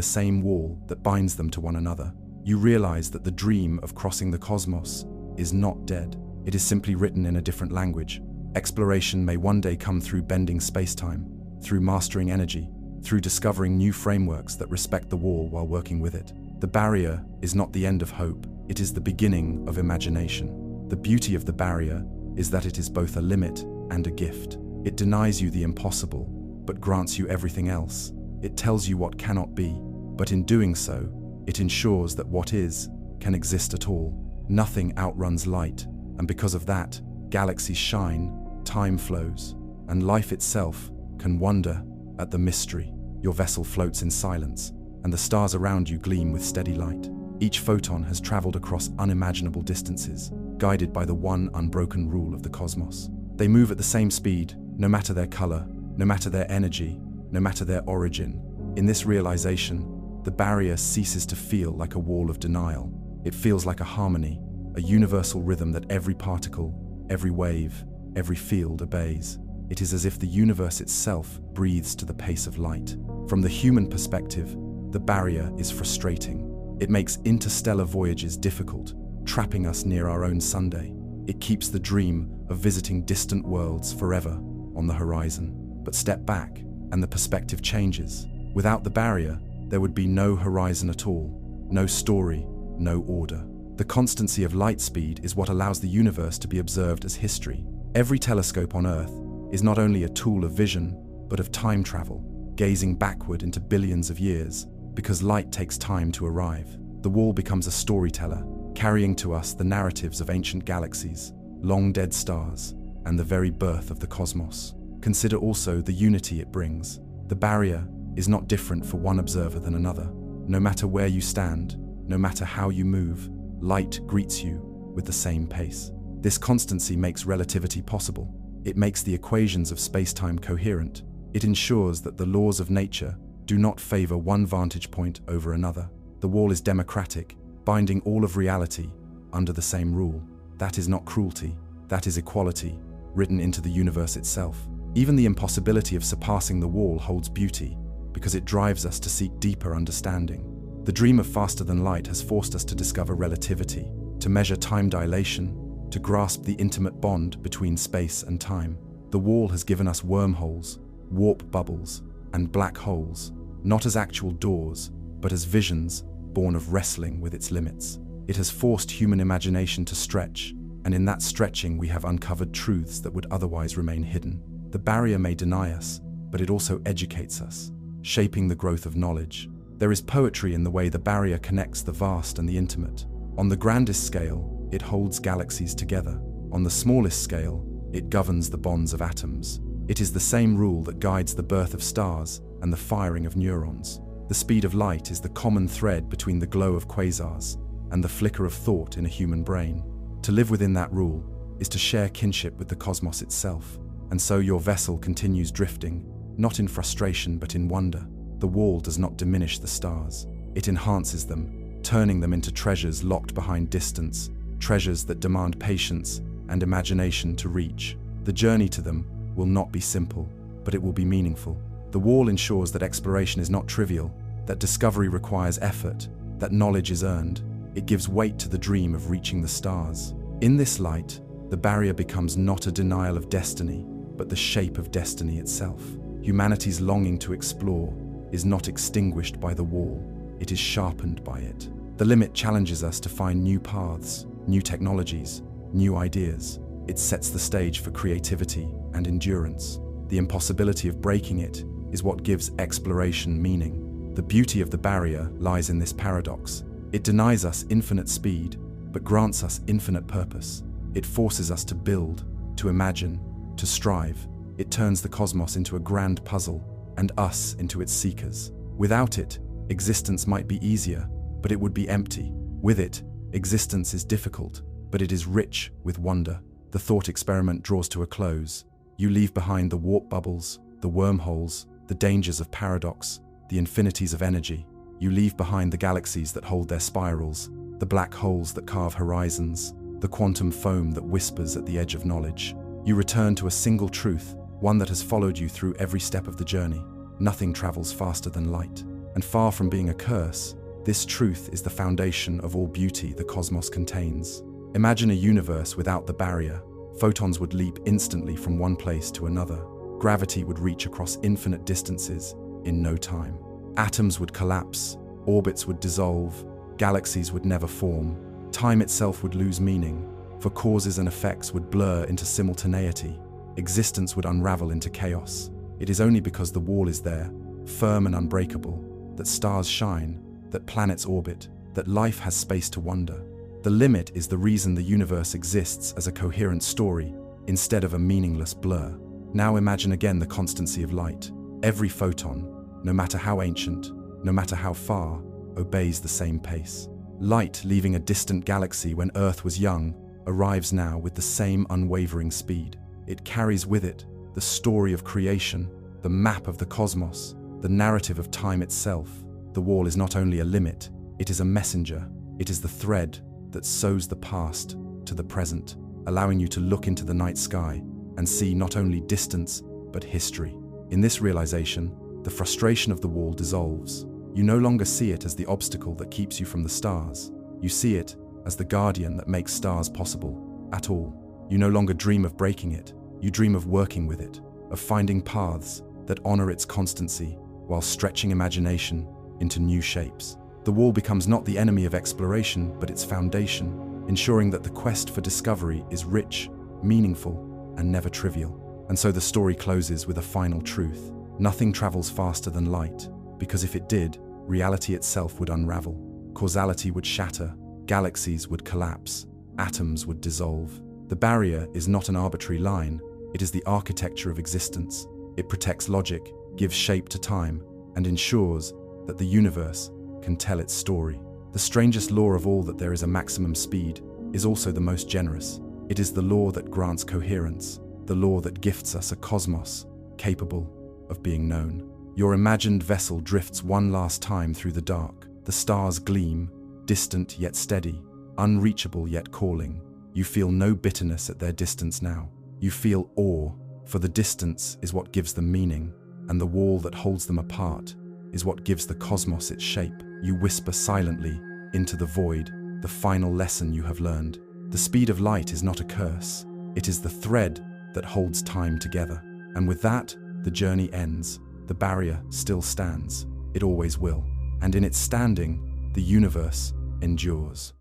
same wall that binds them to one another. You realize that the dream of crossing the cosmos is not dead. It is simply written in a different language. Exploration may one day come through bending space-time, through mastering energy, through discovering new frameworks that respect the wall while working with it. The barrier is not the end of hope, it is the beginning of imagination. The beauty of the barrier is that it is both a limit and a gift. It denies you the impossible, but grants you everything else. It tells you what cannot be, but in doing so, it ensures that what is can exist at all. Nothing outruns light, and because of that, galaxies shine, time flows, and life itself can wonder at the mystery. Your vessel floats in silence, and the stars around you gleam with steady light. Each photon has traveled across unimaginable distances, guided by the one unbroken rule of the cosmos. They move at the same speed, no matter their color, no matter their energy, no matter their origin. In this realization, the barrier ceases to feel like a wall of denial. It feels like a harmony, a universal rhythm that every particle, every wave, every field obeys. It is as if the universe itself breathes to the pace of light. From the human perspective, the barrier is frustrating. It makes interstellar voyages difficult, trapping us near our own Sunday. It keeps the dream of visiting distant worlds forever on the horizon. But step back, and the perspective changes. Without the barrier, there would be no horizon at all, no story, no order. The constancy of light speed is what allows the universe to be observed as history. Every telescope on Earth is not only a tool of vision, but of time travel, gazing backward into billions of years, because light takes time to arrive. The wall becomes a storyteller, carrying to us the narratives of ancient galaxies, long-dead stars, and the very birth of the cosmos. Consider also the unity it brings. The barrier is not different for one observer than another. No matter where you stand, no matter how you move, light greets you with the same pace. This constancy makes relativity possible. It makes the equations of space-time coherent. It ensures that the laws of nature do not favor one vantage point over another. The wall is democratic, binding all of reality under the same rule. That is not cruelty, that is equality, written into the universe itself. Even the impossibility of surpassing the wall holds beauty, because it drives us to seek deeper understanding. The dream of faster than light has forced us to discover relativity, to measure time dilation, to grasp the intimate bond between space and time. The wall has given us wormholes, warp bubbles, and black holes, not as actual doors, but as visions born of wrestling with its limits. It has forced human imagination to stretch, and in that stretching we have uncovered truths that would otherwise remain hidden. The barrier may deny us, but it also educates us, shaping the growth of knowledge. There is poetry in the way the barrier connects the vast and the intimate. On the grandest scale, it holds galaxies together. On the smallest scale, it governs the bonds of atoms. It is the same rule that guides the birth of stars and the firing of neurons. The speed of light is the common thread between the glow of quasars and the flicker of thought in a human brain. To live within that rule is to share kinship with the cosmos itself. And so your vessel continues drifting, not in frustration but in wonder. The wall does not diminish the stars. It enhances them, turning them into treasures locked behind distance, treasures that demand patience and imagination to reach. The journey to them will not be simple, but it will be meaningful. The wall ensures that exploration is not trivial, that discovery requires effort, that knowledge is earned. It gives weight to the dream of reaching the stars. In this light, the barrier becomes not a denial of destiny, but the shape of destiny itself. Humanity's longing to explore is not extinguished by the wall, it is sharpened by it. The limit challenges us to find new paths, new technologies, new ideas. It sets the stage for creativity and endurance. The impossibility of breaking it is what gives exploration meaning. The beauty of the barrier lies in this paradox. It denies us infinite speed, but grants us infinite purpose. It forces us to build, to imagine, to strive. It turns the cosmos into a grand puzzle, and us into its seekers. Without it, existence might be easier, but it would be empty. With it, existence is difficult, but it is rich with wonder. The thought experiment draws to a close. You leave behind the warp bubbles, the wormholes, the dangers of paradox, the infinities of energy. You leave behind the galaxies that hold their spirals, the black holes that carve horizons, the quantum foam that whispers at the edge of knowledge. You return to a single truth, one that has followed you through every step of the journey. Nothing travels faster than light. And far from being a curse, this truth is the foundation of all beauty the cosmos contains. Imagine a universe without the barrier. Photons would leap instantly from one place to another. Gravity would reach across infinite distances in no time. Atoms would collapse, orbits would dissolve, galaxies would never form. Time itself would lose meaning, for causes and effects would blur into simultaneity. Existence would unravel into chaos. It is only because the wall is there, firm and unbreakable, that stars shine, that planets orbit, that life has space to wonder. The limit is the reason the universe exists as a coherent story, instead of a meaningless blur. Now imagine again the constancy of light. Every photon, no matter how ancient, no matter how far, obeys the same pace. Light leaving a distant galaxy when Earth was young arrives now with the same unwavering speed. It carries with it the story of creation, the map of the cosmos, the narrative of time itself. The wall is not only a limit, it is a messenger. It is the thread that sews the past to the present, allowing you to look into the night sky and see not only distance, but history. In this realization, the frustration of the wall dissolves. You no longer see it as the obstacle that keeps you from the stars. You see it as the guardian that makes stars possible at all. You no longer dream of breaking it. You dream of working with it, of finding paths that honor its constancy while stretching imagination into new shapes. The wall becomes not the enemy of exploration, but its foundation, ensuring that the quest for discovery is rich, meaningful, and never trivial. And so the story closes with a final truth. Nothing travels faster than light, because if it did, reality itself would unravel. Causality would shatter, galaxies would collapse, atoms would dissolve. The barrier is not an arbitrary line, it is the architecture of existence. It protects logic, gives shape to time, and ensures that the universe can tell its story. The strangest law of all, that there is a maximum speed, is also the most generous. It is the law that grants coherence, the law that gifts us a cosmos capable of being known. Your imagined vessel drifts one last time through the dark. The stars gleam, distant yet steady, unreachable yet calling. You feel no bitterness at their distance now. You feel awe, for the distance is what gives them meaning, and the wall that holds them apart is what gives the cosmos its shape. You whisper silently into the void the final lesson you have learned. The speed of light is not a curse. It is the thread that holds time together. And with that, the journey ends. The barrier still stands. It always will. And in its standing, the universe endures.